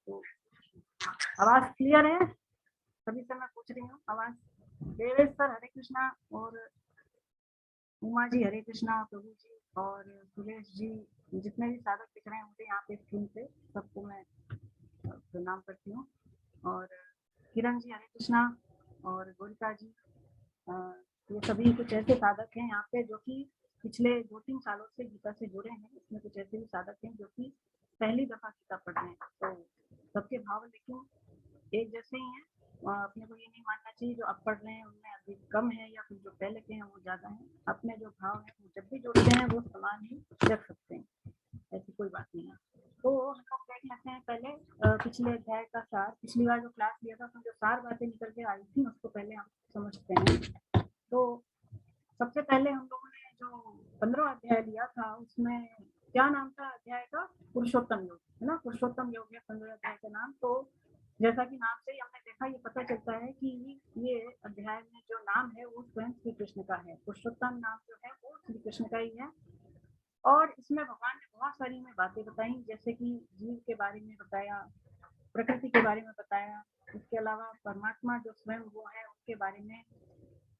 तो आवाज क्लियर है? सभी से मैं पूछ रही हूँ आवाज। देवेश सर हरे कृष्णा, और उमा जी हरे कृष्णा, प्रभु जी और सुरेश जी, जितने भी साधक दिख रहे हैं मुझे यहाँ पे स्क्रीन पे, सबको मैं प्रणाम करती हूँ। और किरण जी हरे कृष्णा, और गोरिका जी, ये सभी कुछ ऐसे साधक हैं यहाँ पे जो कि पिछले 2-3 सालों से गीता से जुड़े हैं। इसमें कुछ ऐसे भी साधक हैं जो कि पहली दफा गीता पढ़ रहे हैं। तो सबके भाव लेकिन एक जैसे ही हैं। अपने को ये नहीं मानना चाहिए जो अब पढ़ रहे हैं उनमें अधिक कम है या फिर जो पहले के हैं वो ज़्यादा है। अपने जो भाव है वो जब भी जुड़ते हैं वो समान ही रख सकते हैं, ऐसी कोई बात नहीं है। तो हम लोग देख लेते हैं पहले पिछले अध्याय का सार। पिछली बार जो क्लास लिया था उसमें जो सार बातें निकल के आई थी उसको पहले हम समझते हैं। तो सबसे पहले हम लोगों ने जो 15वां अध्याय लिया था उसमें क्या नाम था अध्याय का? पुरुषोत्तम योग, है ना? पुरुषोत्तम योग है 15वें अध्याय का नाम। तो जैसा कि नाम से ही हमने देखा, ये पता चलता है कि ये अध्याय में जो नाम है वो स्वयं श्री कृष्ण का है। पुरुषोत्तम नाम जो है वो श्री कृष्ण का ही है। और इसमें भगवान ने बहुत सारी में बातें बताई, जैसे कि जीव के बारे में बताया, प्रकृति के बारे में बताया, इसके अलावा परमात्मा जो स्वयं वो है उसके बारे में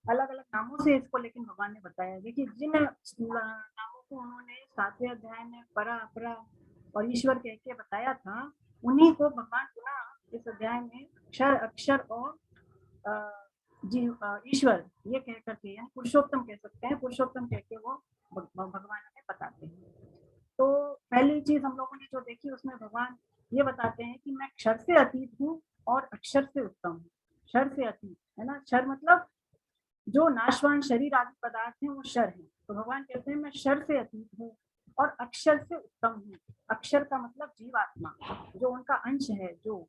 अलग अलग नामों से इसको लेकिन भगवान ने बताया। देखिए जिन नामों को उन्होंने 7वें अध्याय में परा अपरा और ईश्वर कह के बताया था, उन्हीं को भगवान पुनः इस अध्याय में क्षर अक्षर और ईश्वर ये कह करके, यानी पुरुषोत्तम कह सकते हैं, पुरुषोत्तम कह के वो भगवान हमें बताते हैं। तो पहली चीज हम लोगों ने जो देखी उसमें भगवान ये बताते हैं कि मैं क्षर से अतीत हूँ और अक्षर से उत्तम हूँ। क्षर से अतीत, है ना? क्षर मतलब जो नाशवान शरीर आदि पदार्थ हैं वो क्षर है। तो भगवान कहते हैं मैं क्षर से अतीत हूँ और अक्षर से उत्तम हूँ। अक्षर का मतलब जीवात्मा, जो उनका अंश है, जो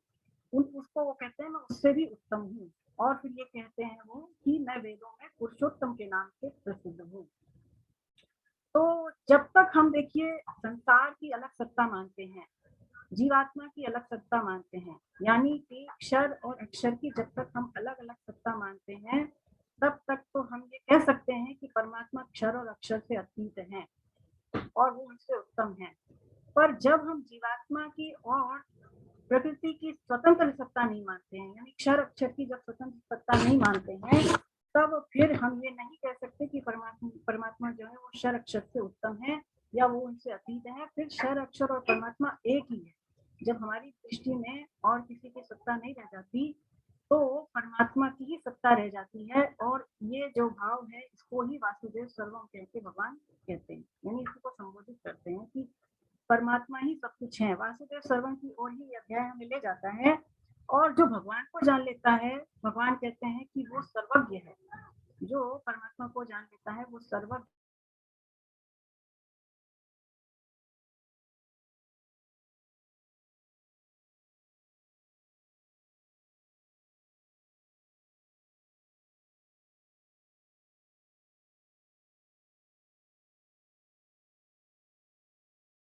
उसको वो कहते हैं मैं उससे भी उत्तम हूँ। और फिर ये कहते हैं वो कि मैं वेदों में पुरुषोत्तम के नाम से प्रसिद्ध हूँ। तो जब तक हम देखिए संसार की अलग सत्ता मानते हैं, जीवात्मा की अलग सत्ता मानते हैं, यानी कि क्षर और अक्षर की जब तक हम अलग अलग सत्ता मानते हैं तब तक तो हम ये कह सकते हैं कि परमात्मा क्षर और अक्षर से अतीत हैं और वो उनसे उत्तम है। पर जब हम जीवात्मा की और प्रकृति की स्वतंत्र सत्ता नहीं मानते हैं, यानी क्षर अक्षर की जब स्वतंत्र सत्ता नहीं मानते हैं, तब फिर हम ये नहीं कह सकते कि परमात्मा जो है वो क्षर अक्षर से उत्तम है या वो उनसे अतीत है। फिर क्षर अक्षर और परमात्मा एक ही है। जब हमारी दृष्टि में और किसी की सत्ता नहीं रह जाती तो परमात्मा की ही सत्ता रह जाती है। और ये जो भाव है इसको ही वासुदेव सर्वम कह के भगवान कहते हैं, यानी इसको संबोधित करते हैं कि परमात्मा ही सब कुछ है। वासुदेव सर्वम की ओर ही अध्याय हमें ले जाता है। और जो भगवान को जान लेता है, भगवान कहते हैं कि वो सर्वज्ञ है। जो परमात्मा को जान लेता है वो सर्वज्ञ।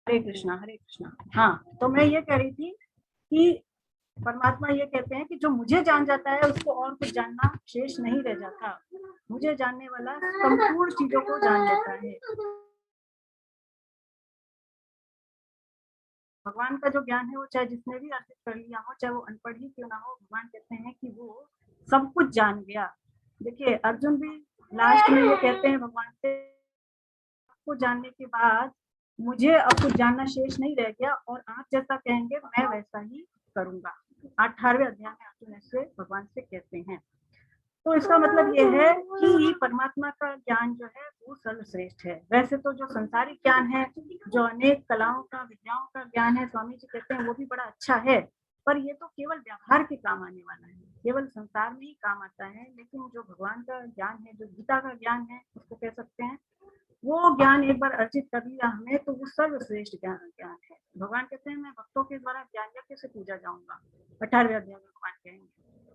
हरे कृष्णा हरे कृष्णा। हाँ, तो मैं ये कह रही थी कि परमात्मा ये कहते हैं कि जो मुझे जान जाता है उसको और कुछ जानना शेष नहीं रह जाता। मुझे जानने वाला संपूर्ण चीजों को जान लेता है। भगवान का जो ज्ञान है वो चाहे जिसने भी अर्जित कर लिया हो, चाहे वो अनपढ़ ही क्यों ना हो, भगवान कहते हैं कि वो सब कुछ जान गया। देखिए अर्जुन भी लास्ट में ये कहते हैं भगवान से, को जानने के बाद मुझे अब कुछ जानना शेष नहीं रह गया और आप जैसा कहेंगे मैं वैसा ही करूंगा। 18वें अध्याय में अर्जुन ऐसे भगवान से कहते हैं। तो इसका मतलब ये है कि परमात्मा का ज्ञान जो है वो सर्वश्रेष्ठ है। वैसे तो जो संसारिक ज्ञान है, जो अनेक कलाओं का विद्याओं का ज्ञान है, स्वामी जी कहते हैं वो भी बड़ा अच्छा है, पर ये तो केवल व्यवहार के काम आने वाला है, केवल संसार में ही काम आता है। लेकिन जो भगवान का ज्ञान है, जो गीता का ज्ञान है, उसको कह सकते हैं वो ज्ञान एक बार अर्जित कर लिया हमें तो वो सर्वश्रेष्ठ ज्ञान है। भगवान कहते हैं मैं भक्तों के द्वारा ज्ञान यज्ञ से पूजा जाऊंगा। 18वें अध्याय में भगवान कहेंगे।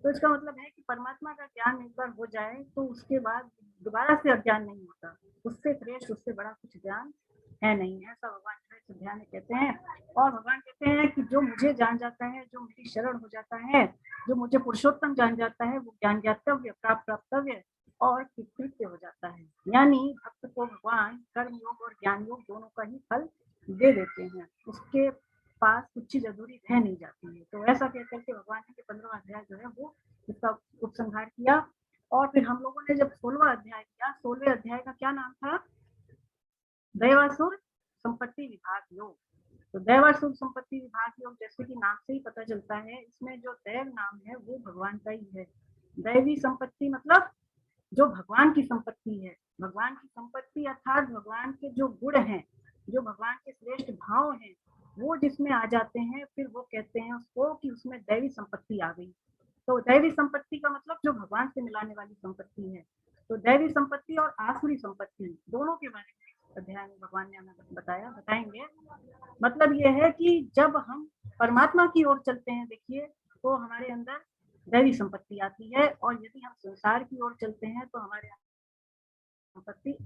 तो इसका मतलब है कि परमात्मा का ज्ञान एक बार हो जाए तो उसके बाद दोबारा से अज्ञान नहीं होता। उससे श्रेष्ठ, उससे बड़ा कुछ ज्ञान है नहीं, ऐसा भगवान इस अध्याय में कहते हैं। और भगवान कहते हैं कि जो मुझे जान जाता है, जो मेरी शरण हो जाता है, जो मुझे पुरुषोत्तम जान जाता है, वो ज्ञान ज्ञातव्य, प्राप्त प्राप्तव्य और कृत्य हो जाता है। यानी भक्त को भगवान कर्म योग और ज्ञान योग दोनों का ही फल दे देते हैं। उसके पास कुछ चीज अधूरी रह नहीं जाती है। तो ऐसा कह करके भगवान ने 15वां अध्याय जो है वो इसका उपसंहार किया। और फिर हम लोगों ने जब 16वां अध्याय किया, 16वें अध्याय का क्या नाम था? दैवासुर संपत्ति विभाग योग। तो दैवासुर संपत्ति विभाग योग, जैसे कि नाम से ही पता चलता है, इसमें जो दैव नाम है वो भगवान का ही है। दैवी संपत्ति मतलब जो भगवान की संपत्ति है, भगवान की संपत्ति अर्थात भगवान के जो गुण हैं, जो भगवान के श्रेष्ठ भाव हैं, वो जिसमें आ जाते हैं, फिर वो कहते हैं उसको कि उसमें दैवी संपत्ति आ गई। तो दैवी संपत्ति का मतलब जो भगवान से मिलाने वाली संपत्ति है। तो दैवी संपत्ति और आसुरी संपत्ति दोनों के बारे में अध्याय में भगवान ने हमें बताएंगे। मतलब ये है कि जब हम परमात्मा की ओर चलते हैं, देखिए, तो हमारे अंदर दैवी संपत्ति आती है, और यदि हम संसार की ओर चलते हैं तो हमारे संपत्ति।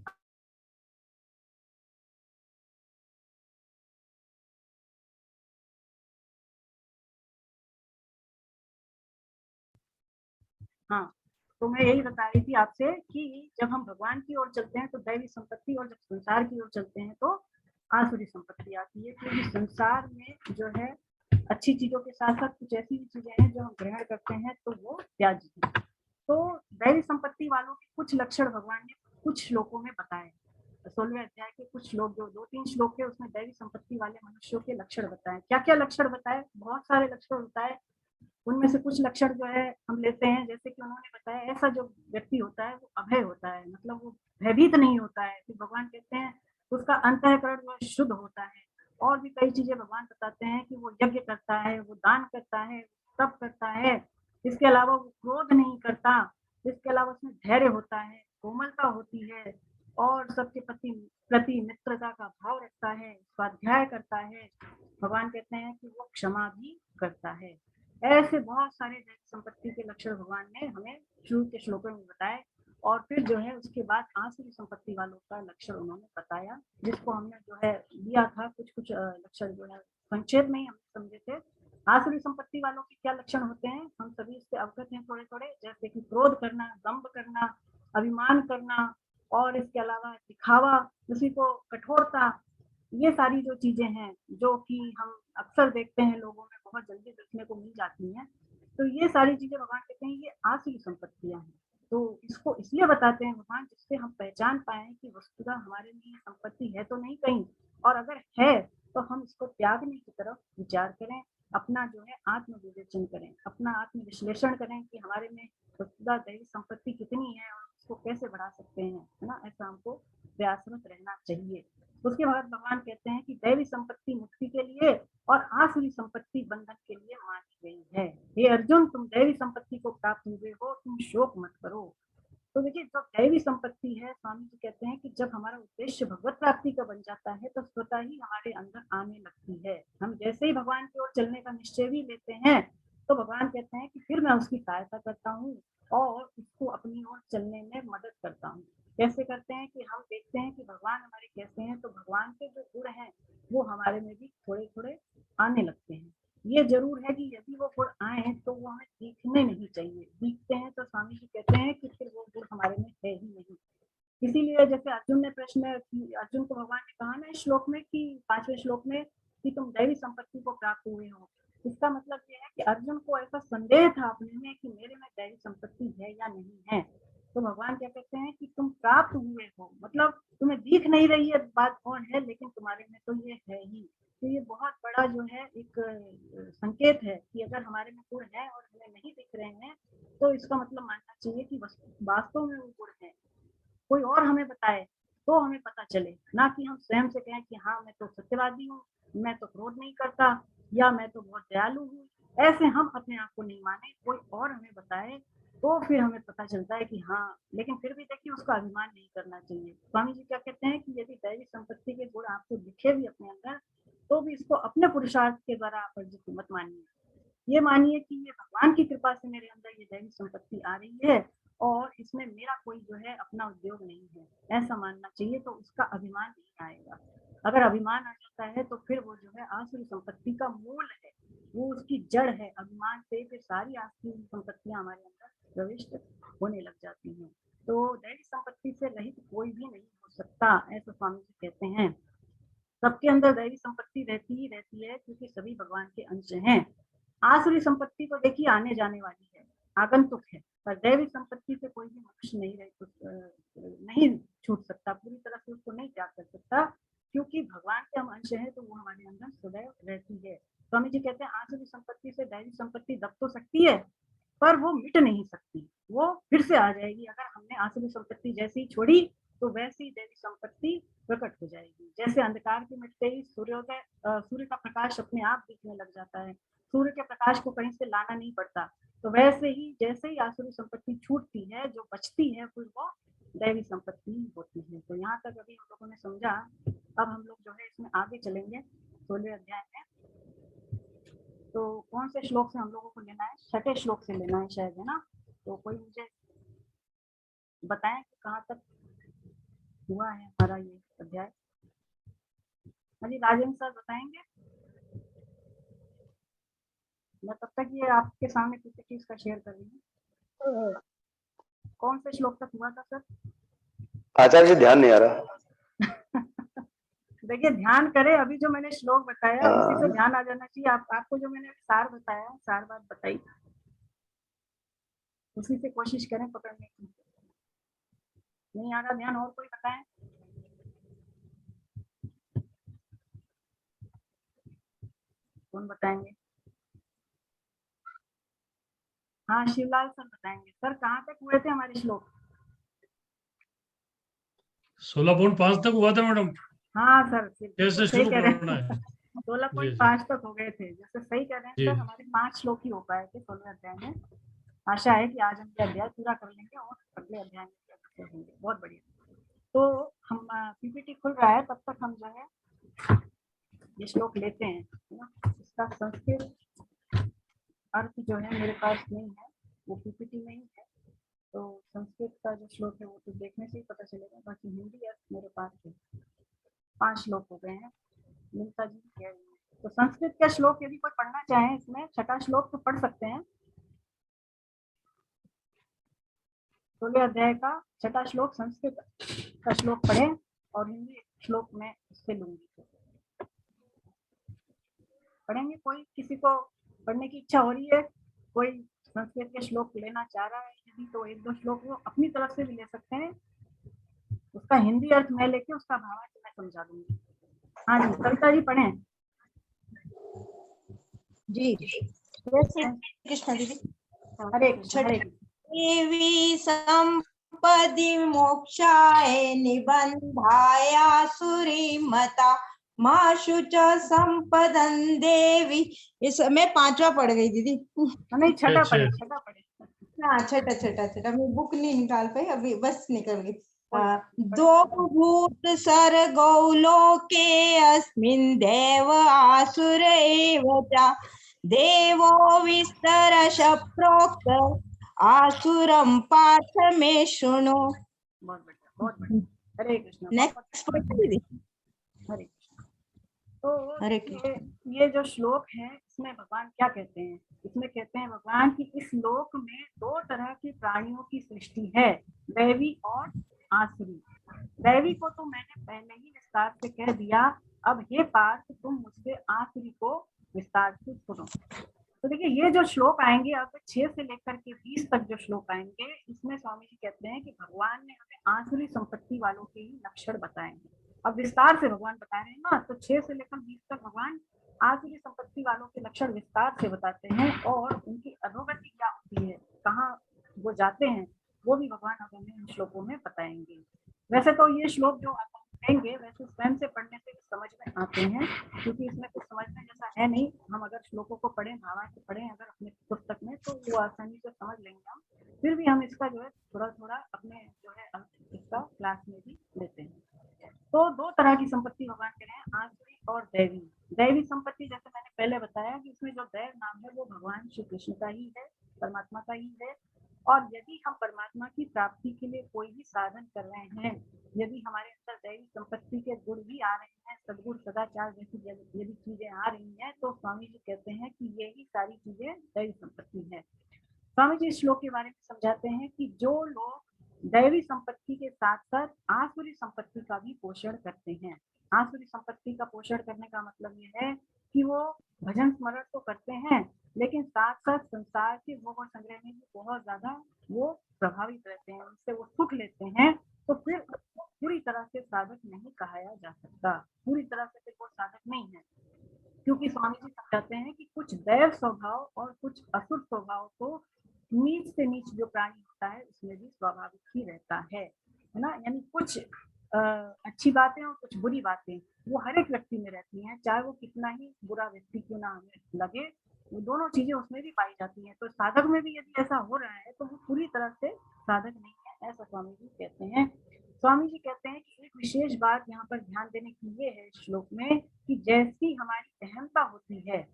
हाँ, तो मैं यही बता रही थी आपसे कि जब हम भगवान की ओर चलते हैं तो दैवी संपत्ति, और जब संसार की ओर चलते हैं तो आसुरी संपत्ति आती है। क्योंकि संसार में जो है अच्छी चीजों के साथ साथ कुछ ऐसी भी चीजें हैं जो हम ग्रहण करते हैं तो वो त्याज्य है। तो दैवी संपत्ति वालों के कुछ लक्षण भगवान ने कुछ श्लोकों में बताए। 16वें अध्याय के कुछ श्लोक, जो 2-3 श्लोक है, उसमें दैवी संपत्ति वाले मनुष्यों के लक्षण बताए। क्या क्या लक्षण बताए? बहुत सारे लक्षण बताए। उनमें से कुछ लक्षण जो है हम लेते हैं, जैसे कि उन्होंने बताया ऐसा जो व्यक्ति होता है वो अभय होता है, मतलब वो भयभीत नहीं होता है। फिर भगवान कहते हैं उसका अंतःकरण जो है शुद्ध होता है। और भी कई चीजें भगवान बताते हैं कि वो यज्ञ करता है, वो दान करता है, तप करता है। इसके अलावा वो क्रोध नहीं करता। इसके अलावा उसमें धैर्य होता है, कोमलता होती है, और सबके प्रति मित्रता का भाव रखता है, स्वाध्याय करता है। भगवान कहते हैं कि वो क्षमा भी करता है। ऐसे बहुत सारे दैवी संपत्ति के लक्षण भगवान ने हमें शुरू के श्लोकों में बताए। और फिर जो है उसके बाद आसुरी संपत्ति वालों का लक्षण उन्होंने बताया, जिसको हमने जो है लिया था। कुछ कुछ लक्षण जो है संक्षेप में ही हम समझे थे। आसुरी संपत्ति वालों के क्या लक्षण होते हैं हम सभी इससे अवगत हैं थोड़े थोड़े, जैसे कि क्रोध करना, दंभ करना, अभिमान करना, और इसके अलावा दिखावा, किसी को कठोरता। ये सारी जो चीजें हैं जो कि हम अक्सर देखते हैं लोगों में, बहुत जल्दी देखने को मिल जाती हैं। तो ये सारी चीजें भगवान कहते हैं ये आसुरी संपत्तियां हैं। तो इसको इसलिए बताते हैं भगवान, जिससे हम पहचान पाए कि वस्तुतः हमारे लिए संपत्ति है तो नहीं कहीं, और अगर है तो हम इसको त्यागने की तरफ विचार करें, अपना जो है आत्म विवेचन करें, अपना आत्म विश्लेषण करें कि हमारे में वस्तुतः दैवी संपत्ति कितनी है और उसको कैसे बढ़ा सकते हैं, है ना। ऐसा हमको प्रयासरत रहना चाहिए। उसके बाद भगवान कहते हैं कि दैवी संपत्ति मुक्ति के लिए और आसुरी संपत्ति बंधन के लिए मानी गई है। हे अर्जुन, तुम दैवी संपत्ति को प्राप्त हुए हो, तुम शोक मत करो। तो देखिए, जब दैवी संपत्ति है, स्वामी जी कहते हैं कि जब हमारा उद्देश्य भगवत प्राप्ति का बन जाता है तो स्वतः ही हमारे अंदर आने लगती है। हम जैसे ही भगवान की ओर चलने का निश्चय भी लेते हैं तो भगवान कहते हैं कि फिर मैं उसकी सहायता करता हूँ और उसको अपनी ओर चलने में मदद करता हूँ। कैसे करते हैं कि हम देखते हैं कि भगवान हमारे कैसे हैं, तो भगवान के जो गुण हैं वो हमारे में भी थोड़े थोड़े आने लगते हैं। ये जरूर है कि यदि वो गुण आए हैं तो वो हमें दिखने नहीं चाहिए। दिखते हैं तो स्वामी जी कहते हैं कि फिर वो गुण हमारे में है ही नहीं। इसीलिए जैसे अर्जुन ने प्रश्न, अर्जुन को भगवान ने कहा ना इस श्लोक में कि 5वें श्लोक में कि तुम दैवी संपत्ति को प्राप्त हुए हो। इसका मतलब ये है कि अर्जुन को ऐसा संदेह था अपने में कि मेरे में दैवी संपत्ति है या नहीं है। तो भगवान क्या कहते हैं कि तुम प्राप्त हुए हो, मतलब तुम्हें दिख नहीं रही है बात कौन है, लेकिन तुम्हारे में तो ये है ही। तो ये बहुत बड़ा जो है एक संकेत है कि अगर हमारे में गुण है और हमें नहीं दिख रहे हैं तो इसका मतलब मानना चाहिए कि वास्तव में वो गुण है। कोई और हमें बताए तो हमें पता चले, ना कि हम स्वयं से कहें कि हाँ मैं तो सत्यवादी हूँ, मैं तो क्रोध नहीं करता, या मैं तो बहुत दयालु हूँ। ऐसे हम अपने आप को नहीं माने, कोई और हमें बताए तो फिर हमें पता चलता है कि हाँ। लेकिन फिर भी देखिए उसका अभिमान नहीं करना चाहिए। स्वामी जी क्या कहते हैं कि यदि दैवी संपत्ति के गुण आपको दिखे भी अपने अंदर तो भी इसको अपने पुरुषार्थ के द्वारा अर्जित मत मानिए। ये मानिए कि ये भगवान की कृपा से मेरे अंदर ये दैवी संपत्ति आ रही है और इसमें मेरा कोई जो है अपना उद्योग नहीं है, ऐसा मानना चाहिए। तो उसका अभिमान नहीं आएगा। अगर अभिमान आ जाता है तो फिर वो जो है आसुरी संपत्ति का मूल है, वो उसकी जड़ है। अभिमान से फिर सारी आसुरी संपत्तियां हमारे अंदर प्रविष्ट होने लग जाती हैं। तो दैवी संपत्ति से रहित कोई भी नहीं हो सकता, ऐसा स्वामी जी कहते हैं। सबके अंदर दैवी संपत्ति रहती ही रहती है, क्योंकि सभी भगवान के अंश हैं। आसुरी संपत्ति तो देखिए आने जाने वाली है, आगंतुक है, पर दैवी संपत्ति से कोई भी मनुष्य नहीं छूट सकता, पूरी तरह से उसको नहीं त्याग कर सकता, क्योंकि भगवान के हम अंश हैं, तो वो हमारे अंदर सदैव रहती है। स्वामी जी कहते हैं आसुरी संपत्ति से दैवी संपत्ति दब तो सकती है, पर वो मिट नहीं सकती, वो फिर से आ जाएगी। अगर हमने आसुरी संपत्ति जैसे ही छोड़ी, तो वैसे ही दैवी संपत्ति प्रकट हो जाएगी। जैसे अंधकार के मिटते ही सूर्य का प्रकाश अपने आप दिखने लग जाता है, सूर्य के प्रकाश को कहीं से लाना नहीं पड़ता, तो वैसे ही जैसे ही आसुरी संपत्ति छूटती है, जो बचती है फिर वो दैवी संपत्ति होती है। तो यहाँ तक अभी हम लोगों ने समझा। अब हम लोग जो है इसमें आगे चलेंगे 16वें अध्याय में। तो कौन से श्लोक से हम लोगों को लेना है? 6ठे श्लोक से लेना है शायद, है ना? तो कोई मुझे बताएं कि कहाँ तक हुआ है हमारा ये अध्याय। अभी राजेंद्र सर बताएंगे। मैं तब तक ये आपके सामने पीपीटी इसका शेयर कर रही हूँ। कौन से श्लोक तक हुआ था सर? आचार्य जी ध्यान नहीं आ रहा। देखिए ध्यान करें, अभी जो मैंने श्लोक बताया उसी से ध्यान आ जाना चाहिए। आपको जो मैंने सार बताया, सार बात बताई, उसी से कोशिश करें पकड़ने की। नहीं आ रहा ध्यान? और कोई बताएं। कौन बताएंगे? हाँ शिवलाल सर बताएंगे। सर कहाँ तक हुए थे हमारे श्लोक? 16.5 तक हुआ था मैडम। हाँ सर कैसे सही शुरू कह रहे करना है? हैं। 16.5 तक हो गए थे, जैसे सही कह रहे हैं जी। सर। हमारे 5 श्लोक ही हो पाए थे 16वें अध्याय में। आशा है कि आज हम ये अध्याय पूरा कर लेंगे और अगले अध्याय में कर लेंगे। बहुत बढ़िया। तो हम पीपीटी खुल रहा है, तब तक हम जो है ये श्लोक लेते हैं, है ना? इसका संस्कृत अर्थ जो है मेरे पास नहीं है, वो पीपीटी में ही है। तो संस्कृत का जो श्लोक है वो तो देखने से ही पता चलेगा, बाकी हिंदी अर्थ मेरे पास है। 5 श्लोक हो गए हैं, नीता जी कह रही है। तो संस्कृत का श्लोक यदि कोई पढ़ना चाहे, इसमें 6ठा श्लोक तो पढ़ सकते हैं। 16वें अध्याय का 6ठा श्लोक संस्कृत का श्लोक पढ़े और हिंदी श्लोक में उससे लूंगी। पढ़ेंगे? कोई किसी को पढ़ने की इच्छा हो रही है? कोई संस्कृत के श्लोक लेना चाह रहा है यदि, तो 1-2 श्लोक वो अपनी तरफ से भी ले सकते हैं। उसका हिंदी अर्थ मैं लेके उसका भावार्थ मैं समझा दूंगी। हाँ जी कविता जी पढ़ें। जी कृष्ण दीदी। हरे कृष्ण हरे कृष्ण। देवी संपदि मोक्षाय निबंधाय सुरीमता माशु च संपदन देवी। इस मैं 5वां पढ़ गई दीदी। नहीं 6ठा पढ़े, 6ठा पढ़े। हाँ छठा मैं बुक नहीं निकाल पाई अभी, बस निकल गई। दो भूत सर्गौ लोके अस्मिन् देव आसुर एव च देवो विस्तरश प्रोक्त आसुरं पाठ में शृणु। बहुत बढ़िया बहुत बढ़िया। हरे कृष्ण। नेक्स्ट दीदी। हरे कृष्ण। तो हरे ये जो श्लोक है इसमें भगवान क्या कहते हैं? इसमें कहते हैं भगवान की इस लोक में 2 तरह के प्राणियों की सृष्टि है, दैवी और आसुरी। दैवी को तो मैंने पहले ही विस्तार से कह दिया, अब हे पार्थ तुम मुझसे आसुरी को विस्तार से सुनो। तो देखिए ये जो श्लोक आएंगे अब 6 से लेकर के 20 तक जो श्लोक आएंगे, इसमें स्वामी जी कहते हैं कि भगवान ने हमें आसुरी संपत्ति वालों के ही लक्षण बताए हैं। अब विस्तार से भगवान बता रहे हैं ना, तो 6 से लेकर 20 तक भगवान आसुरी संपत्ति वालों के लक्षण विस्तार से बताते हैं और उनकी अधोगति क्या होती है, कहाँ वो जाते हैं, वो भी भगवान हमें इन श्लोकों में बताएंगे। वैसे तो ये श्लोक जो आप पढ़ेंगे वैसे स्वयं से पढ़ने से भी समझ में आते हैं, क्योंकि इसमें कुछ समझने जैसा है नहीं। हम अगर श्लोकों को पढ़ें, भावार्थ पढ़ें अगर अपने पुस्तक में, तो वो आसानी से समझ लेंगे हम। फिर भी हम इसका जो है थोड़ा थोड़ा अपने जो है इसका क्लास में भी लेते हैं। तो 2 तरह की संपत्ति भगवान कह रहे हैं, आसुरी और दैवी। दैवी संपत्ति जैसे मैंने पहले बताया कि इसमें जो दैव नाम है वो भगवान श्री कृष्ण का ही है, परमात्मा का ही है। और यदि हम परमात्मा की प्राप्ति के लिए कोई भी साधन कर रहे हैं, यदि हमारे अंदर दैवी संपत्ति के गुण भी आ रहे हैं, सद्गुण सदाचार जैसी यदि चीजें आ रही हैं, तो स्वामी जी कहते हैं कि यही सारी चीजें दैवी संपत्ति है। स्वामी जी इस श्लोक के बारे में समझाते हैं कि जो लोग दैवी संपत्ति के साथ साथ आसुरी संपत्ति का भी पोषण करते हैं, आसुरी संपत्ति का पोषण करने का मतलब ये है कि वो भजन स्मरण तो करते हैं, लेकिन साथ साथ संसार के भोग और संग्रह में भी बहुत ज्यादा वो प्रभावित रहते हैं, उससे वो सुख लेते हैं। तो फिर पूरी तरह से साधक नहीं कहा जा सकता, पूरी तरह से फिर वो साधक नहीं है, क्योंकि स्वामी जी समझाते हैं कि कुछ दैव स्वभाव और कुछ असुर स्वभाव तो नीच से नीच जो प्राणी होता है उसमें भी स्वाभाविक ही रहता है ना। यानी कुछ अच्छी बातें और कुछ बुरी बातें वो हर एक व्यक्ति में रहती हैं, चाहे वो कितना ही बुरा व्यक्ति क्यों ना हमें लगे, वो दोनों चीजें उसमें भी पाई जाती हैं। तो साधक में भी यदि ऐसा हो रहा है तो वो पूरी तरह से साधक नहीं है, ऐसा स्वामी जी कहते हैं। स्वामी जी कहते हैं कि एक विशेष बात यहाँ पर ध्यान देने की ये है श्लोक में कि जैसी हमारी अहमता होती है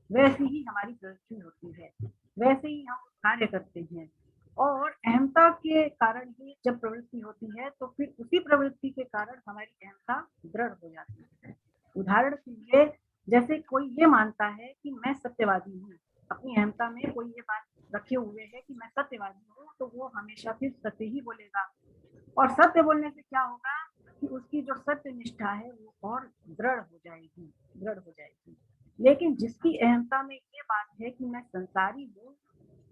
वैसी ही हमारी प्रवृत्ति होती है, वैसे ही हम कार्य करते हैं। और अहमता के कारण ही जब प्रवृत्ति होती है तो फिर उसी प्रवृत्ति के कारण हमारी अहमता दृढ़ हो जाती है। उदाहरण के लिए जैसे कोई ये मानता है कि मैं सत्यवादी हूँ, अपनी अहमता में कोई ये बात रखे हुए है कि मैं सत्यवादी हूँ, तो वो हमेशा फिर सत्य ही बोलेगा। और सत्य बोलने से क्या होगा कि उसकी जो सत्य निष्ठा है वो और दृढ़ हो जाएगी, दृढ़ हो जाएगी। लेकिन जिसकी अहमता में ये बात है कि मैं संसारी हूँ,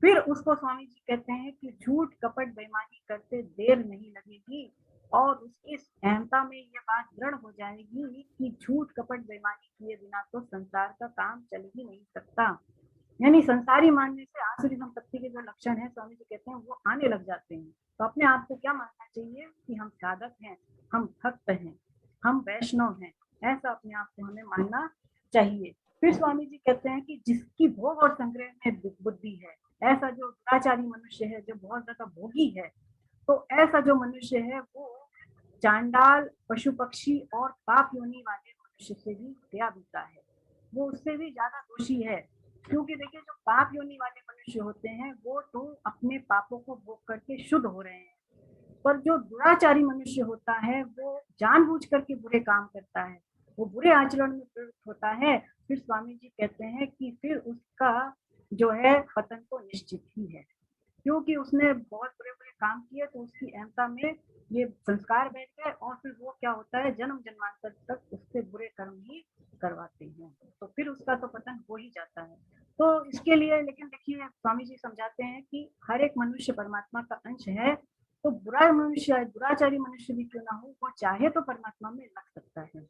फिर उसको स्वामी जी कहते हैं कि झूठ कपट बेईमानी करते देर नहीं लगेगी, और उसकी अहमता में ये बात दृढ़ हो जाएगी कि झूठ कपट बेईमानी किए बिना तो संसार का काम चल ही नहीं सकता। यानी संसारी मानने से आसुरी संपत्ति के जो लक्षण है स्वामी जी कहते हैं वो आने लग जाते हैं। तो अपने आप को क्या मानना चाहिए कि हम साधक हैं, हम भक्त हैं, हम वैष्णव हैं, ऐसा अपने आप को हमें मानना चाहिए। फिर स्वामी जी कहते हैं कि जिसकी भोग और संग्रह में बुद्धि है, ऐसा जो दुराचारी मनुष्य है, जो बहुत ज्यादा भोगी है, तो ऐसा जो मनुष्य है वो चांडाल, पशु पक्षी और पाप योनि वाले मनुष्य से भी दया बीता है, वो उससे भी ज्यादा दोषी है। क्योंकि देखिए जो पाप योनि वाले मनुष्य होते हैं वो तो अपने पापों को भोग करके शुद्ध हो रहे हैं, पर जो दुराचारी मनुष्य होता है वो जानबूझ करके बुरे काम करता है, वो बुरे आचरण में प्रवृत्त होता है। फिर स्वामी जी कहते हैं कि फिर उसका जो है पतन तो निश्चित ही है, क्योंकि उसने बहुत बुरे बुरे काम किए तो उसकी अहमता में ये संस्कार बैठ गए, और फिर वो क्या होता है जन्म जन्मांतर तक उससे बुरे कर्म ही करवाते हैं, तो फिर उसका तो पतन हो ही जाता है। तो इसके लिए लेकिन देखिए स्वामी जी समझाते हैं कि हर एक मनुष्य परमात्मा का अंश है, तो बुरा मनुष्य, दुराचारी मनुष्य भी क्यों ना हो, वो चाहे तो परमात्मा में लग सकता है।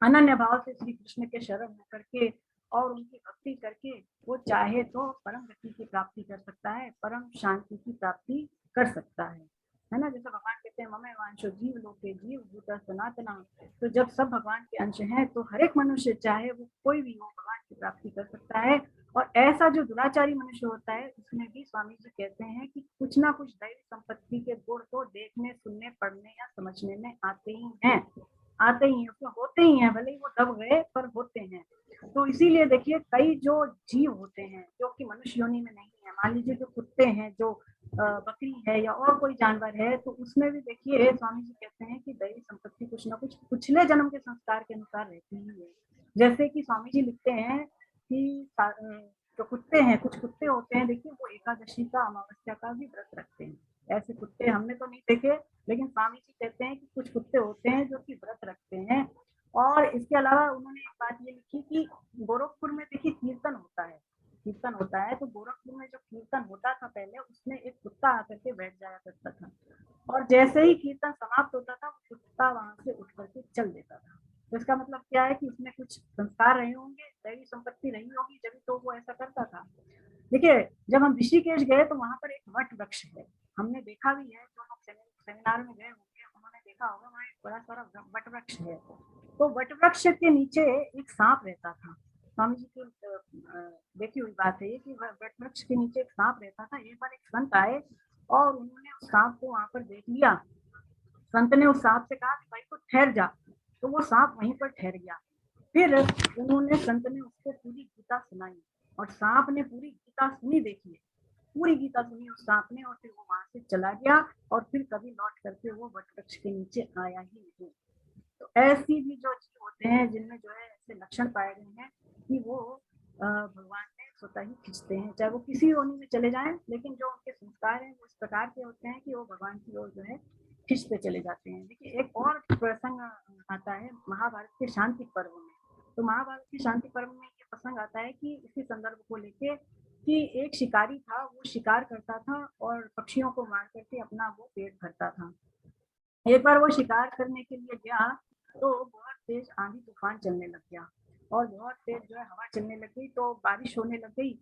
अनन्य भाव से श्री कृष्ण के शरण होकर के और उनकी भक्ति करके वो चाहे तो परम गति की प्राप्ति कर सकता है, परम शांति की प्राप्ति कर सकता है ना। जैसे भगवान कहते हैं ममे वांशो जीव लोके जीव भूत सनातना, तो जब सब भगवान के अंश हैं तो हर एक मनुष्य चाहे वो कोई भी हो भगवान की प्राप्ति कर सकता है। और ऐसा जो दुराचारी मनुष्य होता है उसमें भी स्वामी जी कहते हैं कि कुछ ना कुछ दैवी संपत्ति के गुण तो देखने, सुनने, पढ़ने या समझने में आते ही हैं, आते ही हैं, उसमें होते ही हैं, भले ही वो दब गए पर होते हैं। तो इसीलिए देखिए कई जो जीव होते हैं जो कि मनुष्य योनि में नहीं है, मान लीजिए जो कुत्ते हैं, जो बकरी है या और कोई जानवर है, तो उसमें भी देखिए स्वामी जी कहते हैं कि दैवी संपत्ति कुछ ना कुछ पिछले जन्म के संस्कार के अनुसार रहती ही है। जैसे कि स्वामी जी लिखते हैं कि जो कुत्ते हैं, कुछ कुत्ते होते हैं देखिए वो एकादशी का, अमावस्या का भी व्रत रखते हैं। ऐसे कुत्ते हमने तो नहीं देखे, लेकिन स्वामी जी कहते हैं कि कुछ कुत्ते होते हैं जो कि व्रत रखते हैं। और इसके अलावा उन्होंने एक बात ये लिखी कि गोरखपुर में देखिए कीर्तन होता है, कीर्तन होता है, तो गोरखपुर में जो कीर्तन होता था पहले उसमें एक कुत्ता आकर के बैठ जाया करता था, और जैसे ही कीर्तन समाप्त होता था वो कुत्ता वहां से उठ करके चल देता था। तो इसका मतलब क्या है कि उसमें कुछ संस्कार रहे होंगे, दैवी संपत्ति रही होगी, जब तो वो ऐसा करता था। देखिए जब हम ऋषिकेश गए तो वहां पर एक वट वृक्ष है, हमने देखा भी है, जो लोग सेमिनार में गए होंगे उन्होंने देखा होगा, वहाँ एक बड़ा सारा वट वृक्ष है। तो वट वृक्ष के नीचे एक सांप रहता था। स्वामी जी की देखी हुई बात है कि वट वृक्ष के नीचे एक सांप रहता था। एक बार एक संत आए और उन्होंने उस सांप को वहां पर देख लिया। संत ने उस सांप से कहा कि भाई तो ठहर जा, तो वो सांप वहीं पर ठहर गया। फिर उन्होंने संत ने उसको पूरी गीता सुनाई, और सांप ने पूरी गीता सुनी, देखिए पूरी गीता सुनी उस सांप ने, और फिर वो वहां से चला गया और फिर कभी लौट करके वो वट वृक्ष के नीचे आया ही नहीं। तो ऐसी भी जो जीव होते हैं जिनमें जो है ऐसे लक्षण पाए गए हैं कि वो भगवान में स्वतः ही खिंचते हैं, चाहे वो किसी योनि में चले जाएं, लेकिन जो उनके संस्कार हैं वो इस प्रकार के होते हैं कि वो भगवान की ओर जो है खिंचते चले जाते हैं। देखिए एक और प्रसंग आता है महाभारत के शांति पर्व में। तो महाभारत के शांति पर्व में ये प्रसंग आता है कि इसी संदर्भ को लेके कि एक शिकारी था, वो शिकार करता था और पक्षियों को मार करके अपना वो पेट भरता था। एक बार वो शिकार करने के लिए गया तो बहुत तेज आंधी तूफान चलने लग गया और बहुत तेज जो है हवा चलने लग गई, तो बारिश होने लग गई।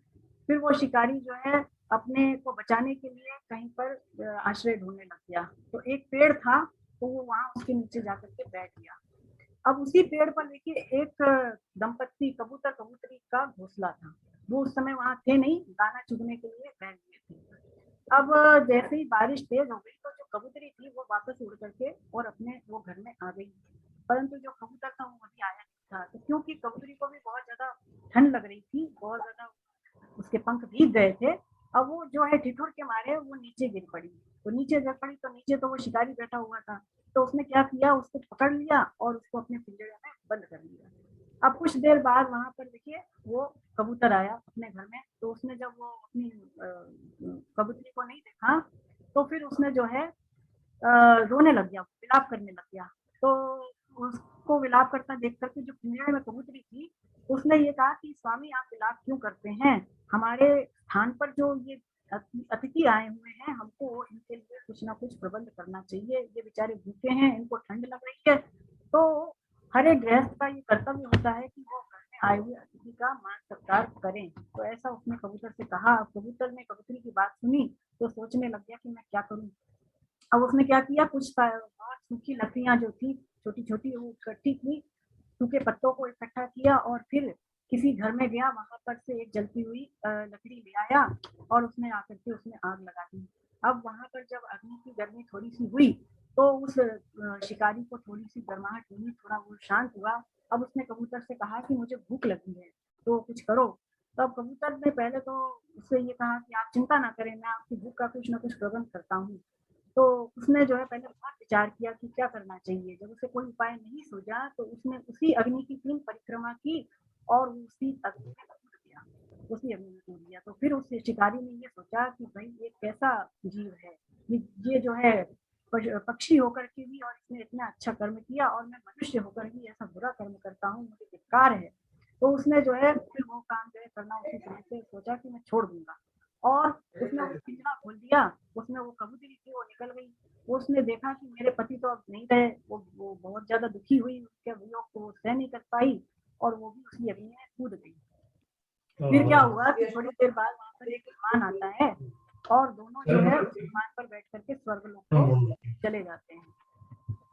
फिर वो शिकारी जो है अपने को बचाने के लिए कहीं पर आश्रय ढूंढने लग गया। तो एक पेड़ था, तो वो वहां उसके नीचे जाकर के बैठ गया। अब उसी पेड़ पर देखिए एक दंपत्ति कबूतर कबूतरी का घोंसला था। वो उस समय वहां थे नहीं, दाना चुगने के लिए बैठ गए थे। अब जैसे ही बारिश तेज हो गई तो जो कबूतरी थी वो वापस उड़ करके और अपने वो घर में आ गई, परंतु जो कबूतर था वो अभी आया नहीं था। तो क्योंकि कबूतरी को भी बहुत ज्यादा ठंड लग रही थी, बहुत ज्यादा उसके पंख भीग गए थे, अब वो जो है ठिठुर के मारे वो नीचे गिर पड़ी। तो नीचे गिर पड़ी तो नीचे तो वो शिकारी बैठा हुआ था, तो उसने क्या किया, उसको पकड़ लिया और उसको अपने पिंजरे में बंद कर लिया। अब कुछ देर बाद वहां पर देखिए वो कबूतर आया अपने घर में, तो उसने जब वो अपनी कबूतरी को नहीं देखा तो फिर उसने जो है रोने लग गया, विलाप करने लग गया। तो उसको विलाप करता देख करके जो पिंजरे में कबूतरी थी उसने ये कहा कि स्वामी आप विलाप क्यों करते हैं, हमारे स्थान पर जो ये अतिथि आए हुए हैं, हमको इनके लिए कुछ ना कुछ प्रबंध करना चाहिए, ये बेचारे भूखे हैं, इनको ठंड लग रही है। तो हर एक गृहस्थ का ये कर्तव्य होता है कि वो घर में आए हुए अतिथि का मान सत्कार करें। तो ऐसा उसने कबूतर से कहा। कबूतर ने कबूतरी की बात सुनी तो सोचने लग गया कि मैं क्या करूं। अब उसने क्या किया, कुछ बहुत सूखी लकड़ियां जो थी छोटी छोटी वो इकट्ठी की, सूखे पत्तों को इकट्ठा किया और फिर किसी घर में गया, वहां पर से एक जलती हुई लकड़ी ले आया और उसने आकर के उसमें आग लगा दी। अब वहां पर जब अग्नि की गर्मी थोड़ी सी हुई तो उस शिकारी को थोड़ी सी गर्माहट हुई, थोड़ा वो शांत हुआ। अब उसने कबूतर से कहा कि मुझे भूख लगी है तो कुछ करो। तो अब कबूतर ने पहले तो उससे ये कहा कि आप चिंता ना करें, मैं आपकी भूख का कुछ ना कुछ प्रबंध करता हूँ। तो उसने जो है पहले बहुत विचार किया कि क्या करना चाहिए। जब उसे कोई उपाय नहीं सूझा तो उसने उसी अग्नि की 3 परिक्रमा की और उसी अग्नि में कूद गया, उसी अग्नि में कूद गया। तो फिर उस शिकारी ने ये सोचा कि भाई ये कैसा जीव है, ये जो है पक्षी होकर के भी और इसने इतना अच्छा कर्म किया और मैं मनुष्य होकर भी ऐसा बुरा कर्म करता हूँ, मुझे धिक्कार है। तो उसने जो है फिर वो काम जो है करना उसी तरह से सोचा कि मैं छोड़ दूंगा और उसने वो पिंजरा खोल दिया। उसमें वो कबूतरी थी वो निकल गई। उसने देखा कि मेरे पति तो अब नहीं रहे, वो बहुत ज्यादा दुखी हुई, उसके वियोग को सह नहीं कर पाई और वो भी उसी अग्नि में कूद गई। फिर क्या हुआ कि थोड़ी देर बाद वहां पर एक विमान आता है और दोनों जो है उस विमान पर बैठ करके स्वर्गलोक को चले जाते हैं,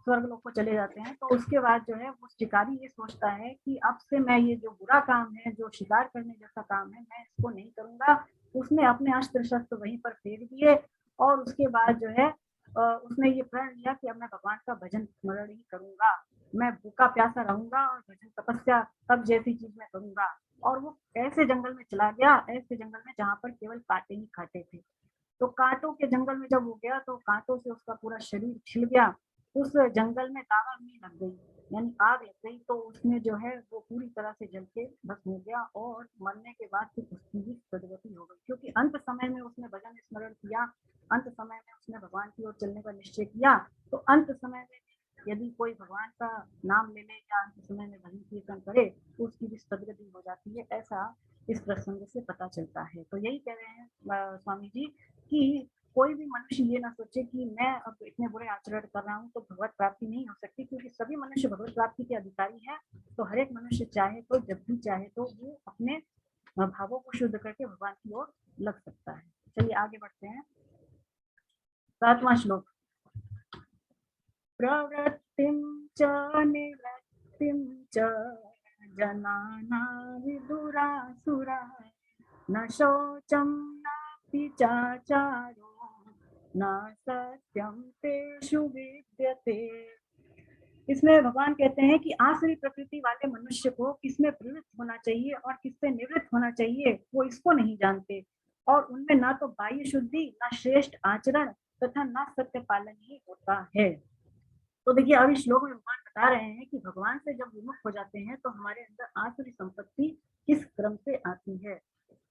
स्वर्गलोक को चले जाते हैं। तो उसके बाद जो है वो शिकारी ये सोचता है कि अब से मैं ये जो बुरा काम है, जो शिकार करने जैसा काम है, मैं इसको नहीं करूंगा। उसने अपने अस्त्र शस्त्र वहीं पर फेंक दिए और उसके बाद जो है उसने ये प्रण लिया कि अब मैं भगवान का भजन स्मरण ही करूंगा, मैं भूखा प्यासा रहूंगा और भजन तपस्या सब जैसी चीज मैं करूंगा। और वो ऐसे जंगल में चला गया, ऐसे जंगल में जहाँ पर केवल कांटे ही कांटे थे। तो कांटों के जंगल में जब वो गया तो कांटों से उसका पूरा शरीर छिल गया, उस जंगल में दावा भी लग गई, यानी आग लग गई। तो उसने जो है वो पूरी तरह से जल के भस्म हो गया और मरने के बाद फिर उसकी भी सदगति हो गई, क्योंकि अंत समय में उसने भजन स्मरण किया, अंत समय में उसने भगवान की ओर चलने का निश्चय किया। तो अंत समय में यदि कोई भगवान का नाम ले ले या अंत समय में भजन कीर्तन करे तो उसकी भी सदगति हो जाती है, ऐसा इस प्रसंग से पता चलता है। तो यही कह रहे हैं स्वामी जी कि कोई भी मनुष्य ये ना सोचे कि मैं अब इतने बुरे आचरण कर रहा हूँ तो भगवत प्राप्ति नहीं हो सकती, क्योंकि सभी मनुष्य भगवत प्राप्ति के अधिकारी हैं। तो हर एक मनुष्य चाहे तो जब भी चाहे तो वो अपने भावों को शुद्ध करके भगवान की ओर लग सकता है। चलिए आगे बढ़ते हैं। 7वां श्लोक। प्रवृत्तिं च निवृत्तिं च जनाना विदुरासुरा न शौचं नापि चाचारो न सत्यं तेषु विद्यते। इसमें भगवान कहते हैं कि आसुरी प्रकृति वाले मनुष्य को किसमें प्रवृत्त होना चाहिए और किससे निवृत्त होना चाहिए वो इसको नहीं जानते, और उनमें ना तो बाह्य शुद्धि, ना श्रेष्ठ आचरण तथा ना सत्य पालन ही होता है। तो देखिए अब इस श्लोक में भगवान बता रहे हैं कि भगवान से जब विमुख हो जाते हैं तो हमारे अंदर आसुरी संपत्ति किस क्रम से आती है,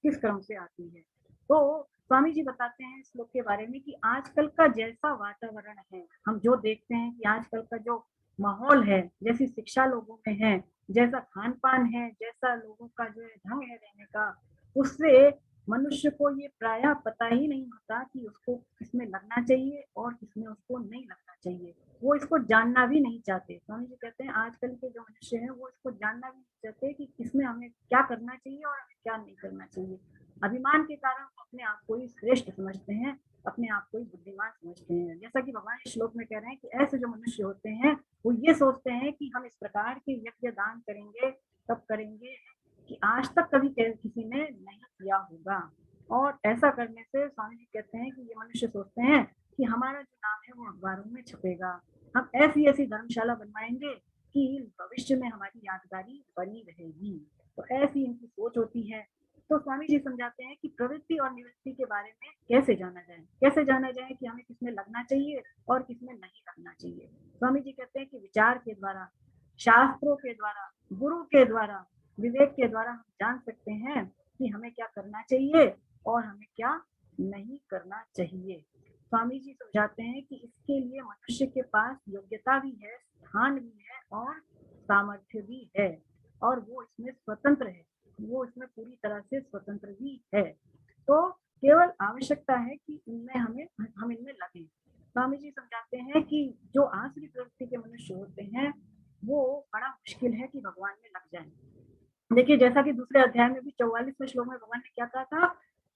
किस क्रम से आती है। तो स्वामी जी बताते हैं इस श्लोक के बारे में कि आजकल का जैसा वातावरण है, हम जो देखते हैं कि आजकल का जो माहौल है, जैसी शिक्षा लोगों में है, जैसा खान पान है, जैसा लोगों का जो है ढंग है रहने का, उससे मनुष्य को ये प्रायः पता ही नहीं होता कि उसको किसमें लगना चाहिए और किसमें उसको नहीं लगना चाहिए। वो इसको जानना भी नहीं चाहते। स्वामी जी कहते हैं आजकल के जो मनुष्य हैं वो इसको जानना भी नहीं चाहते कि किसमें हमें क्या करना चाहिए और हमें क्या नहीं करना चाहिए। अभिमान के कारण वो अपने आप को ही श्रेष्ठ समझते हैं, अपने आप को ही बुद्धिमान समझते हैं। जैसा कि भगवान इस श्लोक में कह रहे हैं कि ऐसे जो मनुष्य होते हैं वो ये सोचते हैं कि हम इस प्रकार के यज्ञ दान करेंगे, तब करेंगे कि आज तक कभी किसी ने नहीं किया होगा। और ऐसा करने से स्वामी जी कहते हैं कि ये मनुष्य सोचते हैं कि हमारा जो नाम है वो अखबारों में छपेगा, हम ऐसी ऐसी धर्मशाला बनवाएंगे कि भविष्य में हमारी यादगारी बनी रहेगी। तो ऐसी इनकी सोच होती है। तो स्वामी जी समझाते हैं कि प्रवृत्ति और निवृत्ति के बारे में कैसे जाना जाए कि हमें किसमें लगना चाहिए और किसमें नहीं लगना चाहिए। स्वामी जी कहते हैं कि विचार के द्वारा, शास्त्रों के द्वारा, गुरु के द्वारा, विवेक के द्वारा हम जान सकते हैं कि हमें क्या करना चाहिए और हमें क्या नहीं करना चाहिए। स्वामी जी समझाते हैं कि इसके लिए मनुष्य के पास योग्यता भी है, स्थान भी है और सामर्थ्य भी है, और वो इसमें स्वतंत्र है, वो इसमें पूरी तरह से स्वतंत्र भी है। तो केवल आवश्यकता है कि इनमें हम इनमें लगे। स्वामी जी समझाते हैं कि जो आसुरी प्रवृत्ति के मनुष्य होते हैं वो बड़ा मुश्किल है कि भगवान में लग जाए। देखिए जैसा कि दूसरे अध्याय में भी 44वें श्लोक में भगवान ने क्या कहा था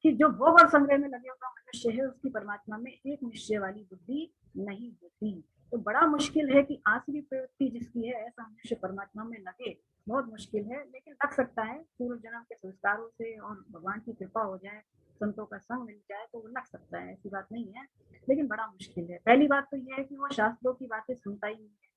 कि जो भोग और संग्रह में लगे हुआ मनुष्य है उसकी परमात्मा में एक निश्चय वाली बुद्धि नहीं होती। तो बड़ा मुश्किल है कि आसुरी प्रवृत्ति जिसकी है ऐसा मनुष्य परमात्मा में लगे, बहुत मुश्किल है। लेकिन लग सकता है पूर्व जन्म के संस्कारों से और भगवान की कृपा हो जाए, संतों का संग मिल जाए तो वो लग सकता है, ऐसी बात नहीं है, लेकिन बड़ा मुश्किल है। पहली बात तो यह है कि वो शास्त्रों की बातें सुनता ही नहीं है,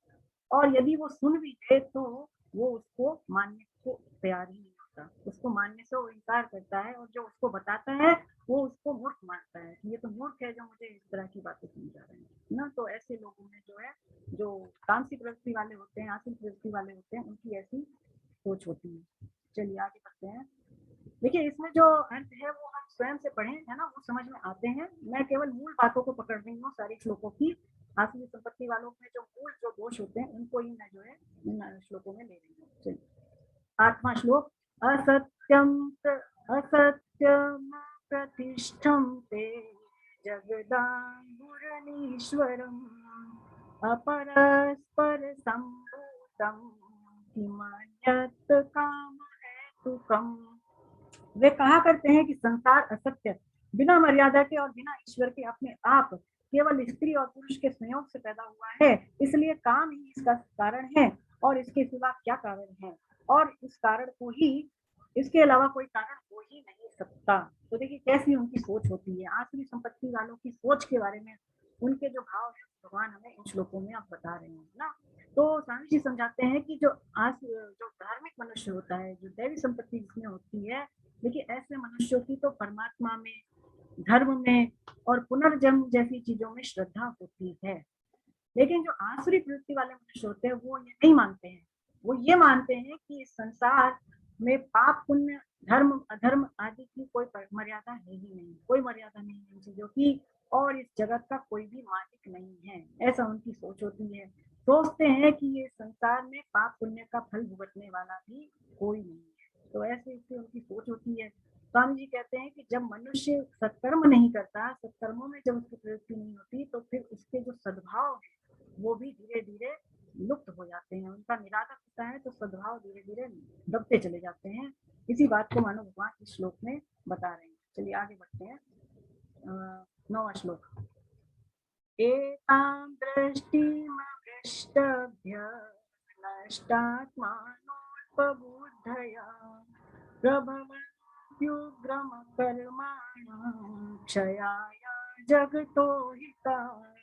और यदि वो सुन भी ले तो वो उसको मानने को तैयार ही नहीं होता, उसको मानने से वो इनकार करता है, और जो उसको बताता है वो उसको मूर्ख मानता है कि ये तो मूर्ख है जो मुझे इस तरह की बातें समझा रहे हैं ना। तो ऐसे लोगों में जो है, जो तामसिक प्रवृत्ति वाले होते हैं, आसुरी प्रवृत्ति वाले होते हैं, उनकी ऐसी सोच होती है। चलिए आगे बढ़ते हैं। देखिए इसमें जो अर्थ है वो हम स्वयं से पढ़े है ना, वो समझ में आते हैं। मैं केवल मूल बातों को पकड़ रही हूँ सारी श्लोकों की। आसुरी संपत्ति वालों में जो मूल जो दोष होते हैं उनको ही मैं जो है इन श्लोकों में ले रही हूँ। चलिए 8वां श्लोक। असत्यम प्रतिष्ठम ते जगदांबुरनीश्वरम अपरस्पर संभूतम किमन्यत् काम हेतुकम। वे कहा करते हैं कि संसार असत्य, बिना मर्यादा के और बिना ईश्वर के अपने आप केवल स्त्री और पुरुष के संयोग से पैदा हुआ है, इसलिए काम ही इसका कारण है और इसके सिवा क्या कारण है, और इस कारण को ही, इसके अलावा कोई कारण हो ही नहीं सकता। तो देखिए कैसी उनकी सोच होती है। आसुरी संपत्ति वालों की सोच के बारे में उनके जो भाव है भगवान हमें इन श्लोकों में आप बता रहे हैं ना। तो स्वामी जी समझाते हैं कि जो धार्मिक मनुष्य होता है, जो दैवी संपत्ति जिसमें होती है, देखिए ऐसे मनुष्यों की तो परमात्मा में, धर्म में और पुनर्जन्म जैसी चीजों में श्रद्धा होती है। लेकिन जो आसुरी प्रवृत्ति वाले मनुष्य होते हैं वो ये नहीं मानते हैं। वो ये मानते हैं कि इस संसार में पाप पुण्य, धर्म अधर्म आदि की कोई मर्यादा है ही नहीं, कोई मर्यादा नहीं है इन चीजों की, और इस जगत का कोई भी मालिक नहीं है, ऐसा उनकी सोच होती है। सोचते हैं कि ये संसार में पाप पुण्य का फल भुगतने वाला भी कोई नहीं है। तो ऐसे इससे उनकी सोच होती है। स्वामी जी कहते हैं कि जब मनुष्य सत्कर्म नहीं करता, सत्कर्मों में जब उसकी प्रवृत्ति नहीं होती, तो फिर उसके जो सद्भाव है वो भी धीरे धीरे लुप्त हो जाते हैं, उनका निरादर होता है, तो सद्भाव धीरे धीरे दबते चले जाते हैं। इसी बात को मानो भगवान इस श्लोक में बता रहे हैं। चलिए आगे बढ़ते हैं। 9वां श्लोक। एतां दृष्टिमभ्रष्टभ्य नष्टात्मानोपबुद्धया प्रभवन्त्युग्रम कर्माणां क्षयाय जगतो हिताय।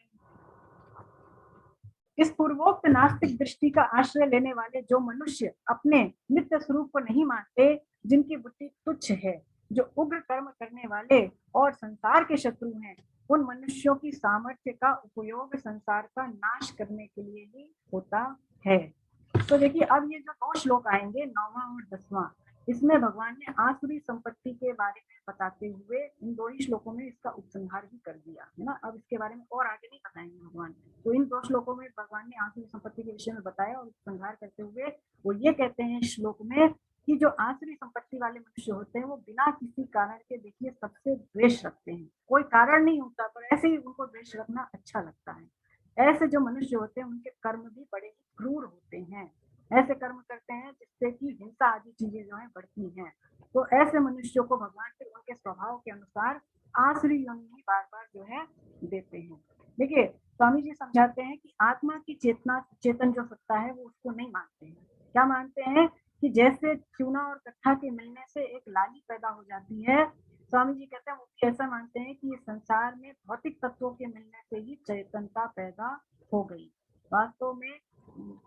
इस पूर्वोक्त नास्तिक दृष्टि का आश्रय लेने वाले जो मनुष्य अपने नित्य स्वरूप को नहीं मानते, जिनकी बुद्धि तुच्छ है, जो उग्र कर्म करने वाले और संसार के शत्रु हैं, उन मनुष्यों की सामर्थ्य का उपयोग संसार का नाश करने के लिए ही होता है। तो देखिए अब ये जो 2 श्लोक आएंगे, 9वां और 10वां, इसमें भगवान ने आसुरी संपत्ति के बारे में बताते हुए इन दो ही श्लोकों में इसका उपसंहार ही कर दिया है ना। अब इसके बारे में और आगे नहीं बताएंगे भगवान। तो इन दो श्लोकों में भगवान ने आसुरी संपत्ति के विषय में बताया और उपसंहार करते हुए वो ये कहते हैं श्लोक में कि जो आसुरी संपत्ति वाले मनुष्य होते हैं वो बिना किसी कारण के देखिए सबसे द्वेष रखते हैं। कोई कारण नहीं होता पर ऐसे ही उनको द्वेष रखना अच्छा लगता है। ऐसे जो मनुष्य होते हैं उनके कर्म भी बड़े ही क्रूर होते हैं। ऐसे कर्म करते हैं जिससे कि हिंसा आदि चीजें जो है बढ़ती हैं। तो ऐसे मनुष्यों को भगवान फिर उनके स्वभाव के अनुसार आसुरी योनि बार बार जो है देते हैं। देखिए स्वामी जी समझाते हैं कि आत्मा की चेतन जो सत्ता है वो उसको नहीं मानते हैं। क्या मानते हैं कि जैसे चूना और कट्ठा के मिलने से एक लाली पैदा हो जाती है, स्वामी जी कहते हैं वो भी ऐसा मानते हैं कि संसार में भौतिक तत्वों के मिलने से ही चेतनता पैदा हो गई। वास्तव में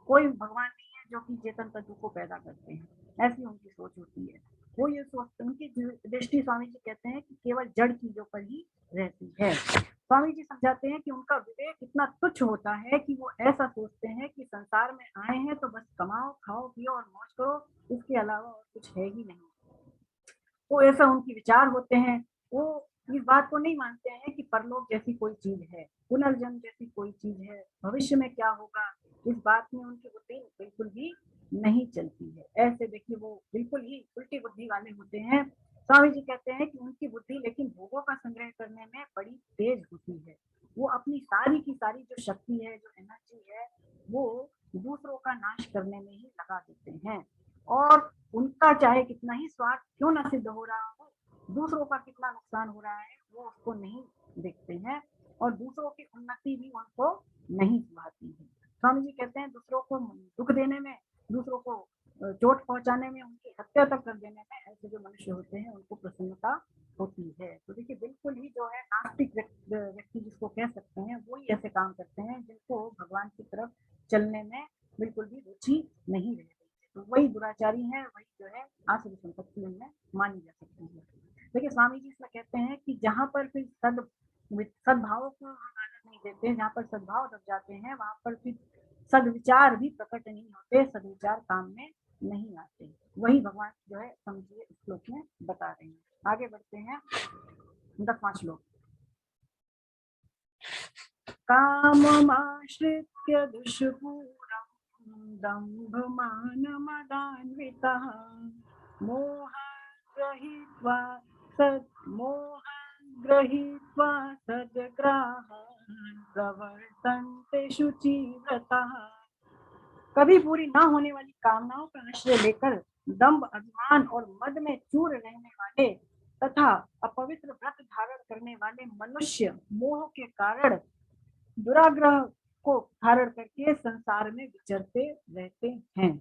कोई भगवान नहीं है जो कि चेतन तत्व को पैदा करते हैं, ऐसी उनकी सोच होती है। वो ये सोचते, उनकी दृष्टि स्वामी जी कहते हैं कि केवल जड़ चीजों पर ही रहती है। स्वामी जी समझाते हैं कि उनका विवेक इतना तुच्छ होता है कि वो ऐसा सोचते हैं कि संसार में आए हैं तो बस कमाओ, खाओ, पियो और मौज करो, इसके अलावा और कुछ है ही नहीं। तो ऐसा उनके विचार होते हैं। वो इस बात को नहीं मानते हैं कि परलोक जैसी कोई चीज है, पुनर्जन्म जैसी कोई चीज है, भविष्य में क्या होगा, इस बात में उनकी बुद्धि बिल्कुल भी नहीं चलती है। ऐसे देखिए वो बिल्कुल ही उल्टी बुद्धि वाले होते हैं। स्वामी जी कहते हैं कि उनकी बुद्धि लेकिन भोगों का संग्रह करने में बड़ी तेज होती है। वो अपनी सारी की सारी जो शक्ति है, जो एनर्जी है, वो दूसरों का नाश करने में ही लगा देते हैं। और उनका चाहे कितना ही स्वार्थ क्यों ना सिद्ध हो रहा हो, दूसरों का कितना नुकसान हो रहा है वो उसको नहीं देखते हैं और दूसरों की उन्नति भी उनको नहीं सुहाती है। स्वामी जी कहते हैं दूसरों को दुख देने में, दूसरों को चोट पहुंचाने में, उनकी हत्या तक कर देने में ऐसे जो मनुष्य होते हैं उनको प्रसन्नता होती है। तो देखिए बिल्कुल ही जो है नास्तिक व्यक्ति जिसको कह सकते हैं वो ही ऐसे काम करते हैं जिनको भगवान की तरफ चलने में बिल्कुल भी रुचि नहीं रहती। तो वही दुराचारी है, वही जो है आसुरी संपत्ति उनमें मानी जा सकती है। देखिए स्वामी जी इसमें कहते हैं कि जहाँ पर फिर सद्भाव को हम आनंद नहीं देते, जहाँ पर सद्भाव दब जाते हैं वहां पर फिर सदविचार भी प्रकट नहीं होते, सदविचार काम में नहीं आते। वही भगवान जो है समझिए इस श्लोक में बता रहे हैं। आगे बढ़ते हैं 10वां श्लोक। काममाश्रित्य दुष्पूरं दम्भमानमदान्वितः मोहगृहीत्वा सद्ग्राहान् प्रवर्तन्ते शुचिव्रताः। कभी पूरी ना होने वाली कामनाओं का आश्रय लेकर दंभ, अभिमान और मद में चूर रहने वाले तथा अपवित्र व्रत धारण करने वाले मनुष्य मोह के कारण दुराग्रह को धारण करके संसार में विचरते रहते हैं।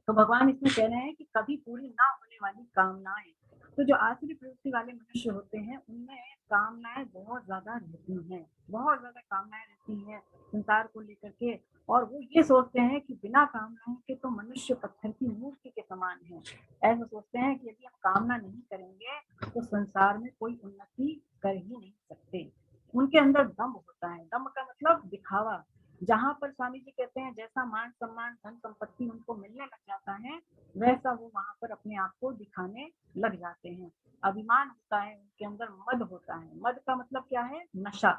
तो भगवान इसमें कह रहे हैं कि कभी पूरी ना होने वाली कामनाएं, तो जो आसुरी प्रवृत्ति वाले मनुष्य होते हैं उनमें कामनाएं बहुत ज्यादा रहती हैं, बहुत ज्यादा कामनाएं रहती हैं संसार को लेकर के। और वो ये सोचते हैं कि बिना कामनाओं के तो मनुष्य पत्थर की मूर्ति के समान है। ऐसा सोचते हैं कि यदि हम कामना नहीं करेंगे तो संसार में कोई उन्नति कर ही नहीं सकते। उनके अंदर दम्भ होता है। दम्भ का मतलब दिखावा। जहाँ पर स्वामी जी कहते हैं जैसा मान सम्मान धन संपत्ति उनको मिलने लग जाता है वैसा वो वहां पर अपने आप को दिखाने लग जाते हैं। अभिमान होता है उनके अंदर, मद होता है। मद का मतलब क्या है? नशा।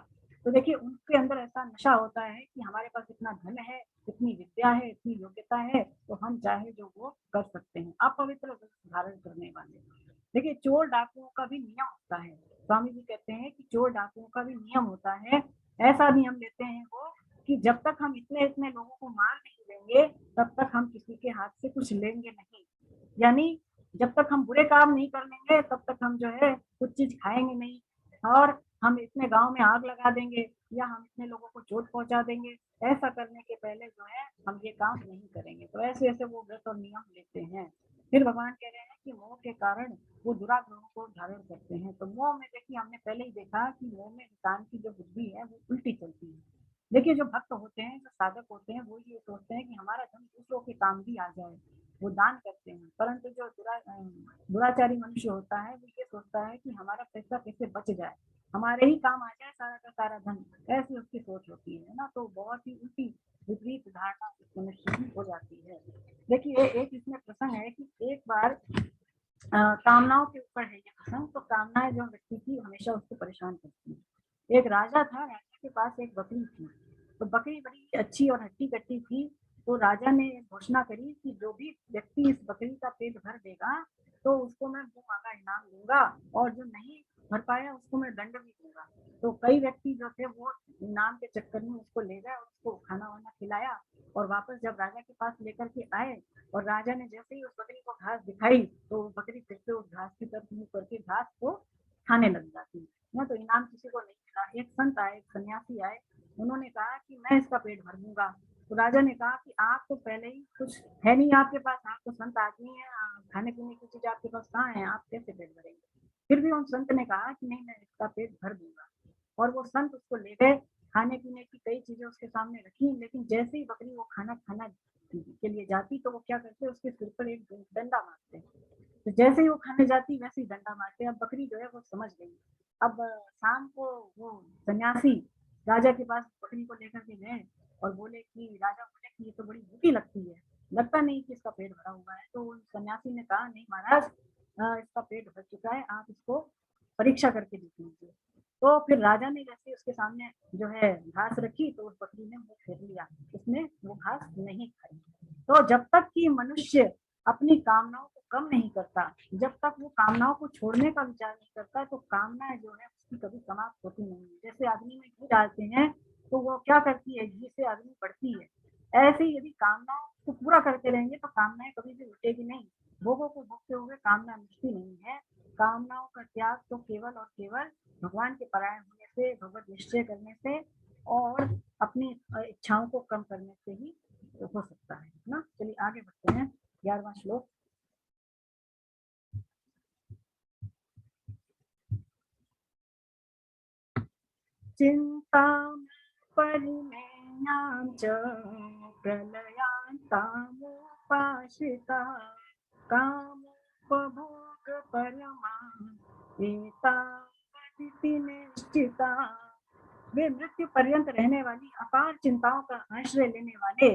तो देखिए उनके अंदर ऐसा नशा होता है कि हमारे पास इतना धन है, इतनी विद्या है, इतनी योग्यता है, तो हम चाहे जो वो कर सकते हैं। अपवित्र धारण करने वाले। देखिए चोर डाकुओं का भी नियम होता है। स्वामी जी कहते हैं कि चोर डाकुओं का भी नियम होता है। ऐसा नियम लेते हैं वो कि जब तक हम इतने इतने लोगों को मार नहीं देंगे तब तक हम किसी के हाथ से कुछ लेंगे नहीं। यानी जब तक हम बुरे काम नहीं कर लेंगे तब तक हम जो है कुछ चीज खाएंगे नहीं। और हम इतने गांव में आग लगा देंगे या हम इतने लोगों को चोट पहुंचा देंगे, ऐसा करने के पहले जो है हम ये काम नहीं करेंगे। तो ऐसे ऐसे वो व्रत और नियम लेते हैं। फिर भगवान कह रहे हैं कि मोह के कारण वो दुराग्रहों को धारण करते हैं। तो मोह में देखिए हमने पहले ही देखा कि मोह में इंसान की जो बुद्धि है वो उल्टी चलती है। देखिए जो भक्त होते हैं, जो साधक होते हैं, वो ये सोचते हैं कि हमारा धन दूसरों के काम भी आ जाए, वो दान करते हैं। परंतु जो दुराचारी मनुष्य होता है वो ये सोचता है कि हमारा पैसा कैसे बच जाए, हमारे ही काम आ जाए सारा का सारा धन, ऐसी उसकी सोच होती है ना। तो बहुत ही उल्टी विपरीत धारणा इस मनुष्य की हो जाती है। देखिए एक इसमें प्रसंग है कि एक बार कामनाओं के ऊपर है ये प्रसंग। तो कामनाएं जो व्यक्ति की हमेशा उसको परेशान करती है। एक राजा था, राजा के पास एक बकरी थी। तो बकरी बड़ी अच्छी और हट्टी कट्टी थी। तो राजा ने घोषणा करी कि जो भी व्यक्ति इस बकरी का पेट भर देगा तो उसको मैं मुंह मांगा इनाम दूंगा, और जो नहीं भर पाया उसको मैं दंड भी दूंगा। तो कई व्यक्ति जो थे वो इनाम के चक्कर में उसको ले गए और उसको खाना वाना खिलाया। और वापस जब राजा के पास लेकर के आए और राजा ने जैसे ही उस बकरी को घास दिखाई तो बकरी फिर से उस घास की तरफ मुंह करके घास को खाने लग जाती है। तो इनाम किसी को नहीं मिला। एक संत आए, एक सन्यासी आए, उन्होंने कहा कि मैं इसका पेट भर दूंगा। तो राजा ने कहा कि आप तो पहले ही कुछ है नहीं आपके पास, आप तो संत आदमी है, खाने पीने की चीज आपके पास कहाँ है, आप कैसे पेट भरेंगे। फिर भी उन संत ने कहा कि नहीं, मैं इसका पेट भर दूंगा। और वो संत उसको ले गए, खाने पीने की कई चीजें उसके सामने रखी, लेकिन जैसे ही बकरी वो खाना खाना के लिए जाती तो वो क्या करते, उसके सिर पर एक डंडा मारते। तो जैसे ही वो खाने जाती वैसे ही डंडा मारते। अब बकरी जो है वो समझ गई। अब शाम को वो सन्यासी राजा के पास बकरी को लेकर के गए और बोले कि राजा बोले कि ये तो बड़ी भूखी लगती है, लगता नहीं कि इसका पेट भरा हुआ है। तो सन्यासी ने कहा नहीं महाराज, इसका पेट भर चुका है, आप इसको परीक्षा करके देख लीजिए। तो फिर राजा ने जैसे उसके सामने जो है घास रखी तो उस बकरी ने मुंह फेर लिया, उसने वो घास नहीं खाई। तो जब तक कि मनुष्य अपनी कामनाओं को कम नहीं करता, जब तक वो कामनाओं को छोड़ने का विचार नहीं करता, तो कामनाएं जो है उसकी कभी समाप्त होती नहीं है। जैसे अग्नि में घी डालते हैं तो वो क्या करती है, घी से अग्नि बढ़ती है। ऐसे ही यदि कामनाओं को पूरा करते रहेंगे तो कामनाएं कभी भी मिटेगी नहीं। भोगों को भोगते हुए कामना मिटती नहीं है। कामनाओं का त्याग तो केवल और केवल भगवान के परायण होने से, भगवत निश्चय करने से और अपनी इच्छाओं को कम करने से ही हो सकता है ना। चलिए आगे बढ़ते हैं। 11वां श्लोक। चिंता परिमेयां च प्रलयान्तामुपाश्रिता कामोपभोग परमा एतावदिति निश्चिता। वे मृत्यु पर्यंत रहने वाली अपार चिंताओं का आश्रय लेने वाले,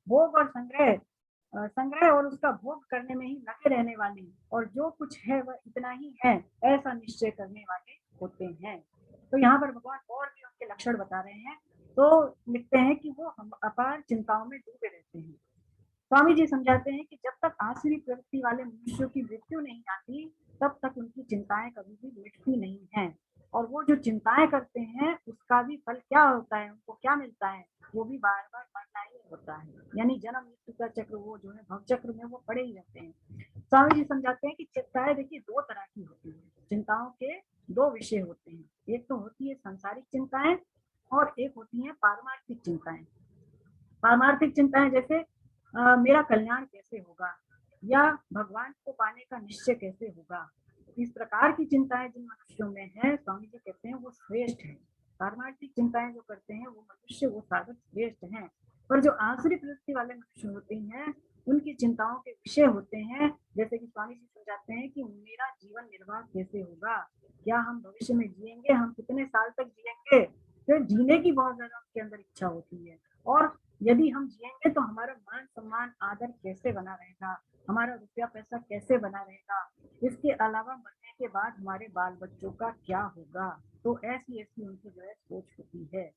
भोग और संग्रह और उसका भोग करने में ही लगे रहने वाले, और जो कुछ है वह इतना ही है ऐसा निश्चय करने वाले होते हैं। तो यहाँ पर भगवान और भी उनके लक्षण बता रहे हैं। तो लिखते हैं कि वो हम अपार चिंताओं में डूबे रहते हैं। स्वामी जी समझाते हैं कि जब तक आसुरी प्रवृत्ति वाले मनुष्यों की मृत्यु नहीं आती तब तक उनकी चिंताएं कभी भी मिटती नहीं हैं। और वो जो चिंताएं करते हैं उसका भी फल क्या होता है, उनको क्या मिलता है, वो भी बार बार मरना ही होता है। यानी जन्म मृत्यु का चक्र वो जो है भव चक्र में वो पड़े ही रहते हैं। स्वामी जी समझाते हैं कि चिंताएं देखिए दो तरह की होती है। चिंताओं के दो विषय होते हैं, एक तो होती है सांसारिक चिंताएं और एक होती है पारमार्थिक चिंताएं। पारमार्थिक चिंताएं जैसे मेरा कल्याण कैसे होगा या भगवान को पाने का निश्चय कैसे होगा। इस प्रकार की चिंताएं जिन मनुष्यों में है, स्वामी जी कहते हैं वो श्रेष्ठ है। पारमार्थिक चिंताएं जो करते हैं वो मनुष्य, वो साधक श्रेष्ठ हैं। पर जो आसुरी प्रवृत्ति वाले मनुष्य होते हैं उनकी चिंताओं के विषय होते हैं, जैसे कि स्वामी जी समझाते हैं कि मेरा जीवन निर्वाह कैसे होगा, क्या हम भविष्य में जिएंगे, हम कितने साल तक जिएंगे। फिर जीने की बहुत ज्यादा उनके अंदर इच्छा होती है। और यदि हम जिएंगे तो हमारा मान सम्मान आदर कैसे बना रहेगा, हमारा रुपया पैसा कैसे बना रहेगा, इसके अलावा मरने के बाद हमारे बाल बच्चों का क्या होगा। तो ऐसी ऐसी उनकी जो है सोच होती है।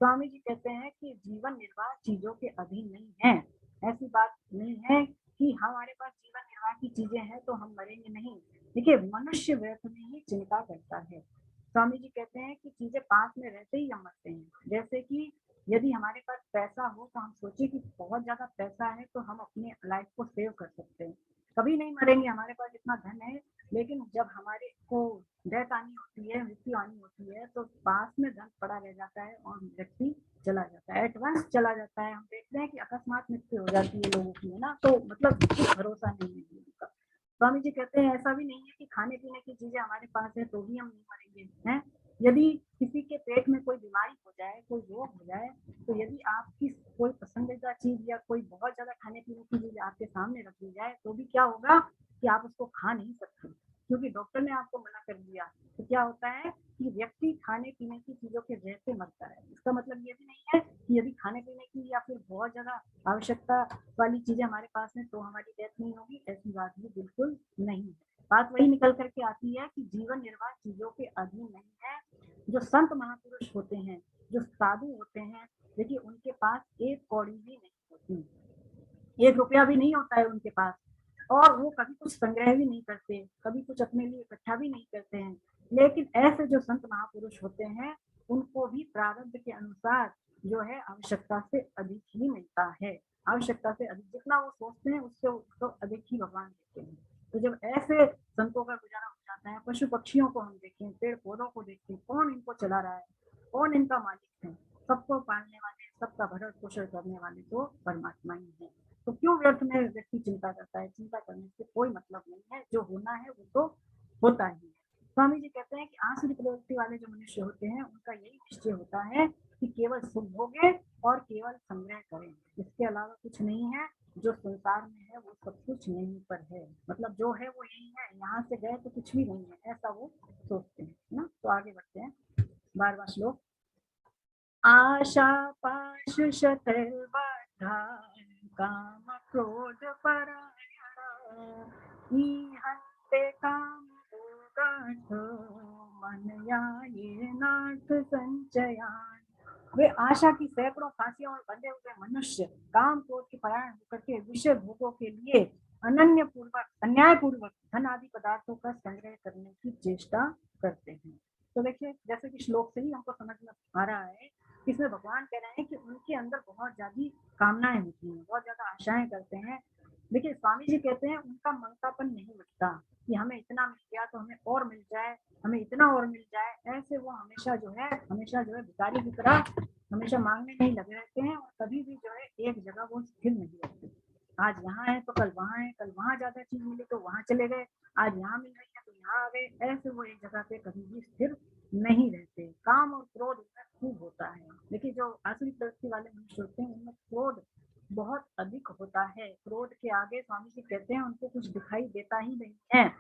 स्वामी जी कहते हैं कि जीवन निर्वाह चीजों के अधीन नहीं है। ऐसी बात नहीं है कि हमारे पास जीवन निर्वाह की चीजें हैं तो हम मरेंगे नहीं। देखिए मनुष्य व्यर्थ में ही चिंता करता है। स्वामी जी कहते हैं कि चीजें पास में रहते ही हम मरते हैं। जैसे कि यदि हमारे पास पैसा हो तो हम सोचे कि बहुत ज्यादा पैसा है तो हम अपने लाइफ को सेव कर सकते हैं, कभी नहीं मरेंगे, हमारे पास इतना धन है। लेकिन जब हमारे को डेथ आनी होती है, मृत्यु आनी होती है, तो पास में धन पड़ा रह जाता है और व्यक्ति चला जाता है, एडवांस चला जाता है। हम देखते हैं कि अकस्मात मृत्यु हो जाती है लोगों की, है ना। तो मतलब कुछ भरोसा नहीं है उनका। स्वामी जी कहते हैं ऐसा भी नहीं है कि खाने पीने की चीजें हमारे पास है तो भी हम नहीं मरेंगे हैं। यदि किसी के पेट में कोई बीमारी हो जाए, कोई रोग हो जाए, तो यदि आपकी कोई पसंदीदा चीज या कोई बहुत ज्यादा खाने पीने की चीज आपके सामने रख दी जाए तो भी क्या होगा कि आप उसको खा नहीं सकते, क्योंकि डॉक्टर ने आपको मना कर दिया। तो क्या होता है कि कि व्यक्ति खाने पीने की चीजों के व्यय से मरता है। इसका मतलब ये भी नहीं है कि यदि खाने पीने की या फिर बहुत ज्यादा आवश्यकता वाली चीजें हमारे पास हैं तो हमारी डेथ नहीं होगी, ऐसी बात भी बिल्कुल नहीं है। बात वही निकल करके आती है कि जीवन निर्वाह चीजों के अधीन नहीं है। जो संत महापुरुष होते हैं, जो साधु होते हैं, देखिए उनके पास एक कौड़ी भी नहीं होती, 1 रुपया भी नहीं होता है उनके पास, और वो कभी कुछ संग्रह भी नहीं करते, कभी कुछ अपने लिए इकट्ठा भी नहीं करते हैं। लेकिन ऐसे जो संत महापुरुष होते हैं उनको भी प्रारब्ध के अनुसार जो है आवश्यकता से अधिक ही मिलता है। आवश्यकता से अधिक जितना वो सोचते हैं उससे उसको अधिक ही भगवान देते हैं। तो जब ऐसे संतों का गुजारा हो जाता है, पशु पक्षियों को हम देखें, पेड़ पौधों को देखें, कौन इनको चला रहा है, कौन इनका मालिक है, सबको पालने वाले, सबका भरण पोषण करने वाले तो परमात्मा ही है। तो क्यों व्यर्थ में व्यक्ति चिंता करता है? चिंता करने से कोई मतलब नहीं है, जो होना है वो तो होता ही है। स्वामी जी कहते हैं कि आसुरी प्रवृत्ति वाले जो मनुष्य होते हैं उनका यही निश्चय होता है कि केवल सुख भोगे और केवल संग्रह करें, इसके अलावा कुछ नहीं है। जो संसार में है वो सब कुछ यहीं पर है, मतलब जो है वो यही है, यहाँ से गए तो कुछ भी नहीं है, ऐसा वो सोचते हैं ना। तो आगे बढ़ते हैं, 12वां श्लोक। आशा पाश शतर्बद्धा काम क्रोध परायण ईहन्ते काम भोगार्थ मनयायेनार्थ संचयान। वे आशा की सैकड़ों फांसियों और बंधे हुए मनुष्य काम क्रोध के परायण होकर के विषय भोगों के लिए अन्याय पूर्वक धन आदि पदार्थों का संग्रह करने की चेष्टा करते हैं। तो देखिए जैसे कि श्लोक से ही हमको समझ में आ रहा है, इसमें भगवान कह रहे हैं कि उनके अंदर बहुत ज्यादा कामनाएं होती हैं, बहुत ज्यादा आशाएं करते हैं। देखिए स्वामी जी कहते हैं उनका ममतापन नहीं मिटता कि हमें इतना मिल गया तो हमें और मिल जाए, हमें इतना और मिल जाए, ऐसे वो हमेशा जो है भिखारी की तरह हमेशा मांगने नहीं लगे रहते हैं, और कभी भी जो है एक जगह वो स्थिर नहीं रहते। आज यहाँ है तो कल वहाँ है, कल वहाँ ज्यादा चीज मिली तो वहाँ चले गए, आज यहाँ मिल रही है तो यहाँ आ गए, ऐसे वो एक जगह पे कभी भी स्थिर नहीं रहते। काम और क्रोध उनमें खूब होता है। देखिए जो आसुरी प्रवृत्ति वाले मनुष्य होते हैं उनमें क्रोध बहुत अधिक होता है। क्रोध के आगे स्वामी जी कहते हैं उनको कुछ दिखाई देता ही नहीं है,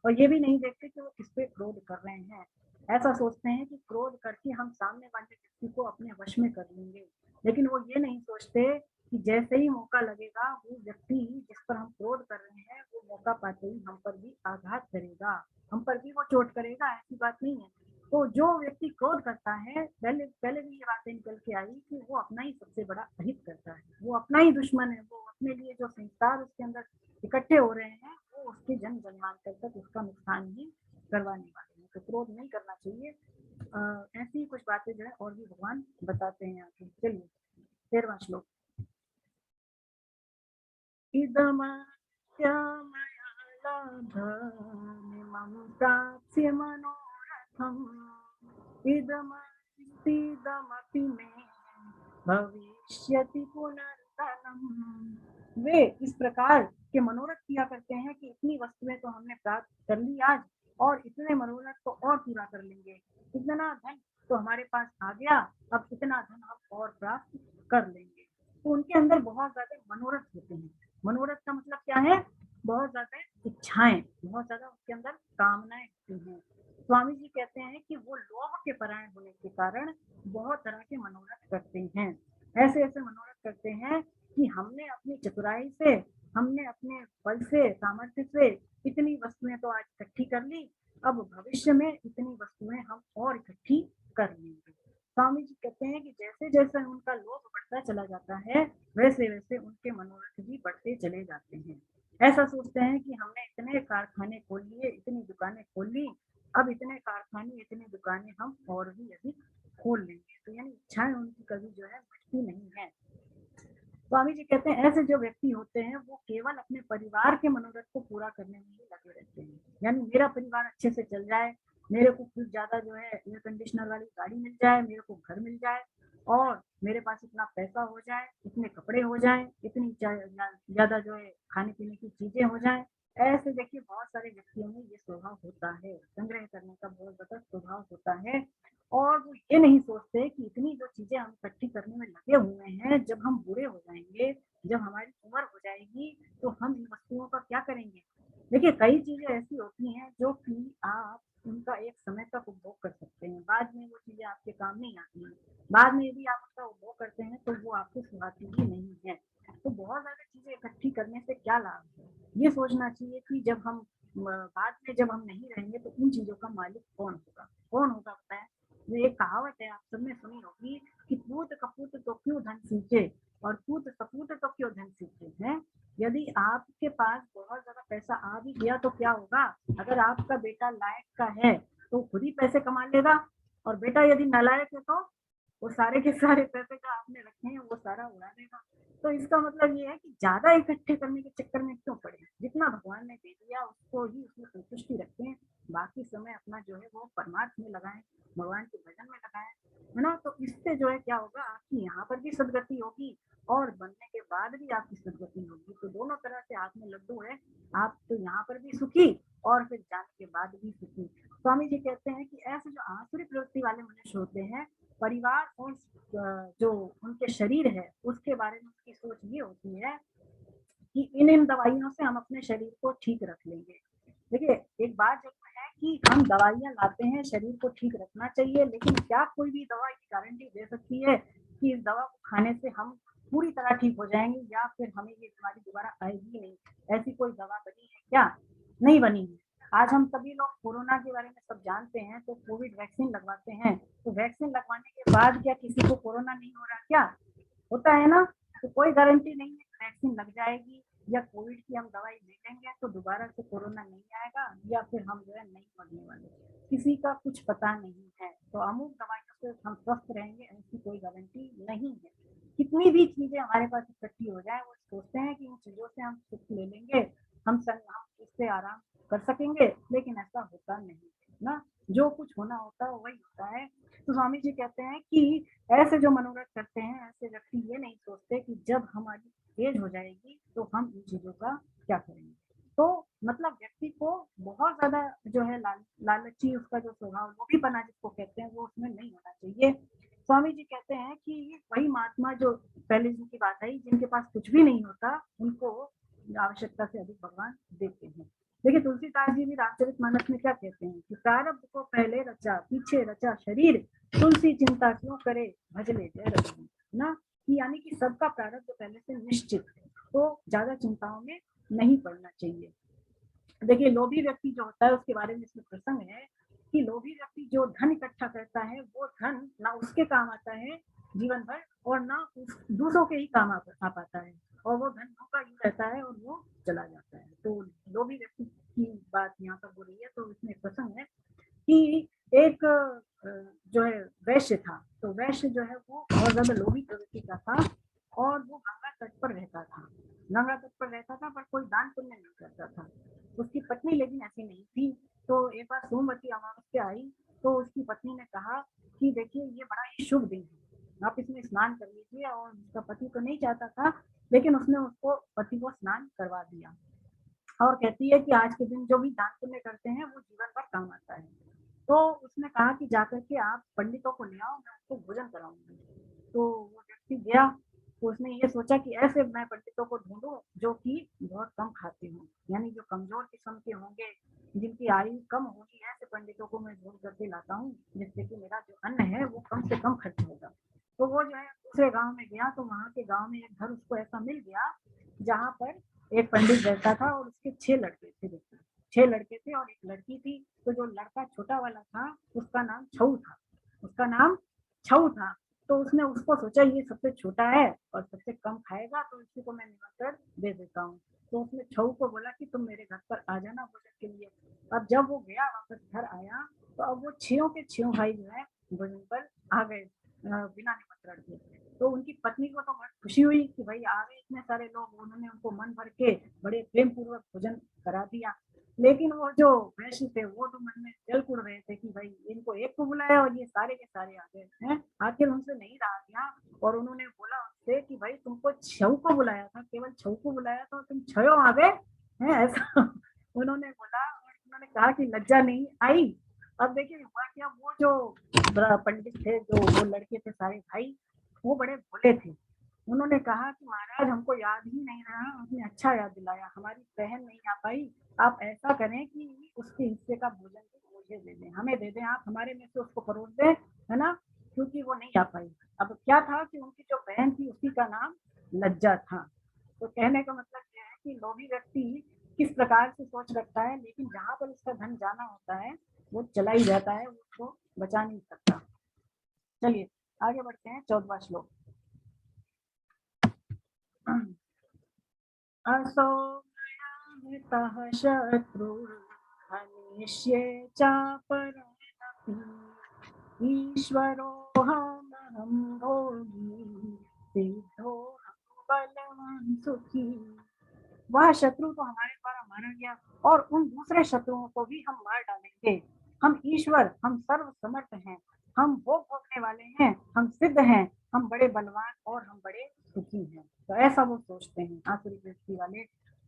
और ये भी नहीं देखते कि वो किस पे क्रोध कर रहे हैं। ऐसा सोचते हैं कि क्रोध करके हम सामने वाले व्यक्ति को अपने वश में कर लेंगे, लेकिन वो ये नहीं सोचते कि जैसे ही मौका लगेगा वो व्यक्ति जिस पर हम क्रोध कर रहे हैं वो मौका पाते ही हम पर भी आघात करेगा, हम पर भी वो चोट करेगा, ऐसी बात नहीं है। तो जो व्यक्ति क्रोध करता है, पहले पहले भी ये बातें निकल के आई कि वो अपना ही सबसे बड़ा अहित करता है, वो अपना ही दुश्मन है, वो अपने लिए जो संस्कार उसके अंदर इकट्ठे हो रहे हैं वो उसके जन्म जन्मांतर तक उसका नुकसान ही करवाने वाले हैं। तो क्रोध नहीं करना चाहिए। ऐसी कुछ बातें जो है और भी भगवान बताते हैं आगे। चलिए 13वां श्लोक। इदमत्यामया लभमिमं प्राप्स्य मनोरथम् इदमपि मे भविष्यति पुनर्धनम्। वे इस प्रकार के मनोरथ किया करते हैं कि इतनी वस्तुएं तो हमने प्राप्त कर ली आज, और इतने मनोरथ को और पूरा कर लेंगे, इतना धन तो हमारे पास आ गया, अब इतना धन हम और प्राप्त कर लेंगे। तो उनके अंदर बहुत ज्यादा मनोरथ होते हैं। मनोरथ का मतलब क्या है? बहुत ज्यादा इच्छाएं, बहुत ज्यादा उसके अंदर कामनाएं होती हैं। स्वामी जी कहते हैं कि वो लोभ के परायण होने के कारण बहुत तरह के मनोरथ करते हैं। ऐसे ऐसे मनोरथ करते हैं कि हमने अपनी चतुराई से, हमने अपने बल से, सामर्थ्य से इतनी वस्तुएं तो आज इकट्ठी कर ली, अब भविष्य में इतनी वस्तुएं हम और इकट्ठी कर लेंगे। स्वामी जी कहते हैं कि जैसे जैसे उनका लोभ बढ़ता चला जाता है वैसे वैसे उनके मनोरथ भी बढ़ते चले जाते हैं। ऐसा सोचते हैं कि हमने इतने कारखाने खोल लिए, इतनी दुकानें खोल ली, अब इतने कारखाने, इतनी दुकानें हम और भी अधिक खोल लेंगे। तो यानी इच्छाएं उनकी कभी जो है मिटती नहीं है। स्वामी जी कहते हैं ऐसे जो व्यक्ति होते हैं वो केवल अपने परिवार के मनोरथ को पूरा करने में ही लगे रहते हैं। यानी मेरा परिवार अच्छे से चल जाए, मेरे को कुछ ज्यादा जो है एयर कंडीशनर वाली गाड़ी मिल जाए, मेरे को घर मिल जाए, और मेरे पास इतना पैसा हो जाए, इतने कपड़े हो जाए, इतनी ज्यादा जो है खाने पीने की चीजें हो जाए। ऐसे देखिए बहुत सारे व्यक्तियों में ये स्वभाव होता है, संग्रह करने का बहुत ज्यादा स्वभाव होता है, और वो ये नहीं सोचते कि इतनी जो चीजें हम इकट्ठी करने में लगे हुए हैं, जब हम बूढ़े हो जाएंगे, जब हमारी उम्र हो जाएगी, तो हम इन वस्तुओं का क्या करेंगे। देखिए कई चीजें ऐसी होती हैं जो कि आप उनका एक समय तक उपभोग कर सकते हैं, बाद में वो चीजें आपके काम नहीं आती हैं। बाद में यदि आप उसका उपभोग करते हैं तो वो आपको सुहाती ही नहीं है। तो बहुत ज्यादा चीजें इकट्ठी करने से क्या लाभ है, ये सोचना चाहिए कि जब हम बाद में जब हम नहीं रहेंगे तो उन चीजों का मालिक कौन होगा, कौन होगा बताएं। ये एक कहावत है, आप सबने सुनी होगी कि पूत कपूत तो क्यों धन सींचे और पूत सपूत तो क्यों धन सींचे हैं। यदि आपके पास बहुत ज्यादा पैसा आ भी गया तो क्या होगा, अगर आपका बेटा लायक का है तो खुद ही पैसे कमा लेगा, और बेटा यदि नालायक है तो वो सारे के सारे पैसे जो आपने रखे हैं वो सारा उड़ा देगा। तो इसका मतलब ये है कि ज्यादा इकट्ठे करने के चक्कर में क्यों पड़े, जितना भगवान ने दे दिया उसको ही उसमें संतुष्टि रखें, बाकी समय अपना जो है वो परमार्थ में लगाएं, भगवान के भजन में लगाएं, है ना। तो इससे जो है क्या होगा, आपकी यहाँ पर भी सदगति होगी और बनने के बाद भी आपकी सदगति होगी। तो दोनों तरह से हाथ में लड्डू है, आप तो यहाँ पर भी सुखी और फिर जाने के बाद भी सुखी। स्वामी जी कहते हैं कि ऐसे जो आसुरी प्रवृत्ति वाले मनुष्य होते हैं, परिवार और जो उनके शरीर है उसके बारे में उसकी सोच ये होती है कि इन दवाइयों से हम अपने शरीर को ठीक रख लेंगे। देखिए, एक बात जरूर है कि हम दवाइयाँ लाते हैं, शरीर को ठीक रखना चाहिए, लेकिन क्या कोई भी दवा की गारंटी दे सकती है कि इस दवा को खाने से हम पूरी तरह ठीक हो जाएंगे या फिर हमें ये बीमारी दोबारा आएगी नहीं। ऐसी कोई दवा बनी है क्या? नहीं बनी है। आज हम सभी लोग कोरोना के बारे में सब जानते हैं, तो कोविड वैक्सीन लगवाते हैं, तो वैक्सीन लगवाने के बाद क्या किसी को कोरोना नहीं हो रहा? क्या होता है ना। तो कोई गारंटी नहीं है वैक्सीन लग जाएगी या कोविड की हम दवाई ले लेंगे तो दोबारा से कोरोना नहीं आएगा या फिर हम जो है नहीं मरने वाले, किसी का कुछ पता नहीं है। तो अमुक दवाइयों से हम स्वस्थ रहेंगे ऐसी कोई गारंटी नहीं है। कितनी भी चीजें हमारे पास इकट्ठी हो जाए, वो सोचते हैं कि इन चीजों से हम सुख ले लेंगे, हम इससे आराम कर सकेंगे, लेकिन ऐसा होता नहीं है ना। जो कुछ होना होता है वही होता है। तो स्वामी जी कहते हैं कि ऐसे जो मनोरथ करते हैं, ऐसे व्यक्ति ये नहीं सोचते कि जब हमारी एज हो जाएगी तो हम इन चीजों का क्या करेंगे। तो मतलब व्यक्ति को बहुत ज्यादा जो है लालची उसका जो स्वभाव वो भी बना जिसको कहते हैं, वो उसमें नहीं होना चाहिए। स्वामी जी कहते हैं कि वही महात्मा जो पहले जिनकी बात आई, जिनके पास कुछ भी नहीं होता, उनको आवश्यकता से अधिक भगवान देते हैं। देखिए, तुलसीदास जी भी रामचरितमानस में क्या कहते हैं कि प्रारब्ध को पहले रचा पीछे रचा शरीर, तुलसी चिंता क्यों करे भजले जय रघुवीर, ना। कि यानी कि सबका प्रारब्ध पहले से निश्चित है, तो ज्यादा चिंताओं में नहीं पड़ना चाहिए। देखिए, लोभी व्यक्ति जो होता है उसके बारे में इसमें प्रसंग है कि लोभी व्यक्ति जो धन इकट्ठा करता है वो धन ना उसके काम आता है जीवन भर और ना दूसरों के ही काम आ पाता है, और वो धन का यूं रहता है और वो चला जाता है। तो लोभी व्यक्ति की बात यहाँ पर हो रही है। तो इसमें प्रसंग है कि एक जो है वैश्य था, तो वैश्य जो है वो बहुत ज्यादा लोभी प्रवृत्ति का था और वो गंगा तट पर रहता था। गंगा तट पर रहता था पर कोई दान पुण्य नहीं करता था। उसकी पत्नी लेकिन ऐसी नहीं थी। तो एक बार सोमवती अमावस्या आई तो उसकी पत्नी ने कहा कि देखिए ये बड़ा ही शुभ दिन है, आप इसमें स्नान कर लीजिए। और उसका पति तो नहीं चाहता था, लेकिन उसने उसको पति को स्नान करवा दिया और कहती है कि आज के दिन जो भी दान पुण्य करते हैं वो जीवन भर काम आता है। तो उसने कहा कि जाकर के आप पंडितों को ले आओ, मैं उसको भोजन कराऊंगी। तो वो व्यक्ति गया, तो उसने ये सोचा कि ऐसे मैं पंडितों को ढूंढूं जो कि बहुत कम खाते हों, यानी जो कमजोर किस्म के होंगे, जिनकी आयु कम होगी, ऐसे पंडितों को मैं ढूंढ करके लाता हूँ जिससे कि मेरा जो अन्न है वो कम से कम खर्च होगा। तो वो जो है दूसरे गांव में गया, तो वहां के गांव में एक घर उसको ऐसा मिल गया जहाँ पर एक पंडित रहता था और उसके 6 लड़के थे। देखिए, 6 लड़के थे और एक लड़की थी। तो जो लड़का छोटा वाला था उसका नाम छऊ था, उसका नाम छऊ था। तो उसने उसको सोचा ये सबसे छोटा है और सबसे कम खाएगा, तो इसी को मैं निमंत्रण दे देता हूँ। तो उसने छऊ को बोला कि तुम मेरे घर पर आ जाना भोजन के लिए। अब जब वो गया वापस घर आया तो अब वो 6 के 6 भाई जो है भोजन पर आ गए बिना निमंत्रण के। तो उनकी पत्नी को तो बहुत खुशी हुई कि भाई आ गए इतने सारे लोग, उन्होंने उनको मन भर के बड़े प्रेम पूर्वक भोजन करा दिया। लेकिन वो जो वैश्य थे वो तो मन में जल कुड़ रहे थे कि भाई इनको एक को बुलाया और ये सारे के सारे आ गए हैं, आखिर उनसे नहीं रहा गया। और उन्होंने बोला उससे कि भाई तुमको छऊ को बुलाया था, केवल छऊ को बुलाया था, तुम छयो आ गए हैं, ऐसा उन्होंने बोला। और उन्होंने कहा कि लज्जा नहीं आई। अब देखिए हुआ क्या, वो जो पंडित थे, जो वो लड़के थे सारे भाई, वो बड़े भोले थे। उन्होंने कहा कि महाराज हमको याद ही नहीं रहा, आपने अच्छा याद दिलाया, हमारी बहन नहीं आ पाई, आप ऐसा करें कि उसके हिस्से का भोजन हो मुझे दे दें, हमें दे दें, आप हमारे में से उसको परोस दें, है ना, क्योंकि वो नहीं आ पाई। अब क्या था कि उनकी जो बहन थी उसी का नाम लज्जा था। तो कहने का मतलब ये है कि लोभी व्यक्ति किस प्रकार से सोच रखता है, लेकिन जहाँ पर उसका धन जाना होता है वो चला ही जाता है, वो उसको बचा नहीं सकता। चलिए आगे बढ़ते हैं 14वां श्लोक। असो मयावृतः शत्रुर्हनिष्ये चापरेणपि ईश्वरोऽहमहं भोगी सिद्धोऽहं बलवान् सुखी। वह शत्रु तो हमारे द्वारा मारा गया और उन दूसरे शत्रुओं को भी हम मार डालेंगे। हम ईश्वर, हम सर्व समर्थ हैं, हम भोग भोगने वाले हैं, हम सिद्ध हैं, हम बड़े बलवान और हम बड़े सुखी हैं। तो ऐसा वो सोचते हैं आसुरी वृत्ति वाले।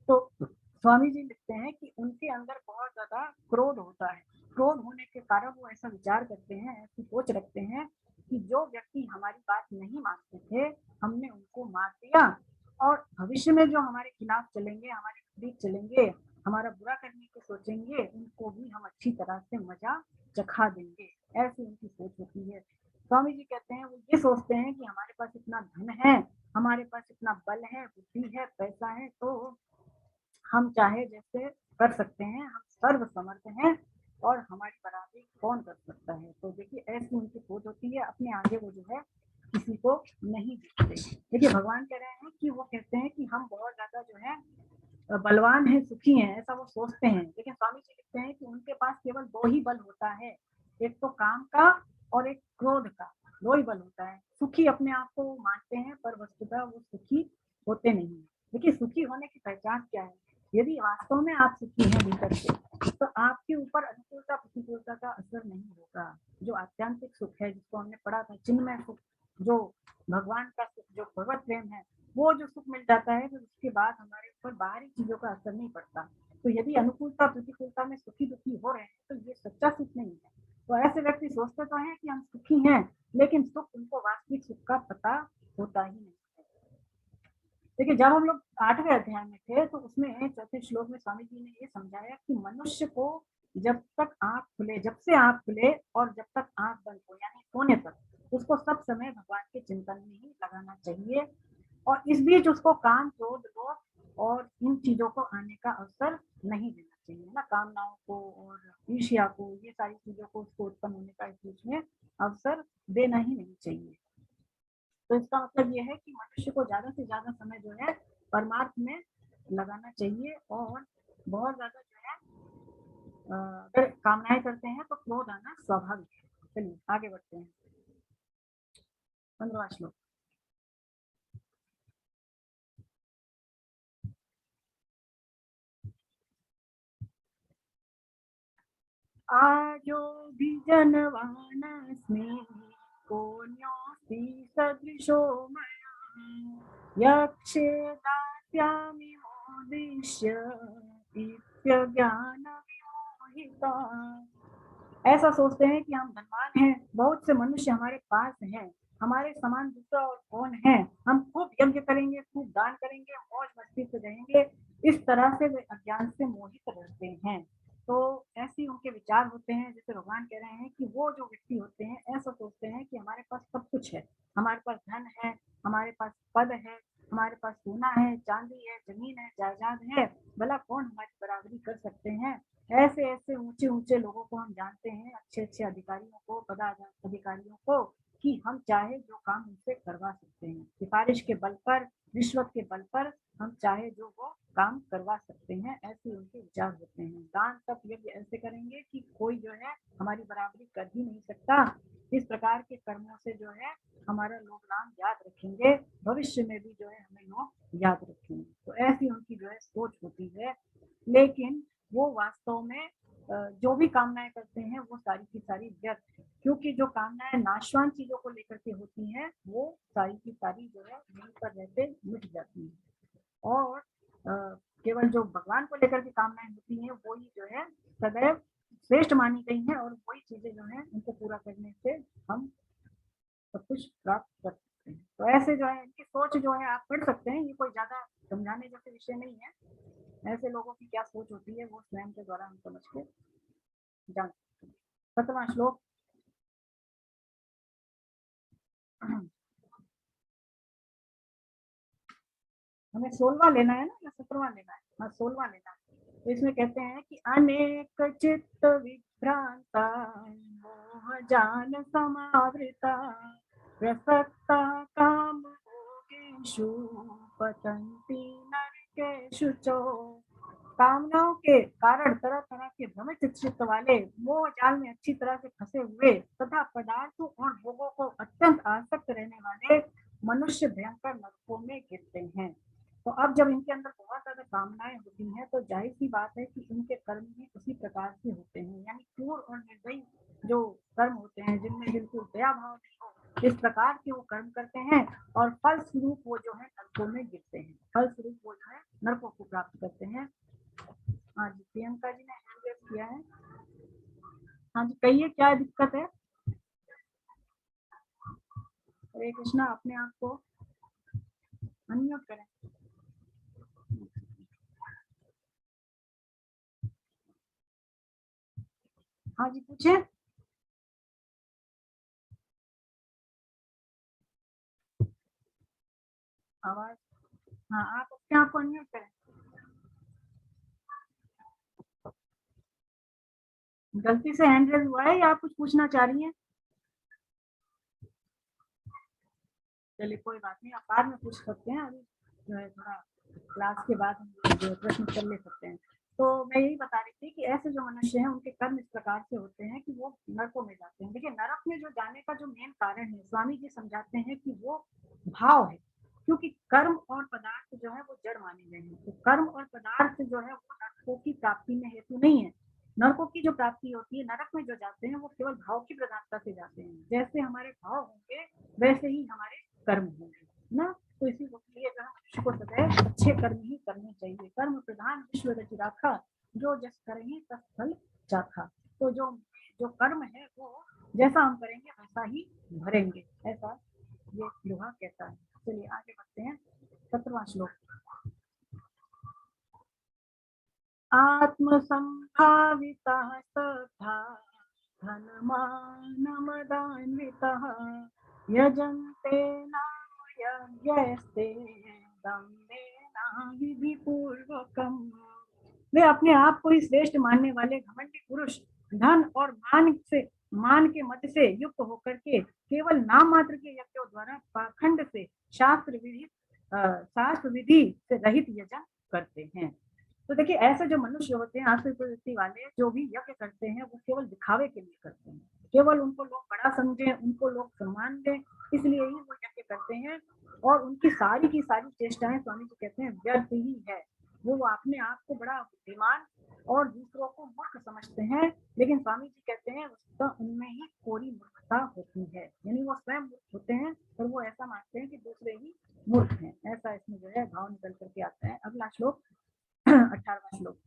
तो स्वामी जी लिखते हैं कि उनके अंदर बहुत ज्यादा क्रोध होता है। क्रोध होने के कारण वो ऐसा विचार करते हैं, ऐसी सोच रखते हैं कि जो व्यक्ति हमारी बात नहीं मानते थे हमने उनको मार दिया, और भविष्य में जो हमारे खिलाफ चलेंगे, हमारे विपरीत चलेंगे, हमारा बुरा करने की सोचेंगे, उनको भी हम अच्छी तरह से मजा चखा देंगे। ऐसी उनकी सोच होती है। स्वामी जी कहते हैं वो ये सोचते हैं कि हमारे पास इतना धन है, हमारे पास इतना बल है, बुद्धि है, पैसा है, तो हम चाहे जैसे कर सकते हैं, हम सर्व समर्थ हैं और हमारी बराबरी कौन कर सकता है। तो देखिए ऐसी उनकी सोच होती है, अपने आगे वो जो है किसी को नहीं दिखते। देखिए भगवान कह रहे हैं कि वो कहते हैं कि हम बहुत ज्यादा जो है बलवान है, सुखी हैं, ऐसा वो सोचते हैं। लेकिन स्वामी जी लिखते हैं कि उनके पास केवल 2 ही बल होता है, एक तो काम का और एक क्रोध का, 2 ही बल होता है। सुखी अपने आप को मानते हैं पर वस्तुतः वो सुखी होते नहीं है। देखिए सुखी होने की पहचान क्या है? यदि वास्तव में आप सुखी हैं भीतर से, तो आपके ऊपर अनुकूलता प्रतिकूलता का असर नहीं होगा। जो आत्यांतिक सुख है, जिसको हमने पढ़ा था चिन्मय सुख, जो भगवान का सुख, जो भगवत प्रेम है, वो जो सुख मिल जाता है, तो उसके बाद हमारे ऊपर बाहरी चीजों का असर नहीं पड़ता। तो यदि अनुकूलता प्रतिकूलता में सुखी दुखी हो रहे हैं तो ये सच्चा सुख नहीं है। तो ऐसे व्यक्ति सोचते तो हैं कि हम सुखी हैं, लेकिन सुख उनको वास्तविक सुख का पता होता ही नहीं है। देखिए जब हम लोग 8वें अध्याय में थे तो उसमें चौथे श्लोक में स्वामी जी ने ये समझाया कि मनुष्य को जब तक आंख खुले, जब से आंख खुले और जब तक आंख बंद हो, यानी सोने तक, उसको सब समय भगवान के चिंतन में ही लगाना चाहिए, और इस बीच उसको काम, क्रोध, लोभ और इन चीजों को आने का अवसर नहीं देना चाहिए ना, कामनाओं को और ईर्ष्या को, ये सारी चीजों को उसको उत्पन्न होने का इस बीच में अवसर देना ही नहीं चाहिए। तो इसका मतलब ये है कि मनुष्य को ज्यादा से ज्यादा समय जो है परमार्थ में लगाना चाहिए, और बहुत ज्यादा जो है अगर कामनाएं करते हैं तो क्रोध आना स्वाभाविक है। चलिए आगे बढ़ते हैं 15वां श्लोक। आजो जनवानस्मि कोऽन्योऽस्ति सदृशो मया यक्षे दास्यामि मोदिष्य इत्यज्ञानविमोहिता। ऐसा सोचते हैं कि हम धनवान हैं, बहुत से मनुष्य हमारे पास हैं, हमारे समान दूसरा और कौन है, हम खूब यज्ञ करेंगे, खूब दान करेंगे, मौज मस्ती से रहेंगे। इस तरह से वे अज्ञान से मोहित रहते हैं। तो ऐसे उनके विचार होते हैं। जैसे भगवान कह रहे हैं कि वो जो व्यक्ति होते हैं ऐसा सोचते हैं कि हमारे पास सब कुछ है, हमारे पास धन है, हमारे पास पद है, हमारे पास सोना है, चांदी है, जमीन है, जायदाद है, भला कौन हमारी बराबरी कर सकते हैं। ऐसे ऐसे ऊंचे ऊंचे लोगों को हम जानते हैं, अच्छे अच्छे अधिकारियों को, पदाधिकारियों को, कि हम चाहे जो काम उनसे करवा सकते हैं, सिफारिश के बल पर, रिश्वत के बल पर हम चाहे जो वो काम करवा सकते हैं। ऐसे उनके विचार होते हैं। दान तप यज्ञ ऐसे करेंगे कि कोई जो है हमारी बराबरी कर ही नहीं सकता। इस प्रकार के कर्मों से जो है हमारा लोग नाम याद रखेंगे, भविष्य में भी जो है हमें लोग याद रखेंगे। तो ऐसी उनकी जो है सोच होती है। लेकिन वो वास्तव में जो भी कामनाएं करते हैं वो सारी की सारी व्यर्थ है, क्योंकि जो कामनाएं नाशवान चीजों को लेकर के होती हैं वो सारी की सारी जो है यहीं पर रहते मिट जाती हैं, और केवल जो भगवान को लेकर के कामनाएं होती हैं वही जो है सदैव श्रेष्ठ मानी गई हैं, और वही चीजें जो है उनको पूरा करने से हम सब कुछ प्राप्त कर सकते हैं। तो ऐसे जो है इनकी सोच जो है आप पढ़ सकते हैं, ये कोई ज्यादा समझाने जैसे विषय नहीं है। ऐसे लोगों की क्या सोच होती है वो स्वयं के द्वारा हम समझ के जान सकते हैं। 17वां श्लोक। हमें 16वां लेना है ना या 17वां लेना है? हाँ 16वां लेना है। तो इसमें कहते हैं कि अनेक चित्त विभ्रांता मोह जाल समावृता प्रसक्ता काम भोगेषु पतन्ति नरकेषु च। कामनाओं के कारण तरह तरह के भ्रमित चित्त वाले मोह जाल में अच्छी तरह से फंसे हुए तथा पदार्थों और भोगों को अत्यंत आसक्त रहने वाले मनुष्य भयंकर नरकों में गिरते हैं। तो अब जब इनके अंदर बहुत ज्यादा कामनाएं होती हैं तो जाहिर सी बात है कि इनके कर्म भी उसी प्रकार से होते हैं, यानी क्रूर और निर्दयी जो कर्म होते हैं जिनमें बिल्कुल दया भाव नहीं हो, इस प्रकार के वो कर्म करते हैं और फल स्वरूप वो जो है नरकों में गिरते हैं, फल स्वरूप वो जो है नरकों को प्राप्त करते हैं। हाँ जी, प्रियंका जी ने हैंड रेज किया है। हाँ जी, कहिए क्या दिक्कत है? हरे कृष्णा, अपने आप को अनम्यूट करें। हाँ जी, पूछे। आवाज, हाँ आप अपने आप को अनम्यूट करें। गलती से हैंड रेज हुआ है या आप कुछ पूछना चाह रही हैं? चलिए कोई बात नहीं, आप बाद में पूछ सकते हैं, अभी जो है थोड़ा क्लास के बाद हम जो प्रश्न कर ले सकते हैं। तो मैं यही बता रही थी कि ऐसे जो मनुष्य हैं उनके कर्म इस प्रकार से होते हैं कि वो नरकों में जाते हैं। देखिए नरक में जो जाने का जो मेन कारण है, स्वामी जी समझाते हैं कि वो भाव है, क्योंकि कर्म और पदार्थ जो है वो जड़ माने गए हैं। तो कर्म और पदार्थ जो है वो नरकों की प्राप्ति में हेतु नहीं है। नरकों की जो प्राप्ति होती है, नरक में जो जाते हैं वो केवल भाव की प्रधानता से जाते हैं। जैसे हमारे भाव होंगे वैसे ही हमारे कर्म होंगे ना। तो इसी लिए मनुष्य को सदैव अच्छे कर्म ही करने चाहिए। कर्म प्रधान विश्व रचि राखा, जो जस करेंगे तस फल चाखा। तो जो जो कर्म है वो जैसा हम करेंगे वैसा ही भरेंगे, ऐसा ये लोहा कहता है। चलिए आगे बढ़ते हैं। 17वां श्लोक। आत्मसंभावितः सद्धा धनमानमदान्वितः यजन्ते नाम यज्ञस्ते दम्भेन विधिपूर्वकम्। वे अपने आप को ही श्रेष्ठ मानने वाले घमंडी पुरुष धन और मान के मत से युक्त होकर के केवल नाम मात्र के यज्ञों द्वारा पाखंड से शास्त्र विधि से रहित यजन करते हैं। तो देखिए ऐसे जो मनुष्य होते हैं, आसुरी प्रवृत्ति वाले, जो भी यज्ञ करते हैं वो केवल दिखावे के लिए करते हैं, केवल उनको लोग बड़ा समझें, उनको लोग सम्मान दें, इसलिए ही वो यज्ञ करते हैं। और उनकी सारी की सारी चेष्टाएं स्वामी जी कहते हैं व्यर्थ ही है। वो अपने आप को बड़ा बुद्धिमान और दूसरों को मूर्ख समझते हैं, लेकिन स्वामी जी कहते हैं उसका उनमें ही कोरी मूर्खता होती है, यानी वो स्वयं मूर्ख होते हैं और वो ऐसा मानते हैं कि दूसरे ही मूर्ख हैं। ऐसा इसमें जो है भाव निकल करके आता है। अगला श्लोक 18वां श्लोक।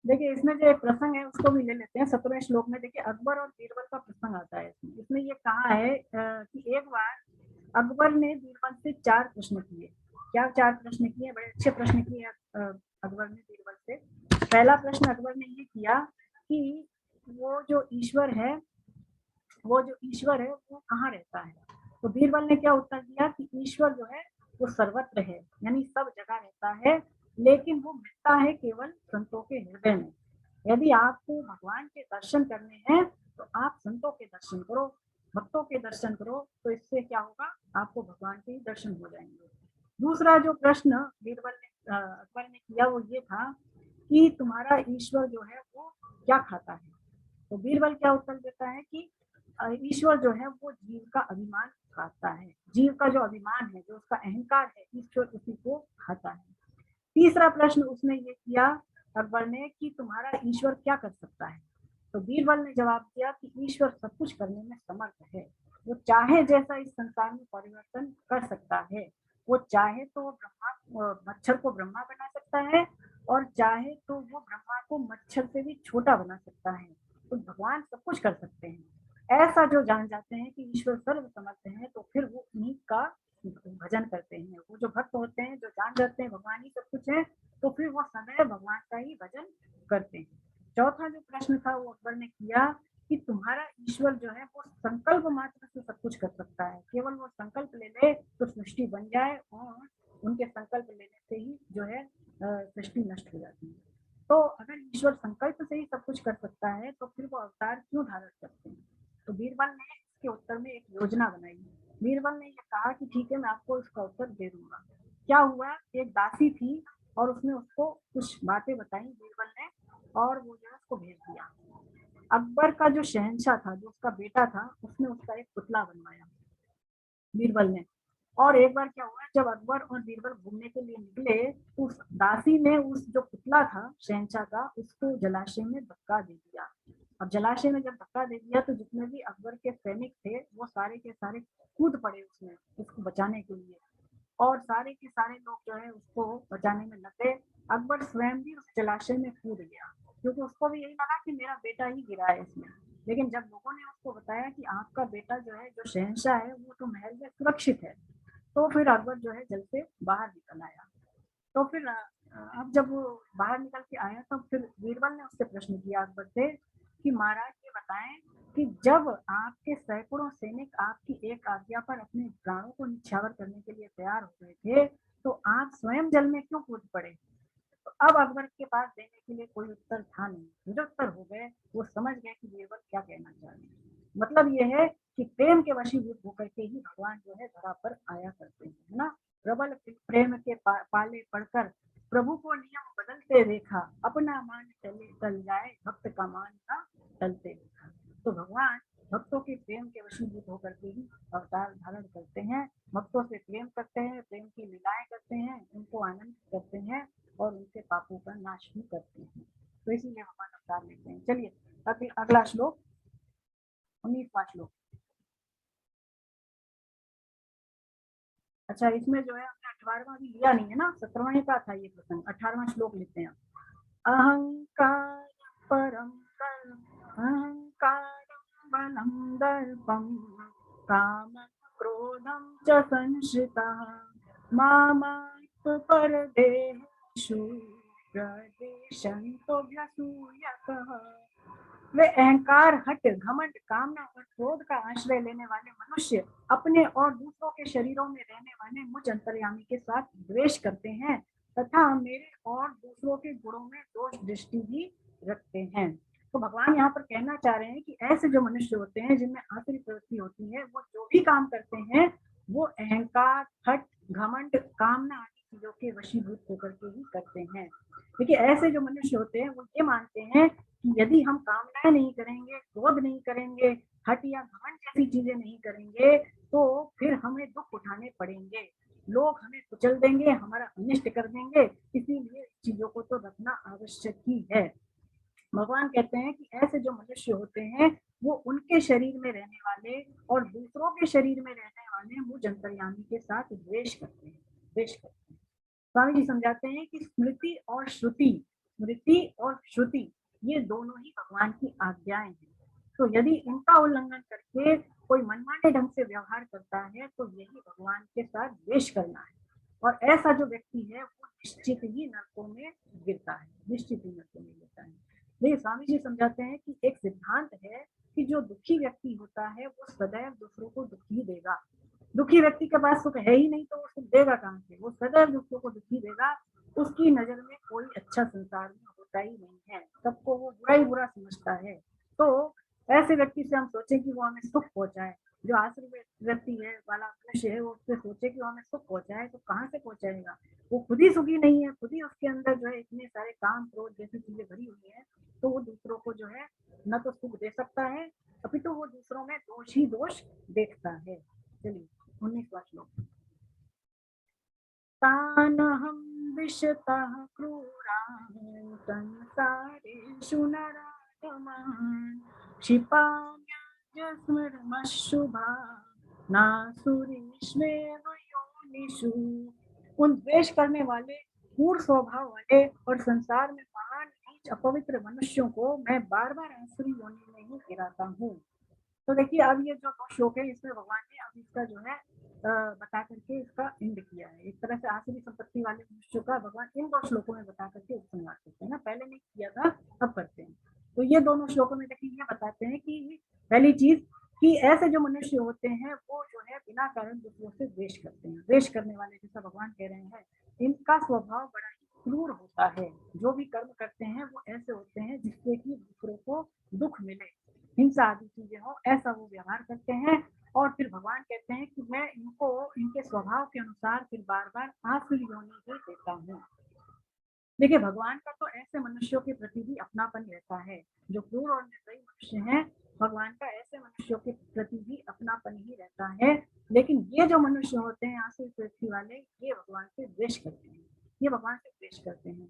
देखिए इसमें जो एक प्रसंग है उसको भी ले लेते हैं। 17वें श्लोक में देखिए अकबर और बीरबल का प्रसंग आता है। इसमें ये कहा है कि एक बार अकबर ने बीरबल से 4 प्रश्न किए। क्या 4 प्रश्न किए? बड़े अच्छे प्रश्न किए अकबर ने बीरबल से। पहला प्रश्न अकबर ने ये किया कि वो जो ईश्वर है वो कहाँ रहता है? तो बीरबल ने क्या उत्तर दिया कि ईश्वर जो है वो सर्वत्र है, यानी सब जगह रहता है, लेकिन वो मिलता है केवल संतों के हृदय में। यदि आपको भगवान के दर्शन करने हैं तो आप संतों के दर्शन करो, भक्तों के दर्शन करो, तो इससे क्या होगा, आपको भगवान के ही दर्शन हो जाएंगे। दूसरा जो प्रश्न अकबर ने किया वो ये था कि तुम्हारा ईश्वर जो है वो क्या खाता है? तो बीरबल क्या उत्तर देता है कि ईश्वर जो है वो जीव का अभिमान खाता है। जीव का जो अभिमान है, जो उसका अहंकार है, ईश्वर उसी को खाता है। तीसरा प्रश्न उसने ये किया अकबर ने कि तुम्हारा ईश्वर क्या कर सकता है? तो बीरबल ने जवाब दिया कि ईश्वर सब कुछ करने में समर्थ है। वो चाहे जैसा इस संसार में परिवर्तन कर सकता है। वो चाहे तो मच्छर को ब्रह्मा बना सकता है और चाहे तो वो ब्रह्मा को मच्छर से भी छोटा बना सकता है। तो भगवान सब कुछ कर सकते हैं। ऐसा जो जान जाते हैं कि ईश्वर सर्व समर्थ है, तो फिर वो उन्हीं का भजन करते हैं। वो जो भक्त होते हैं, जो जान जाते हैं भगवान ही सब कुछ है, तो फिर वो सदैव भगवान का ही भजन करते हैं। चौथा जो प्रश्न था वो अकबर ने किया कि तुम्हारा ईश्वर जो है वो संकल्प मात्र से सब कुछ कर सकता है, केवल वो संकल्प ले ले तो सृष्टि बन जाए, और उनके संकल्प लेने से ही जो है सृष्टि नष्ट हो जाती है। तो अगर ईश्वर संकल्प से ही सब कुछ कर सकता है तो फिर वो अवतार क्यों धारण करते हैं? तो बीरबल ने इसके उत्तर में एक योजना बनाई। बीरबल ने ये कहा कि ठीक है, मैं आपको इसका उत्तर दे दूंगा। क्या हुआ, एक दासी थी और उसने उसको कुछ बातें बताई बीरबल ने, और वो जो है उसको भेज दिया। अकबर का जो शहंशाह था, जो उसका बेटा था, उसने उसका एक पुतला बनवाया बीरबल ने। और एक बार क्या हुआ, जब अकबर और बीरबल घूमने के लिए निकले तो उस दासी ने उस जो पुतला था शहंशाह का, उसको जलाशय में धक्का दे दिया। अब जलाशय में जब धक्का दे दिया तो जितने भी अकबर के सैनिक थे वो सारे के सारे कूद पड़े उसमें उसको बचाने के लिए, और सारे के सारे लोग जो है उसको बचाने में लगे। अकबर स्वयं भी उस जलाशय में कूद गया, क्योंकि उसको भी यही लगा कि मेरा बेटा ही गिरा है इसमें। लेकिन जब लोगों ने उसको बताया कि आपका बेटा जो है, जो शहंशाह है, वो तो महल में सुरक्षित है, तो फिर अकबर जो है जल से बाहर निकल आया। तो फिर अब जब वो बाहर निकल के आया तो फिर बीरबल ने उससे प्रश्न किया अकबर से कि महाराज ये बताएं कि जब आपके सैकड़ों सैनिक आपकी एक आज्ञा पर अपने प्राणों को निछावर करने के लिए तैयार हो गए थे, तो आप स्वयं जल में क्यों कूद पड़े? तो अब अकबर के पास देने के लिए कोई उत्तर था नहीं, निरुत्तर हो गए। वो समझ गए कि बीरबल क्या कहना चाह रहे हैं। मतलब ये है कि प्रेम के वशीभूत होकर के ही भगवान जो है धरा पर आया करते हैं, है ना। प्रबल प्रेम के पाले पड़कर प्रभु को नियम बदलते देखा, अपना मान चले टल जाए, भक्त का मान का टलते देखा। तो भगवान भक्तों के प्रेम के वशीभूत होकर के ही अवतार धारण करते हैं, भक्तों से प्रेम करते हैं, प्रेम की लीलाएं करते हैं, उनको आनंद करते हैं और उनके पापों का नाश भी करते हैं। तो इसीलिए भगवान अवतार लेते हैं। चलिए अगला श्लोक, 19वां श्लोक। अच्छा, इसमें जो है हमने 18वां भी लिया नहीं है ना, 17वां का था ये प्रसंग। 18वां श्लोक लेते हैं। अहंकार परम अहंकार बलम दर्पम काम क्रोधम च संश्रितः मामात्म परदेहेषु प्रदेशन्तो व्यसूयकः। वे अहंकार, हट, घमंड, कामना और क्रोध का आश्रय लेने वाले मनुष्य अपने और दूसरों के शरीरों में रहने वाले मुझ अंतर्यामी के साथ द्वेष करते हैं तथा मेरे और दूसरों के गुणों में दोष दृष्टि भी रखते हैं। तो भगवान यहाँ पर कहना चाह रहे हैं कि ऐसे जो मनुष्य होते हैं जिनमें आसुरी प्रवृत्ति होती है, वो जो भी काम करते हैं वो अहंकार, हट, घमंड, कामना आदि चीजों के वशीभूत होकर के ही करते हैं। देखिए, ऐसे जो मनुष्य होते हैं वो ये मानते हैं कि यदि हम कामनाएं नहीं करेंगे, क्रोध नहीं करेंगे, हट या घमंड जैसी चीजें नहीं करेंगे, तो फिर हमें दुख उठाने पड़ेंगे, लोग हमें कुचल देंगे, हमारा अनिष्ट कर देंगे। इसीलिए चीजों को तो रखना आवश्यक ही है। भगवान कहते हैं कि ऐसे जो मनुष्य होते हैं वो उनके शरीर में रहने वाले और दूसरों के शरीर में रहने वाले मुझ अंतर्यामी के साथ द्वेष करते हैं, द्वेष करते हैं। स्वामी जी समझाते हैं कि स्मृति और श्रुति ये दोनों ही भगवान की आज्ञाएं हैं। तो यदि इनका उल्लंघन करके कोई मनमाने ढंग से व्यवहार करता है तो यही भगवान के साथ द्वेष करना है, और ऐसा जो व्यक्ति है वो निश्चित ही नरकों में गिरता है, निश्चित ही नरकों में गिरता है। देखिए, स्वामी जी समझाते हैं कि एक सिद्धांत है कि जो दुखी व्यक्ति होता है वो सदैव दूसरों को दुखी देगा। दुखी व्यक्ति के पास सुख है ही नहीं तो वो सुख देगा कहाँ से? वो सदैव दूसरों को दुखी देगा। उसकी नजर में कोई अच्छा संसार में होता ही नहीं है, सबको वो बुरा ही बुरा समझता है। तो ऐसे व्यक्ति से हम सोचे कि वो हमें सुख पहुंचाए, जो आश्रय व्यक्ति है वाला मनुष्य है, वो उससे सोचे कि वो हमें सुख पहुंचाए, तो कहाँ से पहुंचाएगा? वो खुद ही सुखी नहीं है, खुद ही उसके अंदर जो है इतने सारे काम, क्रोध जैसी चीजें भरी हुई है, तो वो दूसरों को जो है न तो सुख दे सकता है, अपितु वो दूसरों में दोष ही दोष देखता है। चलिए 19वां श्लोक। तानहं विशतः क्रूरान् संसारेषु नराधमान् क्षिपाम्यजस्मरमशुभा नासुरीष्वेव योनिषु। उन द्वेष करने वाले, क्रूर स्वभाव वाले और संसार में महान नीच अपवित्र मनुष्यों को मैं बार बार आसुरी योनि में ही गिराता हूँ। तो देखिए, अब ये जो श्लोक है इसमें भगवान ने अब इसका जो है बता करके इसका एंड किया है। एक तरह से आसुरी संपत्ति वाले मनुष्यों का भगवान इन 2 श्लोकों में बता करके उपसंहार करते हैं ना, पहले नहीं किया था अब करते हैं। तो ये दोनों श्लोकों में देखिए ये बताते हैं कि पहली चीज कि ऐसे जो मनुष्य होते हैं वो जो है बिना कारण दूसरों से द्वेष करते हैं। द्वेष करने वाले जैसा भगवान कह रहे हैं इनका स्वभाव बड़ा ही क्रूर होता है। जो भी कर्म करते हैं वो ऐसे होते हैं जिससे कि दूसरों को दुख मिले, हिंसा आदि चीजें हो, ऐसा वो व्यवहार करते हैं। और फिर भगवान कहते हैं कि मैं इनको इनके स्वभाव के अनुसार फिर बार बार आसुरी योनि ही देता हूँ। देखिए भगवान का तो ऐसे मनुष्यों के प्रति भी अपनापन रहता है। जो क्रूर और निर्दयी मनुष्य हैं भगवान का ऐसे मनुष्यों के प्रति भी अपनापन ही रहता है। लेकिन ये जो मनुष्य होते हैं आसुरी प्रवृत्ति वाले, ये भगवान से द्वेष करते हैं, ये भगवान से द्वेष करते हैं।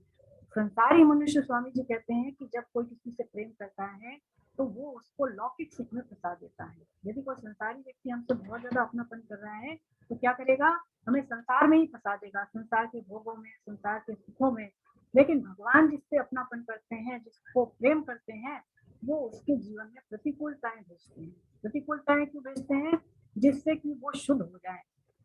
संसारी मनुष्य स्वामी जी कहते हैं कि जब कोई किसी से प्रेम करता है तो वो उसको लौकिक सुख में फंसा देता है। यदि कोई संसारी व्यक्ति हमसे बहुत ज्यादा अपनापन कर रहा है तो क्या करेगा, हमें संसार में ही फंसा देगा, संसार के भोगों में, संसार के सुखों में। लेकिन भगवान जिससे अपनापन करते हैं, जिसको प्रेम करते हैं, वो उसके जीवन में प्रतिकूलताएं भेजते हैं। प्रतिकूलताएं क्यों भेजते हैं, जिससे कि वो शुद्ध हो जाए,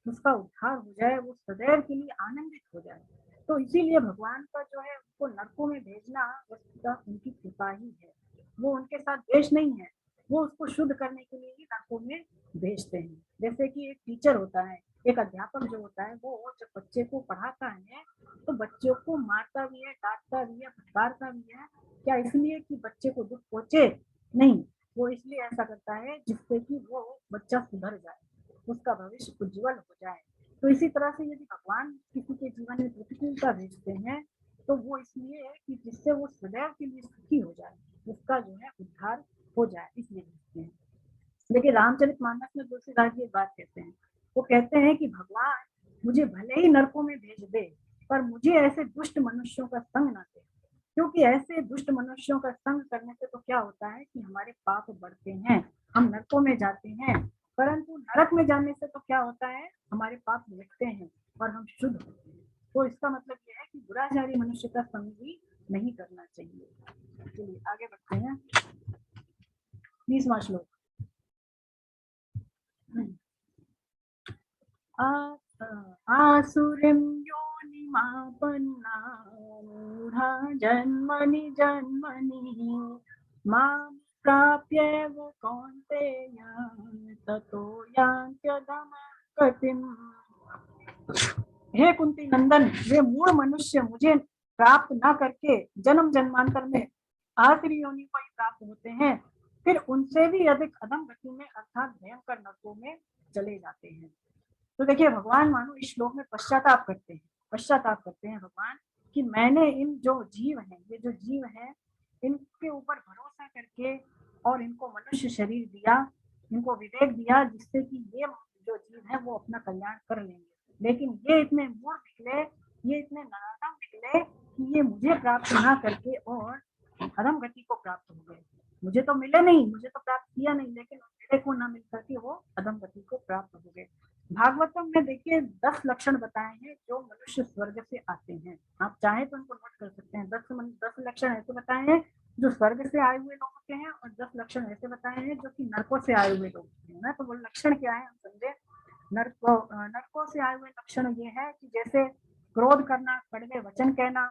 उसका उद्धार हो जाए, वो सदैव के लिए आनंदित हो जाए। तो इसीलिए भगवान का जो है उसको नरकों में भेजना वस्तुतः उनकी कृपा ही है। वो उनके साथ द्वेष नहीं है, वो उसको शुद्ध करने के लिए ही नरकों में भेजते हैं। जैसे कि एक टीचर होता है, एक अध्यापक जो होता है, वो जब बच्चे को पढ़ाता है तो बच्चों को मारता भी है, डांटता भी है, फटकारता भी है। क्या इसलिए कि बच्चे को दुख पहुंचे? नहीं, वो इसलिए ऐसा करता है जिससे कि वो बच्चा सुधर जाए, उसका भविष्य उज्जवल हो जाए। तो इसी तरह से यदि भगवान किसी के जीवन में प्रतिकूलता भेजते हैं तो वो इसलिए है कि जिससे वो सदैव के लिए सुखी हो जाए, उसका जो है उद्धार हो जाए, इसलिए भेजते हैं। देखिए रामचरितमानस में तुलसीदास जी एक बात कहते हैं, वो कहते हैं कि भगवान मुझे भले ही नरकों में भेज दे पर मुझे ऐसे दुष्ट मनुष्यों का संग ना दे। क्योंकि ऐसे दुष्ट मनुष्यों का संग करने से तो क्या होता है कि हमारे पाप बढ़ते हैं, हम नरकों में जाते हैं। परंतु नरक में जाने से तो क्या होता है, हमारे पाप मिटते हैं और हम शुद्ध होते हैं। तो इसका मतलब यह है कि दुराचारी मनुष्य का संग भी नहीं करना चाहिए। चलिए आगे बढ़ते हैं। 20वां श्लोक। आसुरीं योनिमापन्ना मूढा जन्मनि जन्मनि मां प्राप्यैव कौन्तेय ततो यान्त्यधमां गतिम्। हे कुंती नंदन, वे मूढ़ मनुष्य मुझे प्राप्त न करके जन्म जन्मांतर में आसुरी योनि को ही प्राप्त होते हैं, फिर उनसे भी अधिक अधम गति में अर्थात भयंकर नरकों में चले जाते हैं। तो देखिए भगवान मानो इस श्लोक में पश्चाताप करते हैं भगवान कि मैंने इन जो जीव हैं, ये जो जीव हैं, इनके ऊपर भरोसा करके और इनको मनुष्य शरीर दिया, इनको विवेक दिया, जिससे कि ये जो जीव है वो अपना कल्याण कर लेंगे। लेकिन ये इतने मूर्ख निकले, ये इतने नादान निकले कि ये मुझे प्राप्त ना करके और अधम गति को प्राप्त हो गए। मुझे तो मिले नहीं, मुझे तो प्राप्त किया नहीं, लेकिन मेरे को ना मिल करके वो अधम गति को प्राप्त हो गए। भागवतम में देखिए 10 लक्षण बताए हैं जो मनुष्य स्वर्ग से आते हैं। आप चाहे तो उनको नोट कर सकते हैं। 10 लक्षण ऐसे बताए हैं जो स्वर्ग से आए हुए लोग होते हैं और 10 लक्षण ऐसे बताए हैं जो कि नरकों से आए हुए लोग होते हैं ना। तो वो लक्षण क्या है हम समझे। नरकों से आए हुए लक्षण ये है कि जैसे क्रोध करना, कड़वे वचन कहना,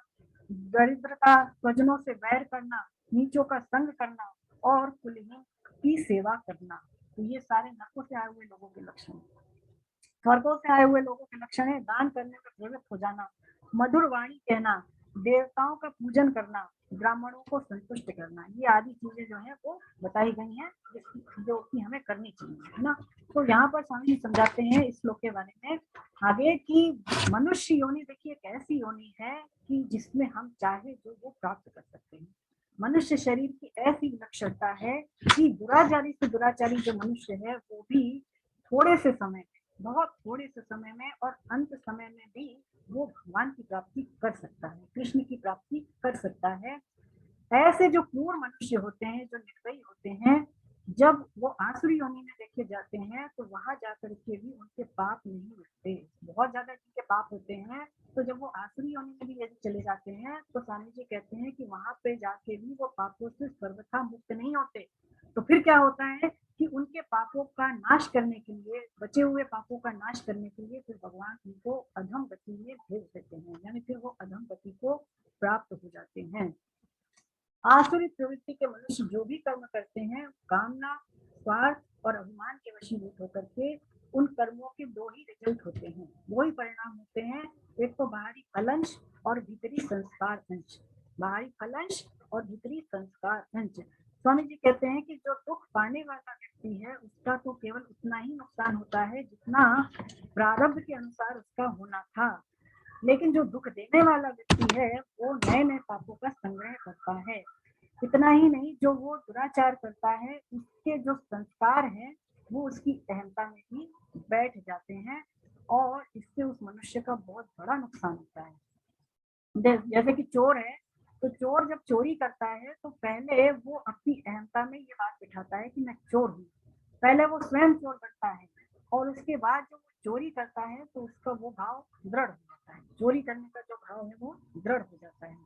दरिद्रता, स्वजनों से वैर करना, नीचों का संग करना और कुलीन की सेवा करना। तो ये सारे नरकों से आए हुए लोगों के लक्षण हैं। स्वर्गों से आए हुए लोगों के लक्षण है दान करने में प्रवृत्त हो जाना, मधुर वाणी कहना, देवताओं का पूजन करना, ब्राह्मणों को संतुष्ट करना। ये आदि चीजें जो है वो बताई गई हैं जो कि हमें करनी चाहिए, है ना। तो यहाँ पर स्वामी जी समझाते हैं इस श्लोक के बारे में आगे कि मनुष्य योनि देखिए एक ऐसी योनि है कि जिसमें हम चाहे जो वो प्राप्त कर सकते हैं। मनुष्य शरीर की ऐसी विलक्षणता है कि दुराचारी से दुराचारी जो मनुष्य है वो भी थोड़े से समय, बहुत थोड़े से समय में और अंत समय में भी वो भगवान की प्राप्ति कर सकता है, कृष्ण की प्राप्ति कर सकता है। ऐसे जो क्रूर मनुष्य होते हैं, जो निर्दयी होते हैं, जब वो आसुरी योनि में देखे जाते हैं तो वहां जाकर के भी उनके पाप नहीं मिटते। बहुत ज्यादा जिनके पाप होते हैं तो जब वो आसुरी योनि में भी यदि चले जाते हैं तो स्वामी जी कहते हैं कि वहां पे जाके भी वो पापों से सर्वथा मुक्त नहीं होते। तो फिर क्या होता है कि उनके पापों का नाश करने के लिए, बचे हुए पापों का नाश करने के लिए फिर भगवान उनको अधम गति में भेज देते हैं, यानी फिर वो अधम गति को प्राप्त हो जाते हैं। आसुरी प्रवृत्ति के मनुष्य जो भी कर्म करते हैं, कामना, स्वार्थ और अभिमान के वशीभूत होकर के उन कर्मों के दो ही रिजल्ट होते हैं, दो ही परिणाम होते हैं। एक तो बाहरी फलंश और भीतरी संस्कार अंश। बाहरी फलंश और भीतरी संस्कार अंश। स्वामी जी कहते हैं कि जो दुख पाने वाला व्यक्ति है उसका तो केवल उतना ही नुकसान होता है जितना प्रारब्ध के अनुसार उसका होना था, लेकिन जो दुख देने वाला व्यक्ति है वो नए नए पापों का संग्रह करता है। इतना ही नहीं, जो वो दुराचार करता है उसके जो संस्कार हैं वो उसकी अहंता में भी बैठ जाते हैं और इससे उस मनुष्य का बहुत बड़ा नुकसान होता है। जैसे कि चोर है, तो चोर जब चोरी करता है तो पहले वो अपनी अहंता में ये बात बिठाता है कि मैं चोर हूँ, पहले वो स्वयं चोर करता है और उसके बाद जब वो चोरी करता है तो उसका वो भाव दृढ़ हो जाता है, चोरी करने का जो भाव है वो दृढ़ हो जाता है।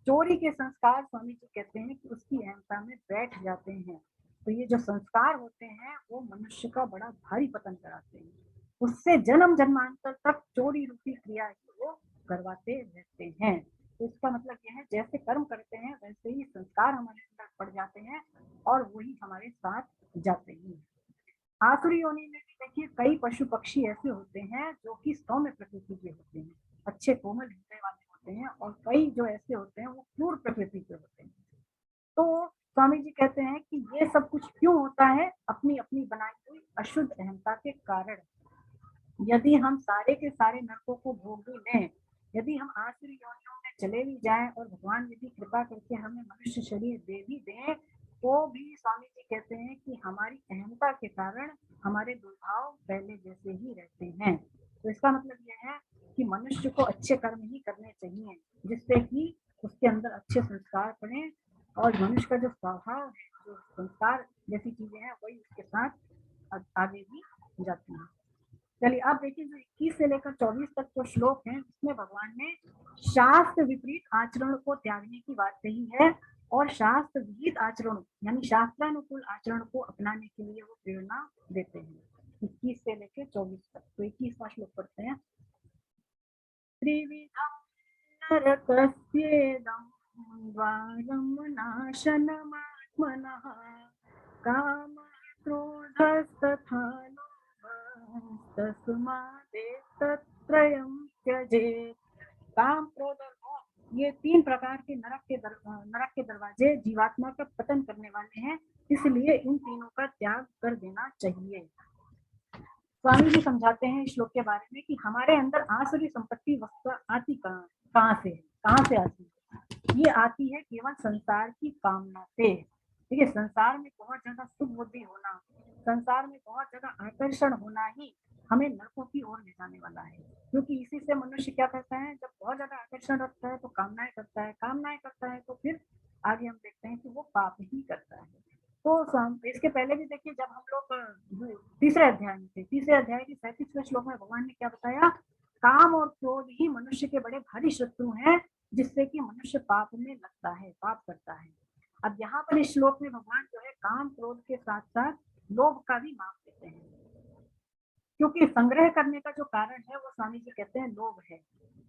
चोरी के संस्कार स्वामी जी कहते हैं कि उसकी अहंता में बैठ जाते हैं, तो ये जो संस्कार होते हैं वो मनुष्य का बड़ा भारी पतन कराते हैं, उससे जन्म जन्मांतर तक चोरी रूपी क्रिया ही वो करवाते रहते हैं। तो इसका मतलब यह है जैसे कर्म करते हैं वैसे ही संस्कार हमारे अंदर पड़ जाते हैं और वही हमारे साथ जाते हैं। आसुरी योनि में भी देखिए कई पशु पक्षी ऐसे होते हैं जो कि सौम्य प्रकृति के होते हैं, अच्छे कोमल हृदय वाले होते हैं, और कई जो ऐसे होते हैं वो क्रूर प्रकृति के होते हैं। तो स्वामी जी कहते हैं कि ये सब कुछ क्यों होता है, अपनी अपनी बनाई हुई अशुद्ध अहंता के कारण। यदि हम सारे के सारे नरकों को भोग भी लें, यदि हम आसुरी योनियों में चले भी जाएं और भगवान यदि कृपा करके हमें मनुष्य शरीर दे भी दें, तो भी स्वामी जी कहते हैं कि हमारी अहंता के कारण हमारे दुर्भाव पहले जैसे ही रहते हैं। तो इसका मतलब यह है कि मनुष्य को अच्छे कर्म ही करने चाहिए जिससे कि उसके अंदर अच्छे संस्कार पड़े और मनुष्य का जो स्वभाव है, जो संस्कार जैसी चीजें हैं वही उसके साथ आगे भी जाती हैं। चलिए आप देखिए जो 21 से लेकर 24 तक जो श्लोक हैं उसमें भगवान ने शास्त्र विपरीत आचरण को त्यागने की बात कही है और शास्त्र विहित आचरण यानी शास्त्रानुकूल आचरण को अपनाने के लिए वो प्रेरणा देते हैं 21 से लेकर 24 तक। तो 21वां श्लोक पढ़ते हैं। त्रिविधं नरकस्येदं द्वारं नाशनमात्मनः काम क्रोधस्तथा तस्मादेतत्त्रयं त्यजेत्। काम, क्रोध और मोह ये तीन प्रकार के नरक के दरवाजे जीवात्मा का पतन करने वाले हैं, इसलिए इन तीनों का त्याग कर देना चाहिए। स्वामी जी समझाते हैं इस श्लोक के बारे में कि हमारे अंदर आसुरी संपत्ति वस्तु आती कहाँ से आती है। ये आती है केवल संसार की कामना से। ठीक है, संसार में बहुत ज्यादा सुख बुद्धि होना, संसार में बहुत ज्यादा आकर्षण होना ही हमें नरकों की ओर ले जाने वाला है, क्योंकि इसी से मनुष्य क्या करता है, जब बहुत ज्यादा आकर्षण रखता है तो कामनाएं करता है तो फिर आगे हम देखते हैं कि वो पाप ही करता है। तो इसके पहले भी देखिए जब हम लोग तीसरे अध्याय में थे, तीसरे अध्याय के 37वें श्लोक में भगवान ने क्या बताया, काम और क्रोध ही मनुष्य के बड़े भारी शत्रु हैं जिससे कि मनुष्य पाप में लगता है, पाप करता है। अब यहाँ पर इस श्लोक में भगवान जो है काम क्रोध के साथ साथ लोभ का भी माप देते हैं, क्योंकि संग्रह करने का जो कारण है वो स्वामी जी कहते हैं लोभ है।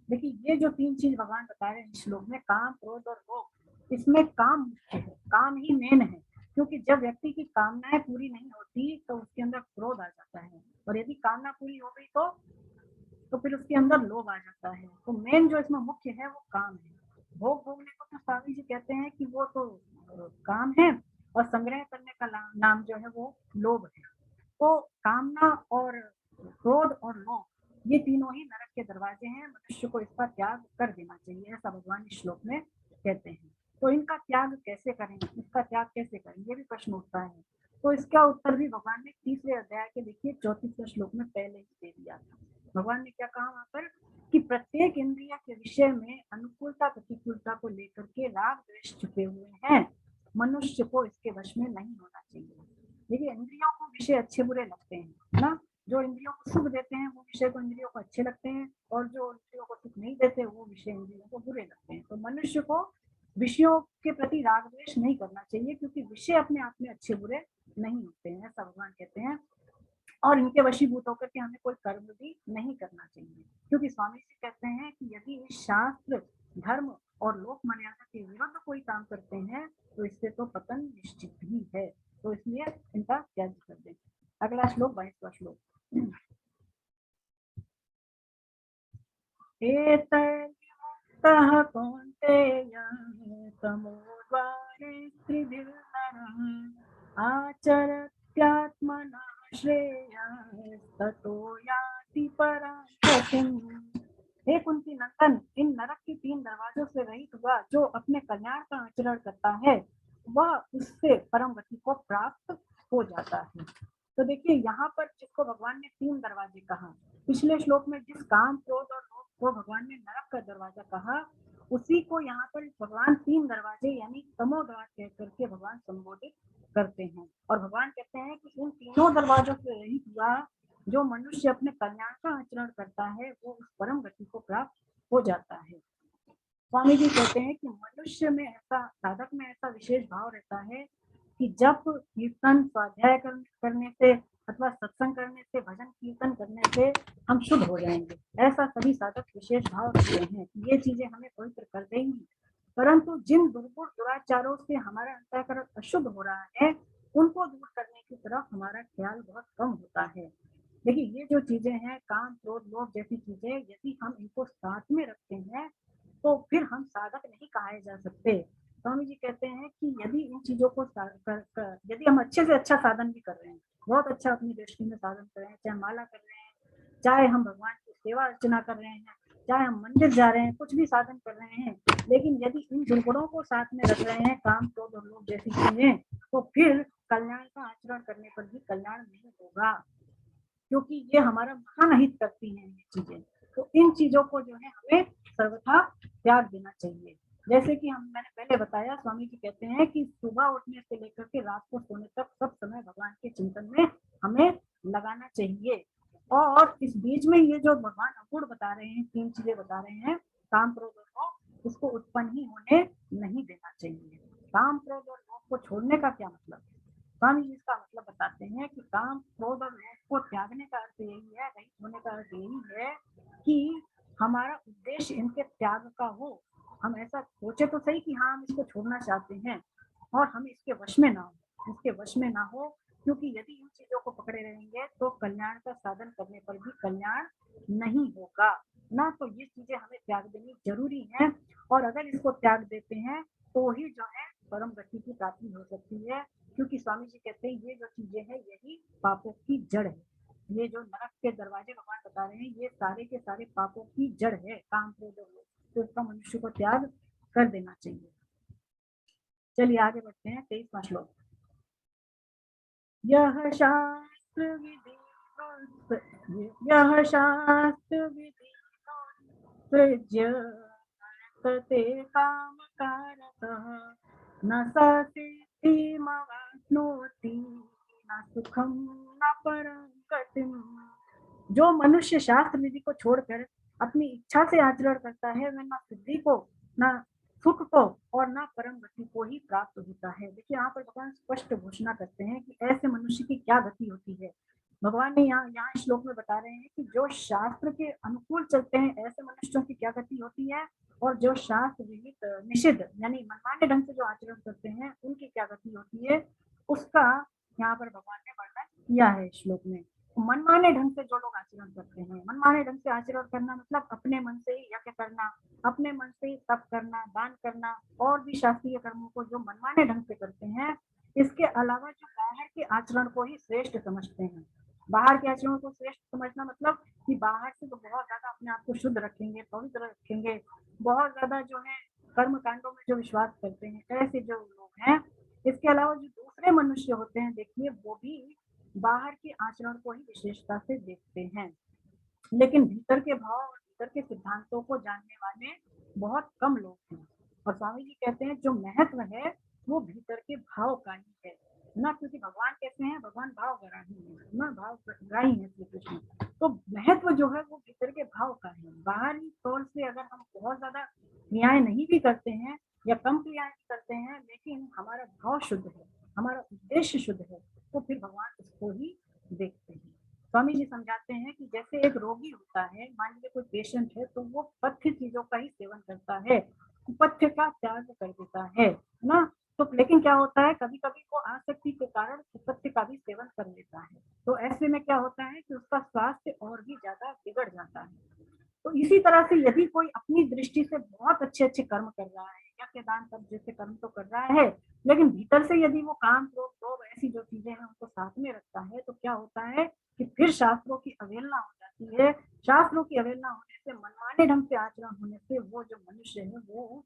देखिए ये जो तीन चीज भगवान बता रहे हैं इस श्लोक में, काम क्रोध और लोभ, इसमें काम मुख्य है, काम ही मेन है, क्योंकि जब व्यक्ति की कामनाएं पूरी नहीं होती तो उसके अंदर क्रोध आ जाता है, और यदि कामना पूरी हो गई तो फिर उसके अंदर लोभ आ जाता है। तो मेन जो इसमें मुख्य है वो काम है। भोग भोगने को तो स्वामी जी कहते हैं कि वो तो काम है, और संग्रह करने का नाम जो है वो लोभ है। तो कामना और क्रोध और लोभ ये तीनों ही नरक के दरवाजे हैं, मनुष्य को इसका त्याग कर देना चाहिए, ऐसा भगवान इस श्लोक में कहते हैं। तो इनका त्याग कैसे करें, इसका त्याग कैसे करें, ये भी प्रश्न उठता है। तो इसका उत्तर भी भगवान ने तीसरे अध्याय के देखिए 34वें श्लोक में पहले ही दे दिया था। भगवान ने क्या कहा वहां पर कि प्रत्येक इंद्रिय के विषय में अनुकूलता प्रतिकूलता को लेकर के राग द्वेष छुपे हुए हैं, मनुष्य को इसके वश में नहीं होना चाहिए। देखिए इंद्रियों को विषय अच्छे बुरे लगते हैं ना, जो इंद्रियों को सुख देते हैं वो विषय को इंद्रियों को अच्छे लगते हैं, और जो इंद्रियों को सुख नहीं देते वो विषय इंद्रियों को बुरे लगते हैं। तो मनुष्य को विषयों के प्रति राग द्वेष नहीं करना चाहिए, क्योंकि विषय अपने आप में अच्छे बुरे नहीं होते हैं, ऐसा भगवान कहते हैं। और इनके वशीभूत होकर के हमें कोई कर्म भी नहीं करना चाहिए, क्योंकि स्वामी जी कहते हैं कि यदि शास्त्र, धर्म और लोक मर्यादा के विरुद्ध कोई काम करते हैं तो इससे तो पतन निश्चित ही है, तो इसलिए इनका त्याग कर दें। अगला श्लोक 22वां श्लोक। एतद्विमुक्तः कौन्तेय तमोद्वारे त्रिभिर्नरः आचरत्यात्मनः श्रेयस्ततो याति परां गतिम्। हे कुंती नंदन, इन नरक के 3 दरवाजों से रहित हुआ जो अपने कल्याण का आचरण करता है वह उससे परम गति को प्राप्त हो जाता है। तो देखिए यहाँ पर जिसको भगवान ने 3 दरवाजे कहा, पिछले श्लोक में जिस काम, क्रोध और लोभ को भगवान ने नरक का दरवाजा कहा, उसी को यहाँ पर भगवान 3 दरवाजे यानी तमोद्वार कह करके भगवान संबोधित करते हैं। और भगवान कहते हैं कि इन तीनों दरवाजों से रहित हुआ जो मनुष्य अपने कल्याण का आचरण करता है वो उस परम गति को प्राप्त हो जाता है। स्वामी जी कहते हैं कि मनुष्य में ऐसा, साधक में ऐसा विशेष भाव रहता है कि जब कीर्तन, स्वाध्याय करने से अथवा सत्संग करने से, भजन कीर्तन करने से हम शुद्ध हो जाएंगे, ऐसा सभी साधक विशेष भाव रखते हैं कि ये चीजें हमें पवित्र कर देंगी। परंतु जिन दुर्गुण दुराचारों से हमारा अंतःकरण अशुद्ध हो रहा है उनको दूर करने की तरफ हमारा ख्याल बहुत कम होता है। देखिए ये जो चीजें हैं, काम, क्रोध, लोभ जैसी चीजें, यदि हम इनको साथ में रखते हैं तो फिर हम साधक नहीं कहे जा सकते। स्वामी जी कहते हैं कि यदि इन चीजों को यदि हम अच्छे से अच्छा साधन भी कर रहे हैं, बहुत अच्छा अपनी दृष्टि में साधन कर रहे हैं, चाहे माला कर रहे हैं, चाहे हम भगवान की सेवा अर्चना कर रहे हैं, चाहे हम मंदिर जा रहे हैं, कुछ भी साधन कर रहे हैं, लेकिन यदि इन दुर्गुणों को साथ में रख रहे हैं, काम, क्रोध और लोभ जैसी चीजें, तो फिर कल्याण का आचरण करने पर भी कल्याण नहीं होगा, क्योंकि ये हमारा महानहित करती हैं ये चीजें। तो इन चीजों को जो है हमें सर्वथा त्याग देना चाहिए। जैसे कि मैंने पहले बताया, स्वामी जी कहते हैं कि सुबह उठने से लेकर के रात को सोने तक सब समय भगवान के चिंतन में हमें लगाना चाहिए। और इस बीच में ये जो भगवान अपूर्ण बता रहे हैं, 3 चीजें बता रहे हैं, काम, क्रोध और लोभ, इसको उत्पन्न ही होने नहीं देना चाहिए। काम, क्रोध और लोभ को छोड़ने का क्या मतलब? स्वामी जी इसका मतलब बताते हैं कि काम, क्रोध और लोभ को त्यागने का अर्थ यही है, रहित होने का अर्थ यही है कि हमारा उद्देश्य इनके त्याग का हो। हम ऐसा सोचे तो सही कि हाँ हम इसको छोड़ना चाहते हैं, और हम इसके वश में ना हो, इसके वश में ना हो, क्योंकि यदि इन चीजों को पकड़े रहेंगे तो कल्याण का साधन करने पर भी कल्याण नहीं होगा ना। तो ये चीजें हमें त्याग देनी जरूरी है, और अगर इसको त्याग देते हैं तो ही जो है परम गति की प्राप्ति हो सकती है। क्योंकि स्वामी जी कहते हैं ये जो चीजें हैं यही पापों की जड़ है। ये जो नरक के दरवाजे भगवान बता रहे हैं ये सारे के सारे पापों की जड़ है, काम, क्रोध और लोभ। तो इसका मनुष्य को त्याग कर देना चाहिए। चलिए आगे बढ़ते हैं। 23वां श्लोक। यह शास्त्र विधि ते काम कारतः न सिद्धिमवाप्नोति न सुखम न परं गतिम्। जो मनुष्य शास्त्र विधि को छोड़कर अपनी इच्छा से आचरण करता है वह न सिद्धि को, न सुख को और न परम गति को ही प्राप्त होता है। देखिए यहाँ पर भगवान स्पष्ट घोषणा करते हैं कि ऐसे मनुष्य की क्या गति होती है। भगवान ने यहाँ श्लोक में बता रहे हैं कि जो शास्त्र के अनुकूल चलते हैं ऐसे मनुष्यों की क्या गति होती है, और जो शास्त्र विहित निषिद्ध यानी मनमाने ढंग से जो आचरण करते हैं उनकी क्या गति होती है, उसका यहाँ पर भगवान ने वर्णन किया है श्लोक में। मनमाने ढंग से जो लोग आचरण करते हैं, मनमाने ढंग से आचरण करना मतलब अपने मन से ही यज्ञ करना, अपने मन से ही तप करना, दान करना और भी शास्त्रीय कर्मों को जो मनमाने ढंग से करते हैं, इसके अलावा जो बाहर के आचरण को ही श्रेष्ठ समझते हैं। बाहर के आचरण को श्रेष्ठ समझना मतलब कि बाहर से तो बहुत ज्यादा अपने आप को शुद्ध रखेंगे, पवित्र रखेंगे, बहुत ज्यादा जो है कर्म कांडों में जो विश्वास करते हैं, ऐसे जो लोग हैं। इसके अलावा जो दूसरे मनुष्य होते हैं, देखिए वो भी बाहर के आचरण को ही विशेषता से देखते हैं, लेकिन भीतर के भाव और भीतर के सिद्धांतों को जानने वाले बहुत कम लोग हैं। और स्वामी जी कहते हैं जो महत्व है वो भीतर के भाव का ही है ना, क्योंकि भगवान कहते हैं भगवान भावग्राही है ना, भावग्राही है श्री कृष्ण। तो महत्व जो है वो भीतर के भाव का है। बाहरी तौर से अगर हम बहुत ज्यादा क्रियाएं नहीं भी करते हैं या कम क्रियाएं भी करते हैं, लेकिन हमारा भाव शुद्ध है, हमारा उद्देश्य शुद्ध है, तो तो फिर भगवान उसको ही देखते हैं। स्वामी जी समझाते हैं कि जैसे एक रोगी होता है, मान लीजिए कोई पेशेंट है, तो वो पथ्य चीजों का ही सेवन करता है, कुपथ्य का त्याग कर देता है ना। तो लेकिन क्या होता है, कभी कभी वो आसक्ति के कारण कुपथ्य का भी सेवन कर लेता है, तो ऐसे में क्या होता है कि उसका स्वास्थ्य और भी ज्यादा बिगड़ जाता है। तो इसी तरह से यदि कोई अपनी दृष्टि से बहुत अच्छे अच्छे कर्म कर रहा है, यज्ञ दान तप जैसे कर्म तो कर रहा है, लेकिन भीतर से यदि वो काम क्रोध लोभ ऐसी जो चीजें हैं उनको साथ में रखता है, तो क्या होता है कि फिर शास्त्रों की अवहेलना हो जाती है। शास्त्रों की अवहेलना होने से, मनमाने ढंग से आचरण होने से वो जो मनुष्य है वो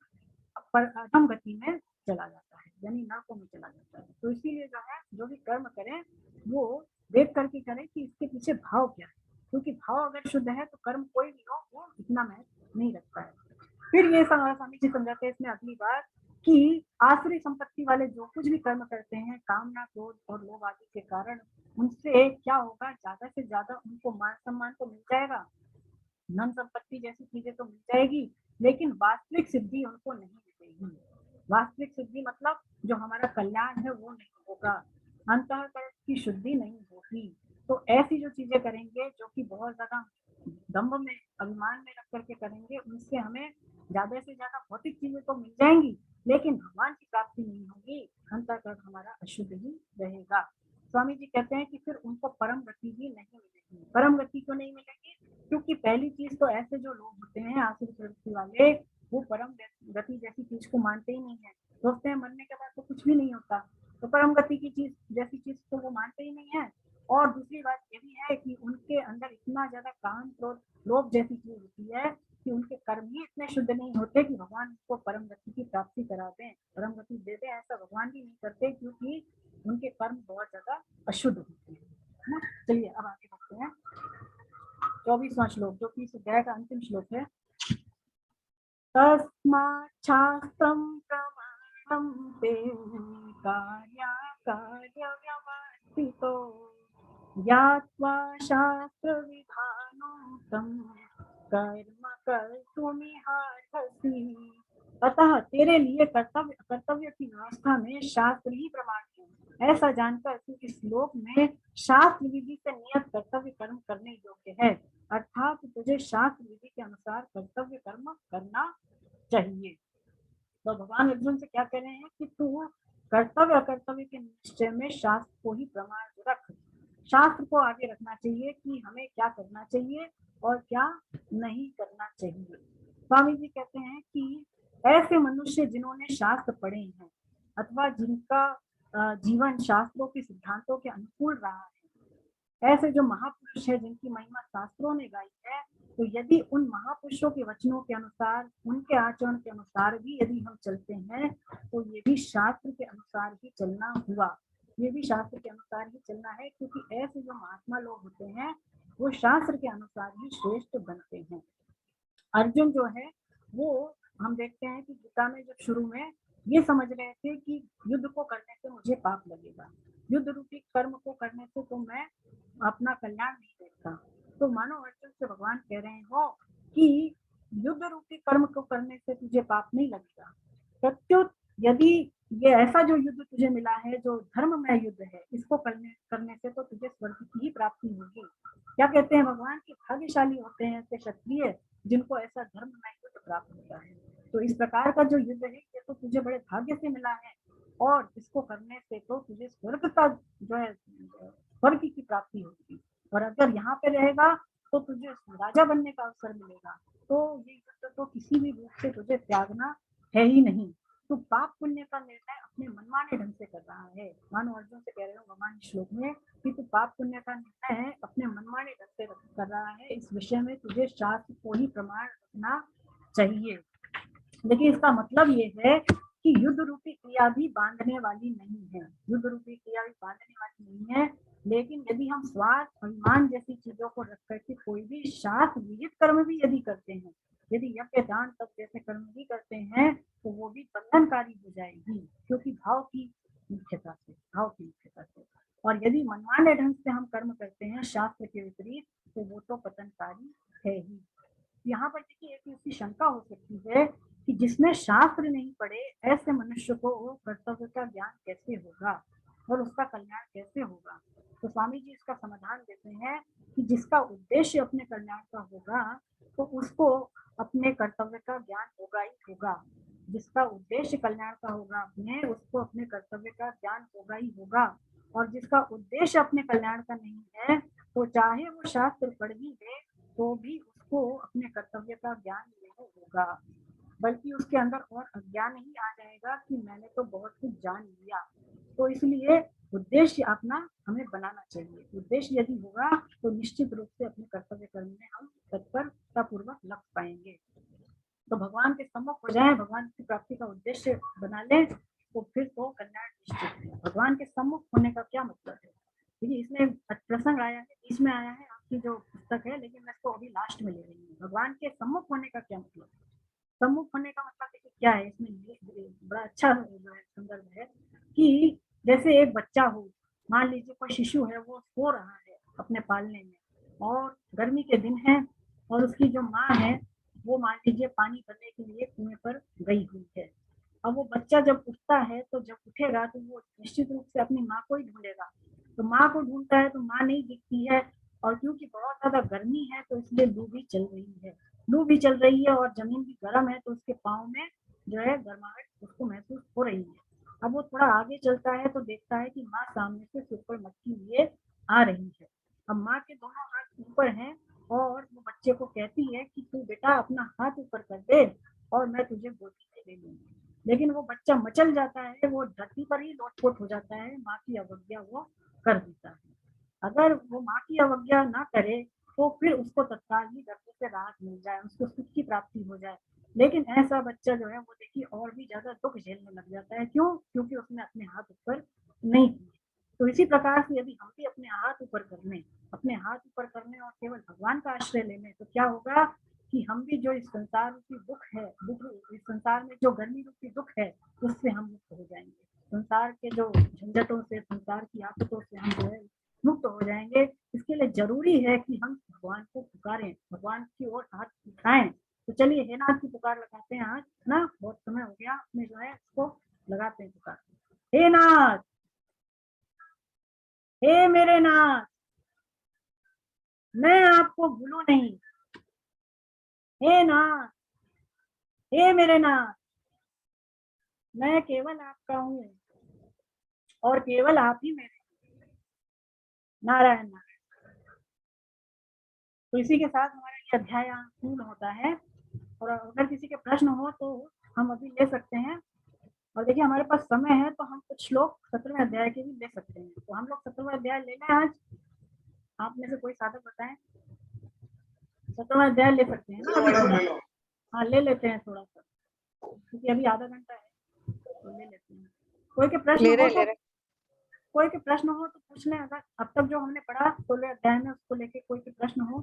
पर अधम गति में चला जाता है, यानी नरकों में चला जाता है। तो इसीलिए जो है, जो भी कर्म करें वो देख करके करें कि इसके पीछे भाव क्या है, क्योंकि भाव अगर शुद्ध है तो कर्म कोई भी हो वो इतना महत्व नहीं रखता है। फिर ये स्वामी जी समझाते हैं इसमें अगली बात कि आश्रय संपत्ति वाले जो कुछ भी कर्म करते हैं कामना क्रोध और लोभ आदि के कारण, उनसे क्या होगा, ज्यादा से ज्यादा उनको मान सम्मान तो मिल जाएगा, धन संपत्ति जैसी चीजें तो मिल जाएगी, लेकिन वास्तविक सिद्धि उनको नहीं मिलेगी। वास्तविक सिद्धि मतलब जो हमारा कल्याण है वो नहीं होगा, अंतःकरण की शुद्धि नहीं होगी। तो ऐसी जो चीजें करेंगे जो कि बहुत ज्यादा दम्भ में अभिमान में रख करके करेंगे, उनसे हमें ज्यादा से ज्यादा भौतिक चीजें तो मिल जाएंगी, लेकिन भगवान की प्राप्ति नहीं होगी, अंतःकरण हमारा अशुद्ध ही रहेगा। स्वामी जी कहते हैं कि फिर उनको परम गति भी नहीं मिलेगी। परम गति क्यों नहीं मिलेगी? क्योंकि पहली चीज तो ऐसे जो लोग होते हैं आसुरी प्रवृत्ति वाले, वो परम गति जैसी चीज को मानते ही नहीं है, सोचते हैं मरने के बाद तो कुछ भी नहीं होता, तो परम गति की चीज जैसी चीज को वो मानते ही नहीं है। और दूसरी बात ये भी है कि उनके अंदर इतना ज्यादा काम क्रोध लोभ जैसी चीज होती है कि उनके कर्म ही इतने शुद्ध नहीं होते कि भगवान उनको परम गति की प्राप्ति करा दें, परम गति दे दें, ऐसा भगवान भी नहीं करते, क्योंकि उनके कर्म बहुत ज्यादा अशुद्ध होते हैं। चलिए अब आगे बढ़ते हैं। 24वां श्लोक जो कि इस अध्याय का अंतिम श्लोक है। तस्मात् शास्त्रं प्रमाणं ते कार्याकार्यव्यवस्थितो ज्ञात्वा शास्त्रविधानोक्तं कर्म कर्तुमिहार्हसि। अतः तेरे लिए कर्तव्य की व्यवस्था में शास्त्र ही प्रमाण है, ऐसा जानकर तू इस श्लोक में शास्त्र विधि से नियत कर्तव्य कर्म करने योग्य है, अर्थात तुझे शास्त्र विधि के अनुसार कर्तव्य कर्म करना चाहिए। तो भगवान अर्जुन से क्या कह रहे हैं कि तू कर्तव्य अकर्तव्य के निश्चय में शास्त्र को ही प्रमाण रख, शास्त्र को आगे रखना चाहिए कि हमें क्या करना चाहिए और क्या नहीं करना चाहिए। स्वामी जी कहते हैं कि ऐसे मनुष्य जिन्होंने शास्त्र पढ़े हैं अथवा जिनका जीवन शास्त्रों के सिद्धांतों के अनुकूल रहा है, ऐसे जो महापुरुष है जिनकी महिमा शास्त्रों ने गाई है, तो यदि उन महापुरुषों के वचनों के अनुसार, उनके आचरण के अनुसार भी यदि हम चलते हैं, तो ये भी शास्त्र के अनुसार ही चलना हुआ, ये भी शास्त्र के अनुसार ही चलना है, क्योंकि ऐसे जो महात्मा लोग होते हैं वो शास्त्र के अनुसार ही श्रेष्ठ बनते हैं। अर्जुन जो है वो हम देखते हैं कि गीता में जब शुरू में ये समझ रहे थे कि युद्ध को करने से मुझे पाप लगेगा, युद्ध रूपी कर्म को करने से तो मैं अपना कल्याण नहीं देखता, तो मानो अर्जुन से भगवान कह रहे हो कि युद्ध रूपी कर्म को करने से तुझे पाप नहीं लगेगा, प्रत्युत यदि ये ऐसा जो युद्ध तुझे मिला है जो धर्ममय युद्ध है, इसको करने से तो तुझे स्वर्ग की ही प्राप्ति होगी। क्या कहते हैं भगवान की भाग्यशाली होते हैं ऐसे क्षत्रिय जिनको ऐसा धर्ममय युद्ध प्राप्त होता है। तो इस प्रकार का जो युद्ध है ये तो तुझे बड़े भाग्य से मिला है, और इसको करने से तो तुझे स्वर्ग का जो है स्वर्ग की प्राप्ति होगी, और अगर यहाँ पे रहेगा तो तुझे राजा बनने का अवसर मिलेगा। तो ये युद्ध तो किसी भी रूप से तुझे त्यागना है ही नहीं। तो पाप पुण्य का निर्णय अपने मनमाने ढंग से कर रहा है, मानो अर्जुन से कह रहे हो भगवान श्लोक में कि तू पाप पुण्य का निर्णय अपने मनमाने ढंग से कर रहा है, इस विषय में तुझे शास्त्र को ही प्रमाण रखना चाहिए। लेकिन इसका मतलब ये है कि युद्ध रूपी क्रिया भी बांधने वाली नहीं है, युद्ध रूपी क्रिया भी बांधने वाली नहीं है, लेकिन यदि हम स्वार्थ अभिमान जैसी चीजों को रख करके कोई भी शास्त्र विहित कर्म भी यदि करते हैं, यदि यज्ञ दान तप जैसे कर्म भी करते हैं, तो वो भी बंधनकारी हो जाएगी, क्योंकि भाव की मुख्यता से। और यदि मनमाने ढंग से हम कर्म करते हैं शास्त्र के विपरीत, तो वो तो पतनकारी है ही। यहाँ पर देखिए एक ऐसी शंका हो सकती है कि जिसने शास्त्र नहीं पढ़े ऐसे मनुष्य को कर्तव्य का ज्ञान कैसे होगा। और उसका कल्याण कैसे होगा। तो स्वामी जी इसका समाधान देते हैं कि जिसका उद्देश्य अपने कल्याण का होगा तो उसको अपने कर्तव्य का ज्ञान होगा ही होगा। जिसका उद्देश्य कल्याण का होगा अपने, उसको अपने कर्तव्य का ज्ञान होगा ही होगा। और जिसका उद्देश्य अपने कल्याण का नहीं है तो चाहे वो शास्त्र पढ़ भी ले तो भी उसको अपने कर्तव्य का ज्ञान नहीं होगा, बल्कि उसके अंदर और अज्ञान ही आ जाएगा कि मैंने तो बहुत कुछ जान लिया। तो इसलिए उद्देश्य अपना हमें बनाना चाहिए। उद्देश्य यदि होगा तो निश्चित रूप से अपने कर्तव्य करने में हम तत्परता पूर्वक लग पाएंगे। तो भगवान के सम्मुख हो जाए, भगवान की प्राप्ति का उद्देश्य बना ले तो फिर तो कल्याण निश्चित है। भगवान के सम्मुख होने का क्या मतलब है, देखिए इसमें प्रसंग आया है, बीच में आया है आपकी जो पुस्तक है, लेकिन मैं इसको अभी लास्ट में ले रही हूँ। भगवान के सम्मुख होने का क्या मतलब, सम्मुख होने का मतलब देखिए क्या है, इसमें बड़ा अच्छा संदर्भ है कि जैसे एक बच्चा हो, मान लीजिए कोई शिशु है, वो सो रहा है अपने पालने में और गर्मी के दिन है और उसकी जो माँ है वो मान लीजिए पानी भरने के लिए कुएं पर गई हुई है। अब वो बच्चा जब उठता है तो जब उठेगा तो वो निश्चित रूप से अपनी माँ को ही ढूंढेगा। तो माँ को ढूंढता है तो माँ नहीं दिखती है, और क्योंकि बहुत ज्यादा गर्मी है तो इसलिए लू भी चल रही है, लू भी चल रही है और जमीन भी गर्म है, तो उसके पाँव में जो है गर्माहट उसको महसूस हो रही है। अब वो थोड़ा आगे चलता है तो देखता है कि माँ सामने से सिर पर मटकी लिए आ रही है। अब माँ के दोनों हाथ ऊपर हैं और वो बच्चे को कहती है कि तू बेटा अपना हाथ ऊपर कर दे और मैं तुझे गोदी में ले लूंगी। लेकिन वो बच्चा मचल जाता है, वो धरती पर ही लोटपोट हो जाता है, माँ की अवज्ञा वो कर देता है। अगर वो माँ की अवज्ञा ना करे तो फिर उसको तत्काल ही गर्भ से राहत मिल जाए, उसको सुख की प्राप्ति हो जाए। लेकिन ऐसा बच्चा जो है वो देखिए और भी ज्यादा दुख झेलने लग जाता है। क्यों? क्योंकि उसने अपने हाथ ऊपर नहीं किए। तो इसी प्रकार से यदि हम भी अपने हाथ ऊपर कर लें, अपने हाथ ऊपर करने और केवल भगवान का आश्रय लेने, तो क्या होगा कि हम भी जो इस संसार रूपी दुख है, दुख इस संसार में जो गर्मी रूपी दुख है उससे हम मुक्त हो जाएंगे। संसार के जो झंझटों से, संसार की आफतों से हम जो है मुक्त हो जाएंगे। इसके लिए जरूरी है कि हम भगवान को पुकारें, भगवान की ओर हाथ उठाएं। तो चलिए हे नाथ की पुकार लगाते हैं आज, ना बहुत समय हो गया, अपने जो है उसको लगाते हैं पुकार। हे नाथ, हे मेरे नाथ, मैं आपको भूलूं नहीं। हे नाथ, हे मेरे नाथ, मैं केवल आपका हूँ और केवल आप ही मेरे। नारायण नारायण। तो इसी के साथ हमारा ये अध्याय पूर्ण होता है। और अगर किसी के प्रश्न हो तो हम अभी ले सकते हैं। और देखिए हमारे पास समय है तो हम कुछ श्लोक 17वें अध्याय के भी ले सकते हैं। तो हम लोग 17वां अध्याय ले लें आज। आप में से कोई साधक बताएं, 17वां अध्याय ले सकते हैं ना? हाँ ले लेते हैं थोड़ा सा, क्योंकि अभी आधा घंटा है तो ले लेते हैं। कोई के प्रश्न हो तो, कोई के प्रश्न हो तो पूछ लें। अगर अब तक जो हमने पढ़ा 16वें अध्याय में उसको लेके कोई के प्रश्न हो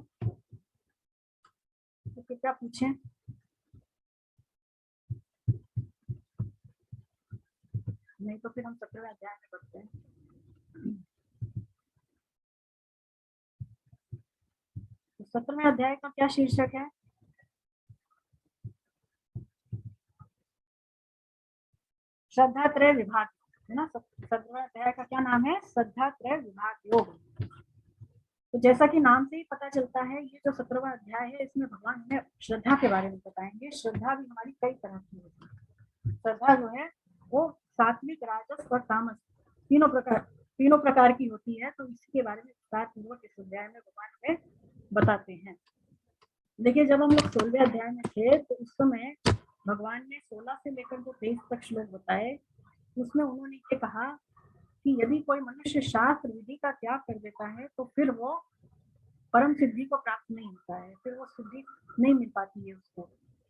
तो कृपया पूछें। नहीं तो फिर हम 17वें अध्याय में बढ़ते हैं। तो 17वें अध्याय का क्या शीर्षक है? श्रद्धा त्रय विभाग, है ना? 17वें अध्याय का क्या नाम है? श्रद्धा त्रय विभाग योग। तो जैसा कि नाम से ही पता चलता है, ये जो 17वां अध्याय है इसमें भगवान हमें श्रद्धा के बारे में बताएंगे। श्रद्धा भी हमारी कई तरह की होती है। श्रद्धा जो है वो सात्विक, राजस और तामस तीनों प्रकार की होती है। तो इसके बारे में विस्तार पूर्वक इस अध्याय में भगवान हमें बताते हैं। देखिए जब हम लोग 16वें अध्याय में थे तो उस समय भगवान ने 16 से लेकर जो 23 तक श्लोक बताए, उसमें उन्होंने ये कहा कि यदि कोई मनुष्य शास्त्र विधि का त्याग कर देता है तो फिर वो परम सिद्धि को प्राप्त नहीं होता है, फिर वो सिद्धि नहीं मिल पाती है उसको।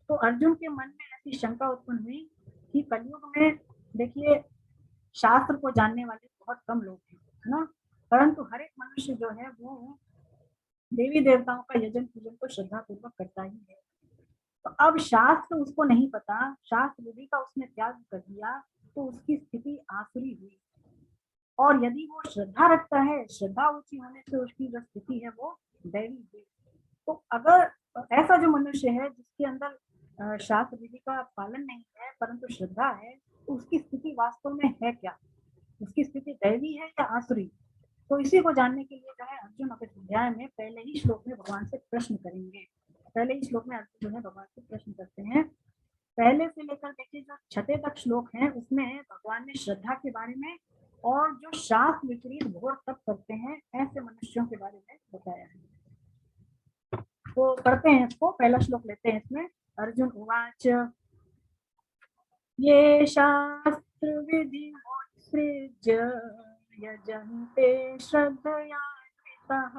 तो अर्जुन के मन में ऐसी शंका उत्पन्न हुई कि कलयुग में देखिए शास्त्र को जानने वाले बहुत कम लोग हैं, है ना? परंतु हर एक मनुष्य जो है वो देवी देवताओं का यजन पूजन को श्रद्धा पूर्वक करता ही है। तो अब शास्त्र उसको नहीं पता, शास्त्र विधि का उसने त्याग कर दिया, तो उसकी स्थिति आसुरी हुई। और यदि वो श्रद्धा रखता है, श्रद्धा ऊंची होने से उसकी जो स्थिति है वो दैवी हुई। तो अगर ऐसा जो मनुष्य है जिसके अंदर शास्त्र विधि का पालन नहीं है परंतु श्रद्धा है, तो उसकी स्थिति वास्तव में है क्या? उसकी स्थिति दैवी है या आसुरी। तो इसी को जानने के लिए जो है अर्जुन अपने अध्याय में पहले ही श्लोक में भगवान से प्रश्न करेंगे। पहले ही श्लोक में अर्जुन जो है भगवान से प्रश्न करते हैं। पहले से लेकर देखिए जो 6 तक श्लोक हैं उसमें भगवान ने श्रद्धा के बारे में और जो शास्त्र विपरीत घोर तप करते हैं ऐसे मनुष्यों के बारे में बताया है। तो पढ़ते हैं इसको, पहला श्लोक लेते हैं इसमें। अर्जुन उवाच ये शास्त्र विधि सृज्य यजन्ते श्रद्धयान्वितः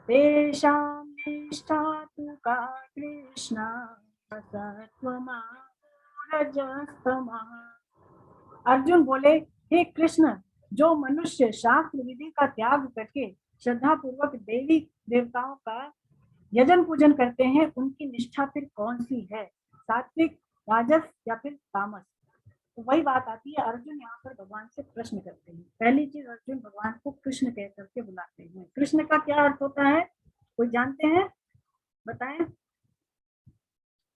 तेषां निष्ठा तु का कृष्ण सत्त्वमारजस्तमः। अर्जुन बोले, हे कृष्ण, जो मनुष्य शास्त्र विधि का त्याग करके श्रद्धा पूर्वक देवी देवताओं का यजन पूजन करते हैं उनकी निष्ठा फिर कौन सी है, सात्विक, राजस या फिर तामस। तो वही बात आती है, अर्जुन यहाँ पर भगवान से प्रश्न करते हैं। पहली चीज अर्जुन भगवान को कृष्ण कह करके बुलाते हैं। कृष्ण का क्या अर्थ होता है, कोई जानते हैं, बताएं।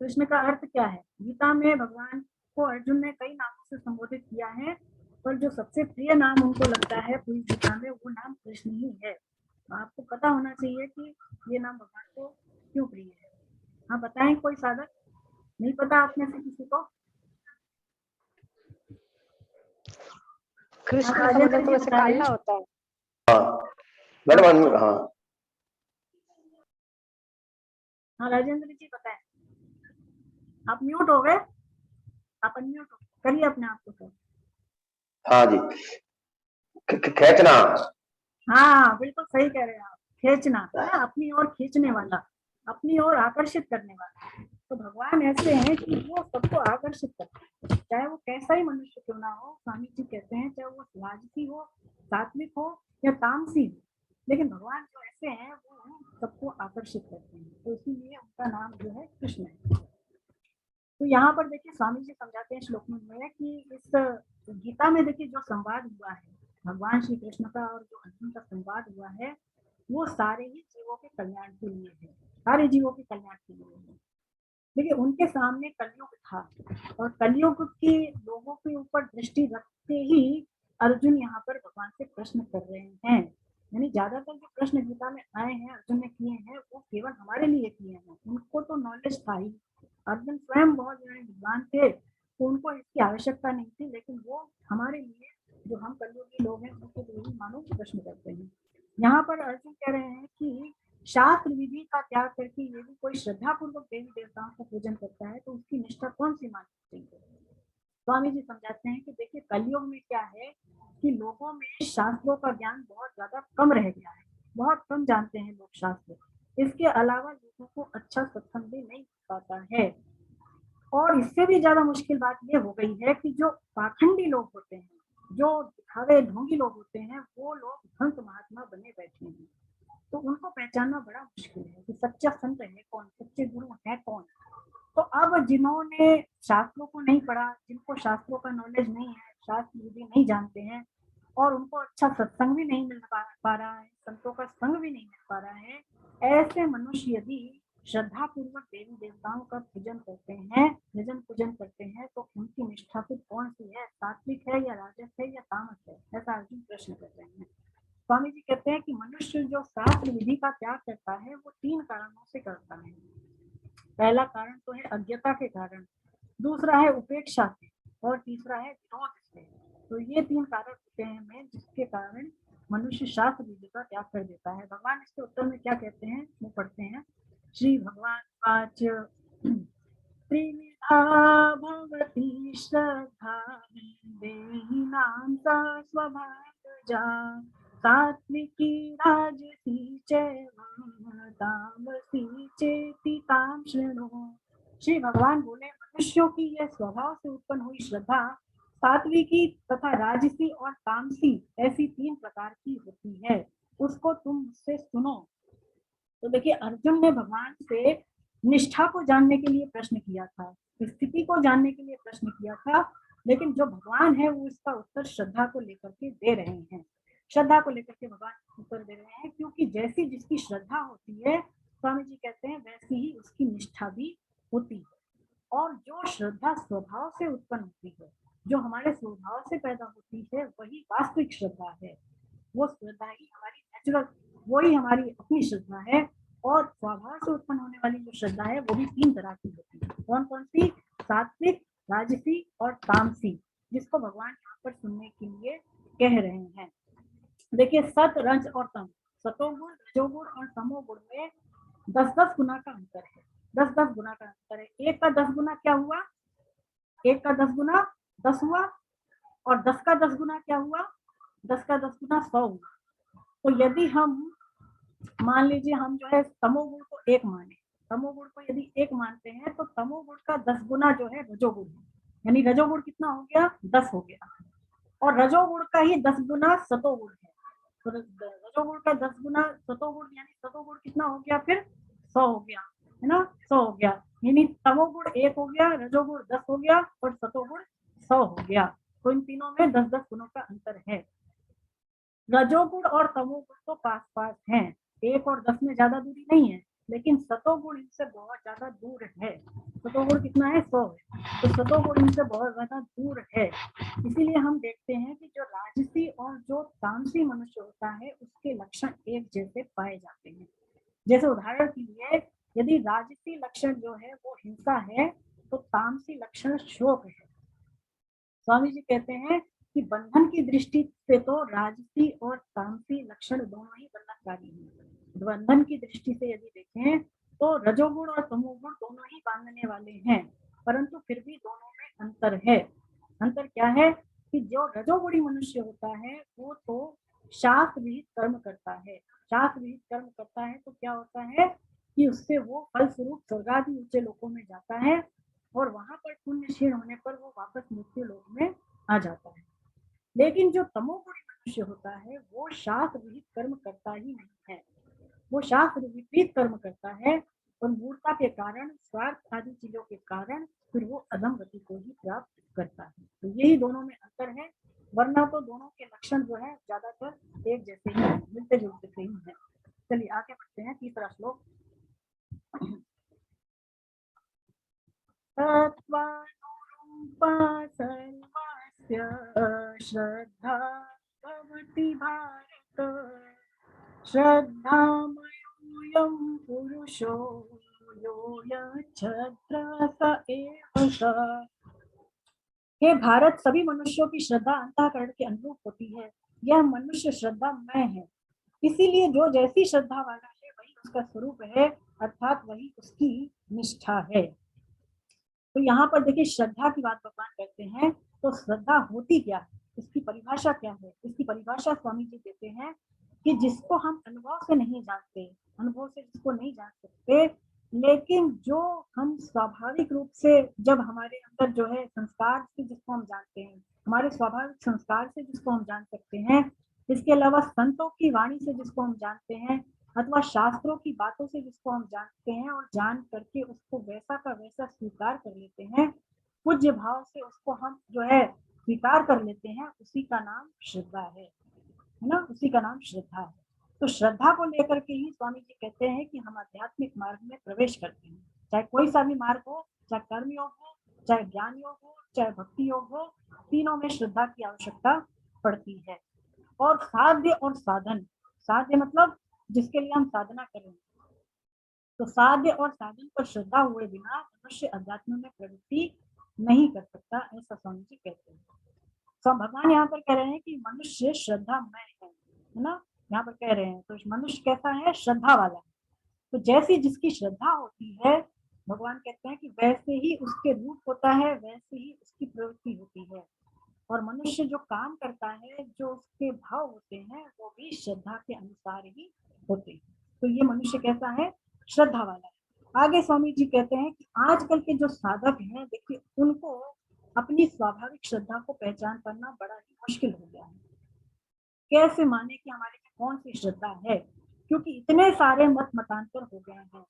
कृष्ण का अर्थ क्या है? गीता में भगवान को अर्जुन ने कई नामों से संबोधित किया है, पर जो सबसे प्रिय नाम उनको लगता है पूरी गीता में वो नाम कृष्ण ही है। आपको पता होना चाहिए कि ये नाम भगवान को क्यों प्रिय है। हाँ बताएं, कोई साधक नहीं पता आप में से किसी को? कृष्ण का मतलब तो वैसे काला होता है। हाँ मैडम, हाँ हाँ राजेंद्र जी बताएं। आप म्यूट हो गए, आप अनम्यूट करिए अपने आप को। तो हाँ जी, खींचना। हाँ बिल्कुल सही कह रहे हैं आप, खींचना, अपनी ओर खींचने वाला, अपनी ओर आकर्षित करने वाला। तो भगवान ऐसे हैं कि वो सबको आकर्षित करते हैं, चाहे वो कैसा ही मनुष्य क्यों ना हो। स्वामी जी कहते हैं चाहे वो राजसी हो, सात्विक हो या तामसी हो, लेकिन भगवान जो ऐसे हैं वो सबको आकर्षित करते हैं। तो इसीलिए उनका नाम जो है कृष्ण है। तो यहाँ पर देखिए स्वामी जी समझाते हैं श्लोक में कि इस गीता में देखिए जो संवाद हुआ है भगवान श्री कृष्ण का और जो अर्जुन का संवाद हुआ है वो सारे ही जीवों के कल्याण के लिए है, सारे जीवों के कल्याण के लिए है। देखिए उनके सामने कलयुग था और कलयुग की लोगों के ऊपर दृष्टि रखते ही अर्जुन यहाँ पर भगवान से प्रश्न कर रहे हैं। यानी ज्यादातर जो प्रश्न गीता में आए हैं अर्जुन ने किए हैं वो केवल हमारे लिए किए हैं। उनको तो नॉलेज था ही, अर्जुन स्वयं बहुत विद्वान थे तो उनको इसकी आवश्यकता नहीं थी, लेकिन वो हमारे लिए जो हम कलयुगी लोग हैं उनके लिए ही मानो प्रश्न करते हैं। यहाँ पर अर्जुन कह रहे हैं कि शास्त्र विधि का त्याग करके यदि कोई श्रद्धा पूर्वक देवी देवताओं का पूजन करता है तो उसकी निष्ठा कौन सी माननी चाहिए। स्वामी जी समझाते हैं कि देखिए कलयुग में क्या है कि लोगों में शास्त्रों का ज्ञान बहुत ज्यादा कम रह गया है, बहुत कम जानते हैं लोग शास्त्र। इसके अलावा लोगों को अच्छा सत्संग भी नहीं पाता है। और इससे भी ज्यादा मुश्किल बात ये हो गई है कि जो पाखंडी लोग होते हैं, जो दिखावे ढोंगी लोग होते हैं, वो लोग संत महात्मा बने बैठे हैं। तो उनको पहचानना बड़ा मुश्किल है कि सच्चा संत है कौन, सच्चे गुरु है कौन। तो अब जिन्होंने शास्त्रों को नहीं पढ़ा, जिनको शास्त्रों का नॉलेज नहीं है, शास्त्र विधि नहीं जानते हैं और उनको अच्छा सत्संग भी नहीं मिल पा रहा है, संतों का संग भी नहीं मिल पा रहा है, ऐसे मनुष्य यदि श्रद्धा पूर्वक देवी देवताओं का पूजन करते हैं, भजन पूजन करते हैं, तो उनकी निष्ठा फिर कौन सी है, सात्विक है या राजस है या तामस है, ऐसा अर्जुन प्रश्न कर रहे हैं। स्वामी जी कहते हैं कि मनुष्य जो शास्त्र विधि का त्याग करता है वो 3 कारणों से करता है। पहला कारण तो है अज्ञता के कारण, दूसरा है उपेक्षा से और तीसरा है विरोध से। तो ये 3 कारण होते हैं में जिसके कारण मनुष्य शास्त्र विधि का त्याग कर देता है। भगवान इसके उत्तर में क्या कहते हैं वो पढ़ते हैं। श्री भगवान वाच त्रिविधा भवति श्रद्धा देहिनां सा स्वभावजा सात्विकी राजसी चैव तामसी चेति तां शृणु। श्री भगवान बोले मनुष्यों की यह स्वभाव से उत्पन्न हुई श्रद्धा सात्विकी तथा राजसी और तामसी ऐसी 3 प्रकार की होती है, उसको तुम मुझसे सुनो। तो देखिए अर्जुन ने भगवान से निष्ठा को जानने के लिए प्रश्न किया था, स्थिति को जानने के लिए प्रश्न किया था, लेकिन जो भगवान है वो इसका उत्तर श्रद्धा को लेकर के दे रहे हैं। श्रद्धा को लेकर के भगवान उत्तर दे रहे हैं क्योंकि जैसी जिसकी श्रद्धा होती है, स्वामी जी कहते हैं वैसी ही उसकी निष्ठा भी होती है। और जो श्रद्धा स्वभाव से उत्पन्न होती है जो हमारे स्वभाव से पैदा होती है वही वास्तविक श्रद्धा है। वो श्रद्धा ही हमारी नेचुरल, वही हमारी अपनी श्रद्धा है। और स्वभाव से उत्पन्न होने वाली जो श्रद्धा है वो भी 3 तरह की होती है। कौन कौन सी? सात्विक, राजसी और तामसी, जिसको भगवान यहाँ पर सुनने के लिए कह रहे हैं। देखिए, सत, रज और तम, सतोगुण, रजोगुण और तमोगुण में 10-10 गुना का अंतर है। 10-10 गुना का अंतर है। एक का 10 गुना क्या हुआ? एक का 10 गुना 10 हुआ, और 10 का 10 गुना क्या हुआ? 10 का 10 गुना 100 हुआ। तो यदि हम मान लीजिए हम जो है तमोगुण को 1 माने, तमोगुण को यदि 1 मानते हैं तो तमोगुण का 10 गुना जो है रजोगुण है, यानी रजोगुण कितना हो गया? 10 हो गया। और रजोगुण का ही 10 गुना सतोगुण है। तो रजोगुण का 10 गुना सतोगुण, यानी सतोगुण कितना हो गया? फिर 100 हो गया, है ना? 100 हो गया, यानी तमोगुण 1 हो गया, रजोगुण 10 हो गया और सतोगुण 100 हो गया। तो इन तीनों में 10-10 गुणों का अंतर है। रजोगुण और तमोगुण तो पास पास हैं, 1 और 10 में ज्यादा दूरी नहीं है, लेकिन सतोगुण इनसे बहुत ज्यादा दूर है। सतोगुण कितना है? 100 है। तो सतोगुण इनसे बहुत ज्यादा दूर है। इसीलिए हम देखते हैं कि जो राजसी और जो तामसी मनुष्य होता है उसके लक्षण एक जैसे पाए जाते हैं। जैसे उदाहरण के लिए, यदि राजसी लक्षण जो है वो हिंसा है तो तामसी लक्षण शोक है। स्वामी जी कहते हैं कि बंधन की दृष्टि से तो राजसी और तामसी लक्षण दोनों ही बंधनकारी हैं। बंधन की दृष्टि से यदि देखें तो रजोगुण और तमोगुण दोनों ही बांधने वाले हैं, परंतु फिर भी दोनों में अंतर है। अंतर क्या है कि जो रजोगुणी मनुष्य होता है वो तो शास्त्र विहित कर्म करता है। शास्त्र विहित कर्म करता है तो क्या होता है कि उससे वो फलस्वरूप स्वर्गादि ऊंचे लोकों में जाता है, और वहां पर पुण्य क्षीण होने पर वो वापस मृत्यु लोक में आ जाता है। लेकिन जो तमोगुणी मनुष्य होता है वो शास्त्र विहित कर्म करता ही नहीं है, वो शास्त्र विपरीत कर्म करता है, और मूर्खता के कारण, स्वार्थ आदि चीजों के कारण फिर वो अधम गति को ही प्राप्त करता है। तो यही दोनों में अंतर है, वरना तो दोनों के लक्षण जो है ज्यादातर एक जैसे ही, मिलते जुलते से ही है। चलिए आगे बढ़ते हैं, तीसरा श्लोक। सर्वस्य श्रद्धा भवति भारत, श्रद्धामयोऽयं पुरुषो यो यच्छ्रद्धा स एव स। हे भारत, सभी मनुष्यों की श्रद्धा अंतःकरण के अनुरूप होती है। यह मनुष्य श्रद्धामय है, इसीलिए जो जैसी श्रद्धा वाला है वही उसका स्वरूप है, अर्थात वही उसकी निष्ठा है। तो यहाँ पर देखिए श्रद्धा की बात भगवान करते हैं, तो श्रद्धा होती क्या है, इसकी परिभाषा क्या है? इसकी परिभाषा स्वामी जी देते हैं कि जिसको हम अनुभव से नहीं जानते, अनुभव से जिसको नहीं जान सकते, लेकिन जो हम स्वाभाविक रूप से, जब हमारे अंदर जो है संस्कार से जिसको हम जानते हैं, हमारे स्वाभाविक संस्कार से जिसको हम जान सकते हैं, इसके अलावा संतों की वाणी से जिसको हम जानते हैं, अथवा शास्त्रों की बातों से जिसको हम जानते हैं और जान करके उसको वैसा का वैसा स्वीकार कर लेते हैं, पूज्य भाव से उसको हम जो है स्वीकार कर लेते हैं, उसी का नाम श्रद्धा है ना? उसी का नाम श्रद्धा है। तो श्रद्धा को लेकर के ही स्वामी जी कहते हैं कि हम आध्यात्मिक मार्ग में प्रवेश करते हैं, चाहे कोई सा भी मार्ग हो, चाहे कर्म योग हो, चाहे ज्ञान योग हो, चाहे भक्ति योग हो, तीनों में श्रद्धा की आवश्यकता पड़ती है। और साध्य और साधन, साध्य मतलब जिसके लिए हम साधना करें, तो साध्य और साधन पर श्रद्धा हुए बिना मनुष्य अध्यात्म में प्रवृत्ति नहीं कर सकता, ऐसा स्वामी जी कहते हैं। तो भगवान यहाँ पर कह रहे हैं कि मनुष्य श्रद्धामय है ना? यहाँ पर कह रहे हैं तो मनुष्य कैसा है? श्रद्धा वाला। तो जैसी जिसकी श्रद्धा होती है, भगवान कहते हैं कि वैसे ही उसके रूप होता है, वैसे ही उसकी प्रवृत्ति होती है। और मनुष्य जो काम करता है, जो उसके भाव होते हैं, वो भी श्रद्धा के अनुसार ही होते हैं। तो ये मनुष्य कैसा है? श्रद्धा वाला है। आगे स्वामी जी कहते हैं कि आजकल के जो साधक हैं, देखिए उनको अपनी स्वाभाविक श्रद्धा को पहचान करना बड़ा ही मुश्किल हो गया है। कैसे माने कि हमारे में कौन सी श्रद्धा है, क्योंकि इतने सारे मत मतांतर हो गए हैं।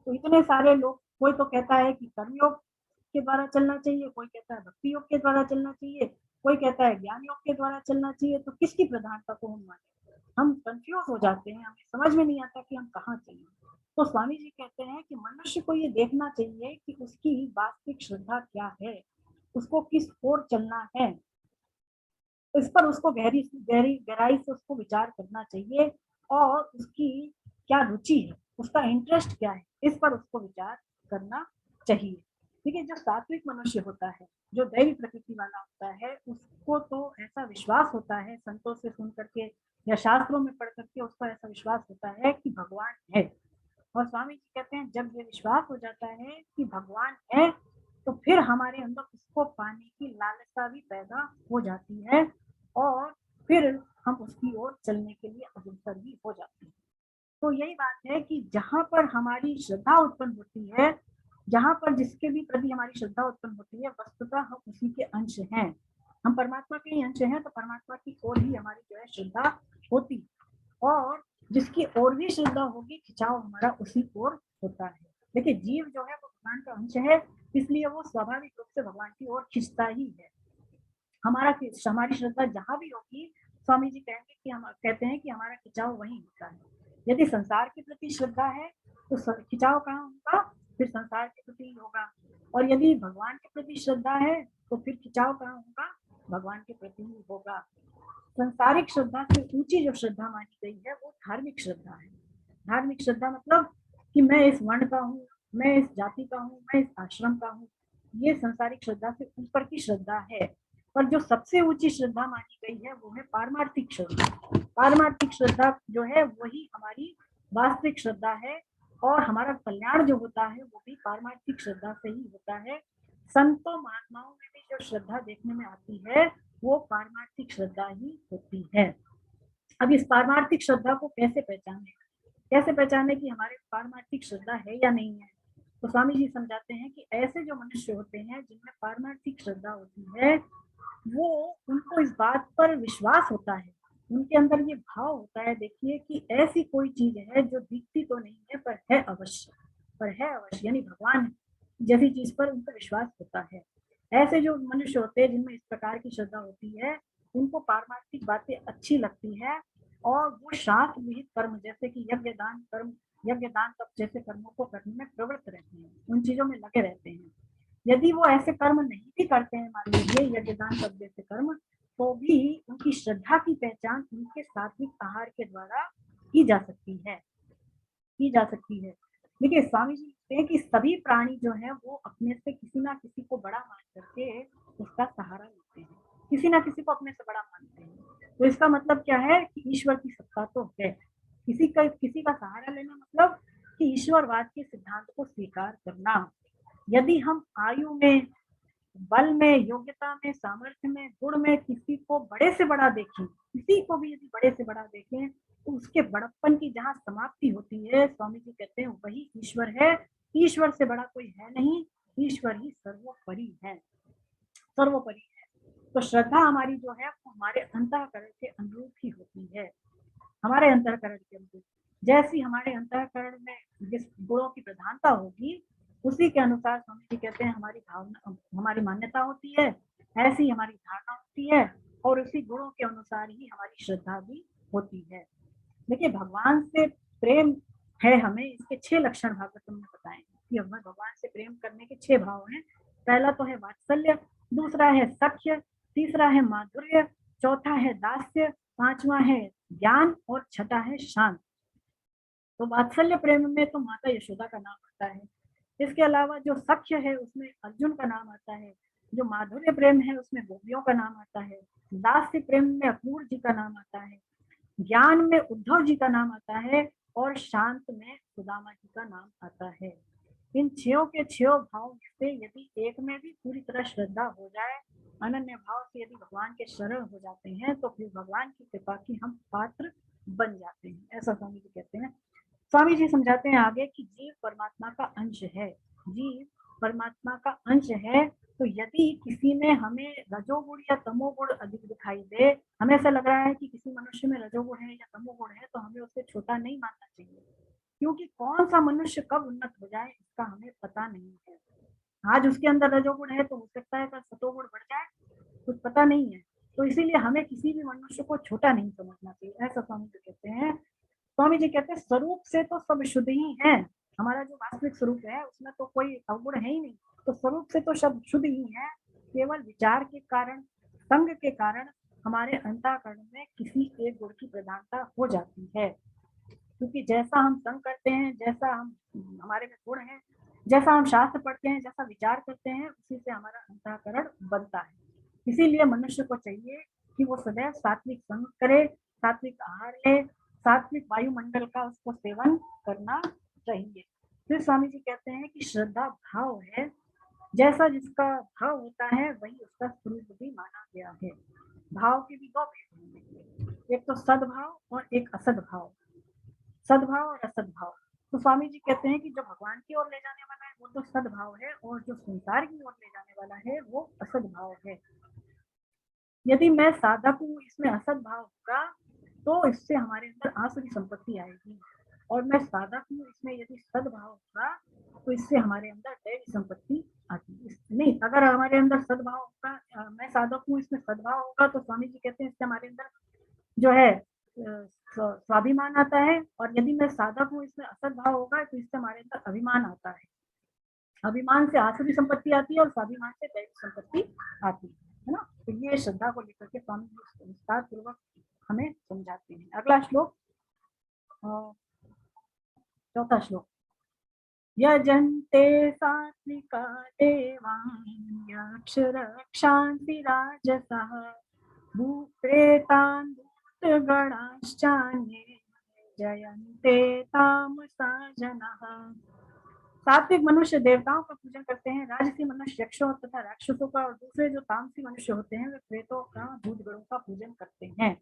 तो इतने सारे लोग, कोई तो कहता है कि कर्मयोग के द्वारा चलना चाहिए, कोई कहता है भक्ति योग के द्वारा चलना चाहिए, कोई कहता है ज्ञान योग के द्वारा चलना चाहिए। तो किसकी प्रधानता को हम माने? हम कंफ्यूज हो जाते हैं, हमें समझ में नहीं आता कि हम कहाँ चलें। तो स्वामी जी कहते हैं कि मनुष्य को ये देखना चाहिए कि उसकी वास्तविक श्रद्धा क्या है, उसको किस ओर चलना है, इस पर उसको गहराई से उसको विचार करना चाहिए, और उसकी क्या रुचि है, उसका इंटरेस्ट क्या है, इस पर उसको विचार करना चाहिए। देखिए, जो सात्विक मनुष्य होता है, जो दैवी प्रकृति वाला होता है, उसको तो ऐसा विश्वास होता है संतों से सुन करके या शास्त्रों में पढ़ करके, उसको ऐसा विश्वास होता है कि भगवान है। और स्वामी जी कहते हैं, जब ये विश्वास हो जाता है कि भगवान है, तो फिर हमारे अंदर उसको पाने की लालसा भी पैदा हो जाती है, और फिर हम उसकी ओर चलने के लिए अग्रसर भी हो जाते हैं। तो यही बात है कि जहाँ पर हमारी श्रद्धा उत्पन्न होती है, जहाँ पर जिसके भी प्रति हमारी श्रद्धा उत्पन्न होती है, वस्तुतः हम उसी के अंश हैं, हम परमात्मा के ही अंश हैं, तो परमात्मा की ओर ही हमारी जो है श्रद्धा होती, और जिसकी ओर भी श्रद्धा होगी, खिंचाव हमारा उसी ओर होता है। देखिए, जीव जो है वो भगवान का अंश है, इसलिए वो स्वाभाविक रूप से भगवान की ओर खिंचता ही है। हमारी श्रद्धा जहाँ भी होगी, स्वामी जी कहेंगे कि हम कहते हैं कि हमारा खिंचाव वही होता है। यदि संसार के प्रति श्रद्धा है तो खिंचाव कहाँ होगा, फिर संसार के प्रति ही होगा, और यदि भगवान के प्रति श्रद्धा है तो फिर खिंचाव कहाँ होगा, भगवान के प्रति ही होगा। संसारिक श्रद्धा से ऊंची जो श्रद्धा मानी गई है वो धार्मिक श्रद्धा है। धार्मिक श्रद्धा मतलब कि मैं इस वर्ण का हूँ, मैं इस जाति का हूँ, मैं इस आश्रम का हूँ, ये संसारिक श्रद्धा से ऊपर की श्रद्धा है। पर जो सबसे ऊंची श्रद्धा मानी गई है वो है पारमार्थिक श्रद्धा। पारमार्थिक श्रद्धा जो है वही हमारी वास्तविक श्रद्धा है, और हमारा कल्याण जो होता है वो भी पारमार्थिक श्रद्धा से ही होता है। संतों महात्माओं में भी जो श्रद्धा देखने में आती है वो पारमार्थिक श्रद्धा ही होती है। अब इस पारमार्थिक श्रद्धा को कैसे पहचाने कि हमारे पारमार्थिक श्रद्धा है या नहीं है, तो स्वामी जी समझाते हैं कि ऐसे जो मनुष्य होते हैं जिनमें पारमार्थिक श्रद्धा होती है, वो उनको इस बात पर विश्वास होता है, उनके अंदर ये भाव होता है, देखिए कि ऐसी कोई चीज है जो दिखती तो नहीं है पर है अवश्य, यानी भगवान जैसी चीज पर उनको विश्वास होता है। ऐसे जो मनुष्य होते हैं जिनमें इस प्रकार की श्रद्धा होती है, उनको पारमार्थिक बातें अच्छी लगती है, और वो शास्त्र विहित कर्म जैसे कि यज्ञ दान तप जैसे कर्मों को करने में प्रवृत्त रहते हैं, उन चीजों में लगे रहते हैं। यदि वो ऐसे कर्म नहीं भी करते हैं, मान लीजिए यज्ञ दान तप जैसे कर्म, तो भी उनकी श्रद्धा की पहचान उनके सात्विक आहार के द्वारा की जा सकती है। देखिए, स्वामी जी कहते हैं कि सभी प्राणी जो है वो अपने से किसी ना किसी को बड़ा मान करके उसका सहारा लेते हैं, किसी ना किसी को अपने से बड़ा मानते हैं। तो इसका मतलब क्या है कि ईश्वर की सत्ता तो है, किसी का सहारा लेना मतलब कि ईश्वरवाद के सिद्धांत को स्वीकार करना। यदि हम आयु में, बल में, योग्यता में, सामर्थ्य में, गुण में किसी को बड़े से बड़ा देखें, किसी को भी यदि बड़े से बड़ा देखें, तो उसके बड़प्पन की जहाँ समाप्ति होती है, स्वामी जी कहते हैं वही ईश्वर है। ईश्वर से बड़ा कोई है नहीं, ईश्वर ही सर्वोपरि है। तो श्रद्धा हमारी जो है वो हमारे अंतःकरण के अनुरूप ही होती है, हमारे अंतःकरण के अनुरूप। जैसी हमारे अंतःकरण में जिस गुणों की प्रधानता होगी, उसी के अनुसार स्वामी जी कहते हैं हमारी मान्यता होती है, ऐसी हमारी धारणा होती है, और उसी गुणों के अनुसार ही हमारी श्रद्धा भी होती है। देखिए, भगवान से प्रेम है हमें, इसके 6 लक्षण भागवतम में बताए कि हमें भगवान से प्रेम करने के 6 भाव हैं। पहला तो है वात्सल्य, दूसरा है सख्य, तीसरा है माधुर्य, चौथा है दास्य, पांचवा है ज्ञान, और छठा है शांत। तो वात्सल्य प्रेम में तो माता यशोदा का नाम आता है। इसके अलावा जो सख्य है उसमें अर्जुन का नाम आता है, जो माधुर्य प्रेम है उसमें गोपियों का नाम आता है, दास्य प्रेम में अक्रूर जी का नाम आता है, ज्ञान में उद्धव जी का नाम आता है, और शांत में सुदामा जी का नाम आता है। इन 6 के 6 भाव से यदि एक में भी पूरी तरह श्रद्धा हो जाए, अनन्य भाव से यदि भगवान के शरण हो जाते हैं, तो फिर भगवान की कृपा की हम पात्र बन जाते हैं, ऐसा स्वामी जी कहते हैं। स्वामी जी समझाते हैं आगे कि जीव परमात्मा का अंश है, जीव परमात्मा का अंश है। तो यदि किसी में हमें रजोगुण या तमोगुण अधिक दिखाई दे, हमें ऐसा लग रहा है कि किसी मनुष्य में रजोगुण है या तमोगुण है, तो हमें उसे छोटा नहीं मानना चाहिए, क्योंकि कौन सा मनुष्य कब उन्नत हो जाए इसका हमें पता नहीं है। आज उसके अंदर रजोगुण है तो हो सकता है कि सतोगुण बढ़ जाए, कुछ पता नहीं है। तो इसीलिए हमें किसी भी मनुष्य को छोटा नहीं समझना चाहिए, ऐसा स्वामी जी कहते हैं। स्वामी जी कहते हैं स्वरूप से तो सब शुद्ध ही है, हमारा जो वास्तविक स्वरूप है उसमें तो कोई अवगुण है ही नहीं, तो स्वरूप से तो सब शुद्ध ही है। केवल विचार के कारण, संग के कारण हमारे अंतःकरण में किसी एक गुण की प्रधानता हो जाती है। क्योंकि जैसा हम संग करते हैं, जैसा हम हमारे में गुण है, जैसा हम शास्त्र पढ़ते हैं, जैसा विचार करते हैं, उसी से हमारा अंतःकरण बनता है। इसीलिए मनुष्य को चाहिए कि वो सदैव सात्विक संग करे, सात्विक आहार ले, सात्विक वायुमंडल का उसको सेवन करना चाहिए। फिर स्वामी जी कहते हैं कि श्रद्धा भाव है, जैसा जिसका भाव होता है वही उसका स्वरूप भी माना गया है। भाव के भी दो भेद होंगे, एक तो सद्भाव और एक असद्भाव, सद्भाव और असद्भाव। तो स्वामी जी कहते हैं कि जो भगवान की ओर ले जाने वाला है वो तो सद्भाव है, और जो संसार की ओर ले जाने वाला है वो असद्भाव है। यदि मैं साधक हूँ, इसमें असद्भाव होगा तो इससे हमारे अंदर आसुरी संपत्ति आएगी, और मैं साधक हूँ, इसमें यदि सद्भाव होगा तो इससे हमारे अंदर दैवी संपत्ति आती है। नहीं, अगर हमारे अंदर सद्भाव होगा, मैं साधक हूँ, इसमें सद्भाव होगा तो स्वामी जी कहते हैं इससे हमारे अंदर जो है स्वाभिमान आता है, और यदि मैं साधक हूँ, इसमें असद्भाव होगा तो इससे हमारे अंदर अभिमान आता है। अभिमान से आसुरी संपत्ति आती है और स्वाभिमान से दैवी संपत्ति आती है ना। तो ये श्रद्धा को लेकर के स्वामी जी विस्तार पूर्वक हमें समझाते हैं। अगला श्लोक, चौथा श्लोक, यजन्ते सात्विका देवान् यक्ष रक्षांसि राजसः भूप्रेतान् भूतगणाश्चान्ये जयन्ते तामसा जनाः। सात्विक मनुष्य देवताओं का पूजन करते हैं, राजसी मनुष्य यक्षों तथा राक्षसों का, और दूसरे जो तामसी मनुष्य होते हैं वे प्रेतों का, भूतगणों का पूजन करते हैं।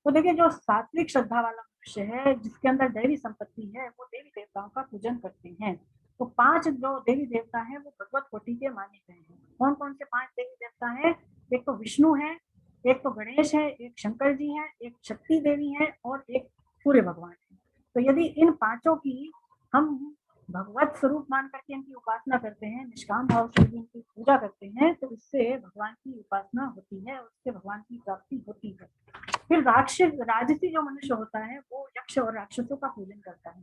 तो देखिए, जो सात्विक श्रद्धा वाला मनुष्य है, जिसके अंदर दैवी संपत्ति है, वो देवी देवताओं का पूजन करते हैं। तो 5 जो देवी देवता हैं वो भगवत कोटि के माने गए हैं। कौन कौन से 5 देवी देवता हैं? एक तो विष्णु है, एक तो गणेश है, एक शंकर जी हैं, एक शक्ति देवी है, और एक सूर्य भगवान है। तो यदि इन 5 की हम भगवत स्वरूप मान करके इनकी उपासना करते हैं, निष्काम भाव से इनकी पूजा करते हैं, तो इससे भगवान की उपासना होती है, उससे भगवान की प्राप्ति होती है। फिर राजसी जो मनुष्य होता है वो यक्ष और राक्षसों का पूजन करता है।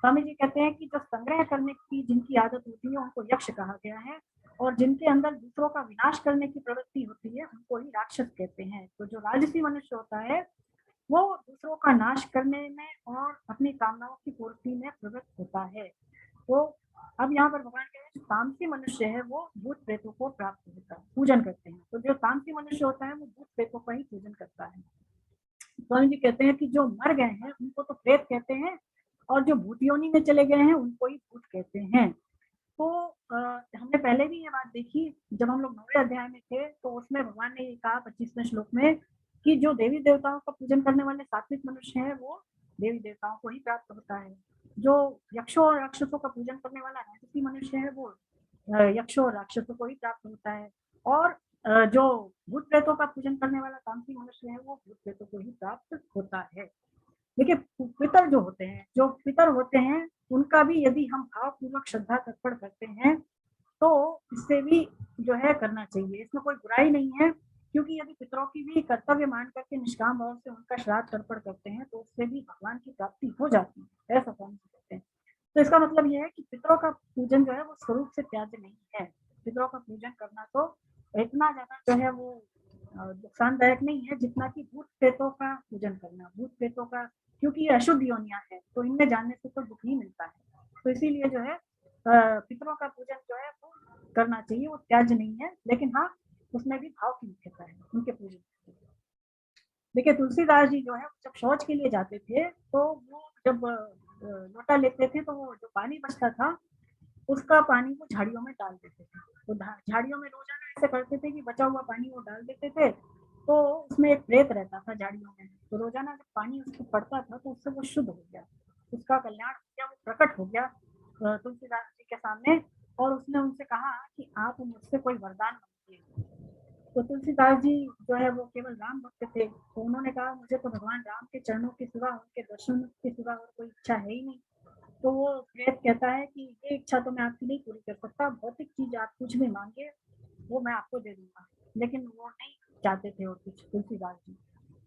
स्वामी जी कहते हैं कि जो संग्रह करने की जिनकी आदत होती है उनको यक्ष कहा गया है, और जिनके अंदर दूसरों का विनाश करने की प्रवृत्ति होती है उनको ही राक्षस कहते हैं। तो जो राजसी मनुष्य होता है वो दूसरों का नाश करने में और अपनी कामनाओं की पूर्ति में प्रवृत्त होता है। तो अब यहाँ पर भगवान कह रहे हैं तामसी मनुष्य है वो भूत प्रेतों को प्राप्त होता है, पूजन करते हैं। तो जो तामसी मनुष्य होता है वो भूत प्रेतों का ही पूजन करता है। स्वामी जी कहते हैं कि जो मर गए हैं उनको तो प्रेत कहते हैं, और जो भूत योनि में चले गए हैं उनको ही भूत कहते हैं। तो हमने पहले भी ये बात देखी, जब हम लोग 9वें अध्याय में थे तो उसमें भगवान ने ये कहा 25वें श्लोक में कि जो देवी देवताओं का पूजन करने वाले सात्विक मनुष्य है वो देवी देवताओं को ही प्राप्त होता है। जो यक्षों और राक्षसों का पूजन करने वाला राजसी मनुष्य है वो यक्षों और राक्षसों को ही प्राप्त होता है, और जो भूत प्रेतों का पूजन करने वाला तामसी मनुष्य है वो भूत प्रेतों को ही प्राप्त होता है। देखिए, पितर जो होते हैं, जो पितर होते हैं, उनका भी यदि हम भावपूर्वक श्रद्धा तर्पण करते हैं तो इससे भी जो है करना चाहिए, इसमें कोई बुराई नहीं है। क्योंकि यदि पितरों की भी कर्तव्य मान करके निष्काम भाव से उनका श्राद्ध तर्पण करते हैं तो उससे भी भगवान की प्राप्ति हो जाती है, ऐसा स्वामी जी कहते हैं। तो इसका मतलब यह है कि पितरों का पूजन जो है वो स्वरूप से त्याज्य नहीं है। पितरों का पूजन करना तो इतना ज्यादा जो है वो नुकसानदायक नहीं है जितना कि भूत प्रेतों का पूजन करना। भूत प्रेतों का, क्योंकि ये अशुद्ध योनियां है तो इनमें जानने से तो दुख ही मिलता है। तो इसीलिए जो है पितरों का पूजन जो है वो करना चाहिए, वो त्याज्य नहीं है। लेकिन हाँ, उसमें भी भाव की मुख्यता है उनके पूजन। देखिए, तुलसीदास जी जो है जब शौच के लिए जाते थे तो वो जब लोटा लेते थे तो वो जो पानी बचता था उसका पानी वो झाड़ियों में डाल देते थे। तो झाड़ियों में रोजाना ऐसे करते थे कि बचा हुआ पानी वो डाल देते थे। तो उसमें एक प्रेत रहता था झाड़ियों में, तो रोजाना जब पानी उसको पड़ता था तो उससे वो शुद्ध हो गया, उसका कल्याण हो गया, वो प्रकट हो गया तुलसीदास जी के सामने। और उसने उनसे कहा कि आप मुझसे कोई वरदान मांगिए। तो तुलसीदास जी जो है वो केवल राम भक्त थे, तो उन्होंने कहा मुझे तो भगवान राम के चरणों के सिवा, उनके दर्शन के सिवा और कोई इच्छा है ही नहीं। तो वो प्रेत कहता है कि ये इच्छा तो मैं आपकी नहीं पूरी कर सकता, भौतिक चीज आप कुछ भी मांगे वो मैं आपको दे दूंगा। लेकिन वो नहीं चाहते थे और कुछ तुलसीदास जी।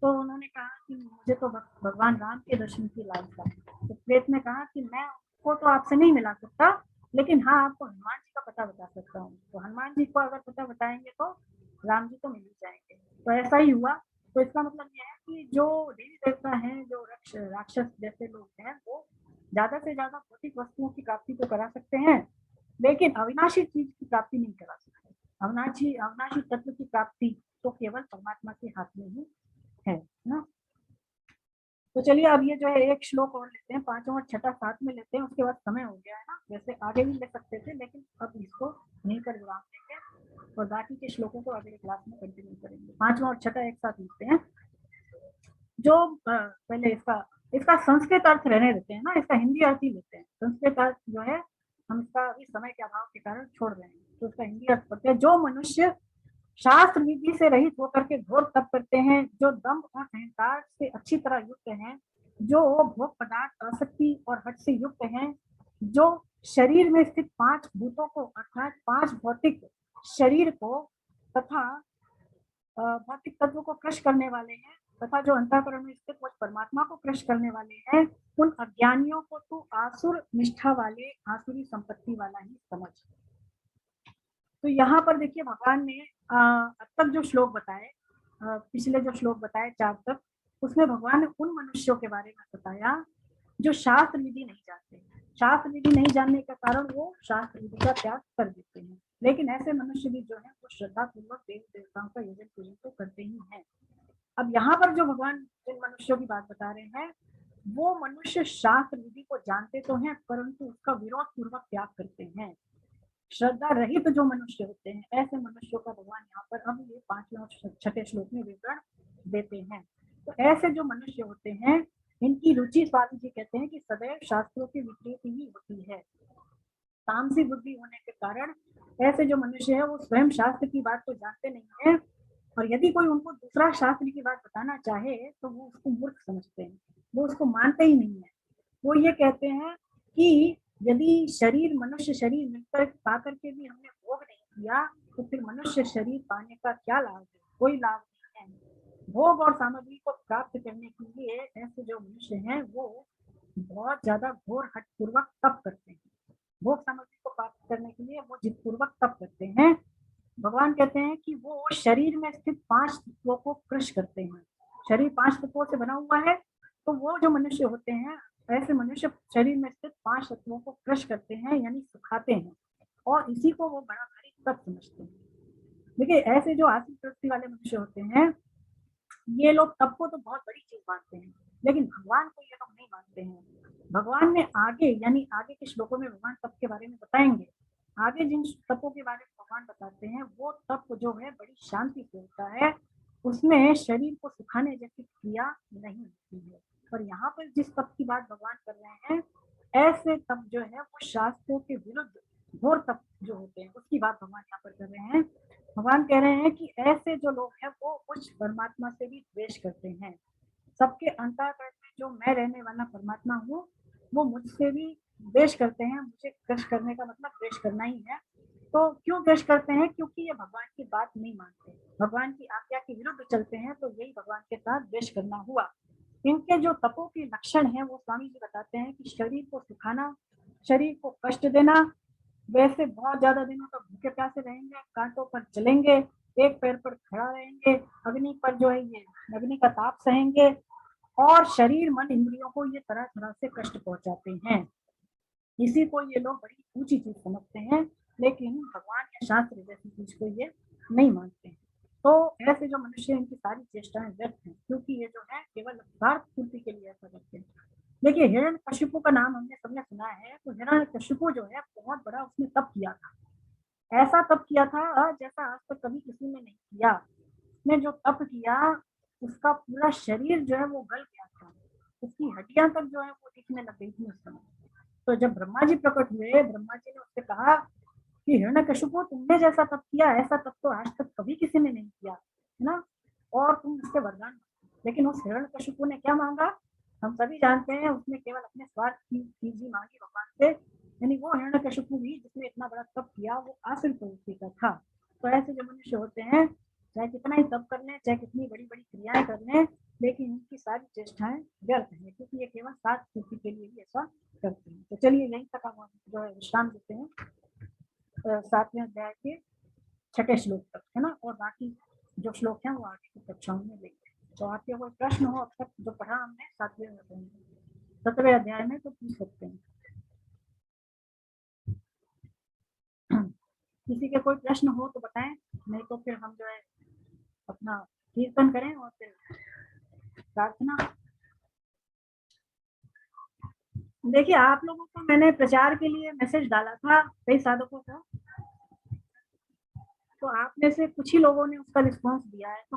तो उन्होंने कहा कि मुझे तो भगवान राम के दर्शन की लालसा है। तो प्रेत ने कहा कि मैं उसको तो आपसे नहीं मिला सकता, लेकिन हाँ आपको हनुमान जी का पता बता सकता हूँ। तो हनुमान जी को अगर पता बताएंगे तो राम जी तो मिल ही जाएंगे। तो ऐसा ही हुआ। तो इसका मतलब ये है कि जो देवी देवता हैं, जो राक्षस जैसे लोग हैं, वो ज्यादा से ज्यादा भौतिक वस्तुओं की प्राप्ति तो करा सकते हैं, लेकिन अविनाशी चीज की प्राप्ति नहीं करा सकते। अविनाशी अविनाशी तत्व की प्राप्ति तो केवल परमात्मा के हाथ में ही है ना। तो चलिए अब ये जो है एक श्लोक और लेते हैं, पांचवा और छठा साथ में लेते हैं, उसके बाद समय हो गया है ना। वैसे आगे भी ले सकते थे, लेकिन अब इसको यहीं पर विराम देंगे और बाकी के श्लोकों को अगले क्लास में कंटिन्यू करेंगे। पांचवा और छठा एक साथ लेते हैं। जो पहले इसका इसका संस्कृत अर्थ रहने देते हैं ना, इसका हिंदी अर्थ ही लेते हैं। संस्कृत अर्थ जो है हम इसका अभी समय के अभाव के कारण छोड़ रहे हैं, तो इसका हिंदी अर्थ पढ़ते हैं। जो मनुष्य शास्त्र विधि से रहित होकर के घोर तप करते हैं, जो दंभ और अहंकार से अच्छी तरह युक्त हैं, जो भोग पदार्थ आसक्ति और हट से युक्त हैं, जो शरीर में स्थित पांच भूतों को अर्थात पांच भौतिक शरीर को तथा भौतिक तत्व को क्रश करने वाले हैं, तथा जो अंतःकरण में स्थित मुझ परमात्मा को क्रश करने वाले हैं, उन अज्ञानियों को तू आसुर निष्ठा वाले आसुरी संपत्ति वाला ही समझ। तो यहाँ पर देखिए भगवान ने अब तक जो श्लोक बताए, पिछले जो श्लोक बताए 4 तक, उसमें भगवान ने उन मनुष्यों के बारे में बताया जो शास्त्र विधि नहीं जानते। शास्त्र विधि नहीं जानने के कारण वो शास्त्र विधि का त्याग कर देते हैं, लेकिन ऐसे मनुष्य भी जो है वो श्रद्धा पूर्वक देवी देवताओं का यजन पूजन तो करते ही हैं। अब यहाँ पर जो भगवान जिन मनुष्यों की बात बता रहे हैं, वो मनुष्य शास्त्र विधि को जानते तो हैं, परंतु उसका विरोध पूर्वक त्याग करते हैं। श्रद्धा रहित जो मनुष्य होते हैं, ऐसे मनुष्यों का भगवान यहाँ पर अब ये 5वें और 6ठे श्लोक में विवरण देते हैं। तो ऐसे जो मनुष्य होते हैं, इनकी रुचि स्वामी जी कहते हैं कि सदैव शास्त्रों के विपरीत ही होती है। तामसी बुद्धि होने के कारण ऐसे जो मनुष्य है वो स्वयं शास्त्र की बात तो जानते नहीं है, और यदि कोई उनको दूसरा शास्त्र की बात बताना चाहे तो वो उसको मूर्ख समझते हैं, वो उसको मानते ही नहीं है। वो ये कहते हैं कि यदि शरीर मनुष्य शरीर मिलकर पा करके भी हमने भोग नहीं किया, तो फिर मनुष्य शरीर पाने का क्या लाभ है? कोई लाभ नहीं है। भोग और सामग्री को प्राप्त करने के लिए ऐसे जो मनुष्य हैं वो बहुत ज्यादा घोर हठ पूर्वक तप करते हैं। भोग सामग्री को प्राप्त करने के लिए वो जित पूर्वक तप करते हैं। भगवान कहते हैं कि वो शरीर में स्थित 5 तत्वों को क्रश करते हैं। शरीर 5 तत्वों से बना हुआ है, तो वो जो मनुष्य होते हैं, ऐसे मनुष्य शरीर में स्थित 5 तत्वों को क्रश करते हैं, यानी सुखाते हैं, और इसी को वो बड़ा भारी तप समझते हैं। देखिए ऐसे जो आत्मिक प्रवृत्ति वाले मनुष्य होते हैं, ये लोग तप को तो बहुत बड़ी चीज मानते हैं, लेकिन भगवान को ये लोग नहीं मानते हैं। भगवान ने आगे यानी आगे के श्लोकों में भगवान तप के बारे में बताएंगे। आगे जिन तपों के बारे में भगवान बताते हैं, वो तप जो है बड़ी शांति से होता है, उसमें शरीर को सुखाने जैसी क्रिया नहीं होती है। और यहाँ पर जिस तप की बात भगवान कर रहे हैं, ऐसे तप जो है वो शास्त्रों के विरुद्ध घोर तप जो होते हैं, उसकी बात भगवान यहाँ पर कर रहे हैं। भगवान कह रहे हैं कि ऐसे जो लोग हैं वो उस परमात्मा से भी द्वेष करते हैं। सबके अंतःकरण में जो मैं रहने वाला परमात्मा हूँ, वो मुझसे भी द्वेष करते हैं। मुझे द्वेष करने का मतलब द्वेष करना ही है। तो क्यों द्वेष करते हैं? क्योंकि ये भगवान की बात नहीं मानते, भगवान की आज्ञा के विरुद्ध चलते हैं, तो यही भगवान के साथ द्वेष करना हुआ। इनके जो तपों के लक्षण हैं वो स्वामी जी बताते हैं कि शरीर को सुखाना, शरीर को कष्ट देना, वैसे बहुत ज्यादा दिनों तक भूखे प्यासे रहेंगे, कांटों पर चलेंगे, एक पैर पर खड़ा रहेंगे, अग्नि पर जो है ये अग्नि का ताप सहेंगे, और शरीर मन इंद्रियों को ये तरह तरह से कष्ट पहुंचाते हैं। इसी को ये लोग बड़ी ऊंची चीज समझते हैं, लेकिन भगवान या शास्त्र जैसी चीज को ये नहीं मानते हैं। तो ऐसे जो मनुष्य, इनकी सारी चेष्टाएं व्यर्थ हैं, क्योंकि ये जो है केवल स्वार्थ पूर्ति के लिए ऐसा करते हैं। देखिए हिरण्यकशिपु का नाम हमने सबने सुना है। तो हिरण्यकशिपु जो है बहुत बड़ा उसने तप किया था, ऐसा तप किया था जैसा आज तक कभी किसी ने नहीं किया। उसने जो तप किया, उसका पूरा शरीर जो है वो गल गया था, उसकी हड्डियां तक जो है वो दिखने लग गई थी उस समय। तो जब ब्रह्मा जी प्रकट हुए, ब्रह्मा जी ने उससे कहा कि हिरण्यकशिपु तुमने जैसा तप किया, ऐसा तप तो आज तक कभी किसी ने नहीं किया, है ना, और तुम इससे वरदान। लेकिन उस हिरण्यकशिपु ने क्या मांगा? हम सभी जानते हैं, उसने केवल अपने स्वार्थ की चीज ही मांगी भगवान से। यानी वो हिरण्यकशिपु भी जिसने इतना बड़ा तप किया, वो आसुरी प्रवृत्ति का था। तो ऐसे जो मनुष्य होते हैं, चाहे कितना ही तप कर लें, चाहे कितनी बड़ी बड़ी क्रियाएं कर लें, लेकिन इनकी सारी चेष्टाएं व्यर्थ हैं, क्योंकि ये केवल स्वार्थ पूर्ति के लिए भी ऐसा करते हैं। तो तो चलिए यहीं तक हम जो है विश्राम देते हैं 7वें अध्याय के 6ठे श्लोक तक, है ना। और बाकी जो श्लोक हैं वो आगे की कक्षाओं में लेंगे। तो आपके कोई प्रश्न हो अब तक जो पढ़ा हमने 7वें अध्याय में तो पूछ सकते हैं। किसी के कोई प्रश्न हो तो बताएं, नहीं तो फिर हम जो है अपना कीर्तन करें और फिर प्रार्थना। देखिए आप लोगों को मैंने प्रचार के लिए मैसेज डाला था कई साधकों को, तो आप में से कुछ ही लोगों ने उसका रिस्पॉन्स दिया है, तो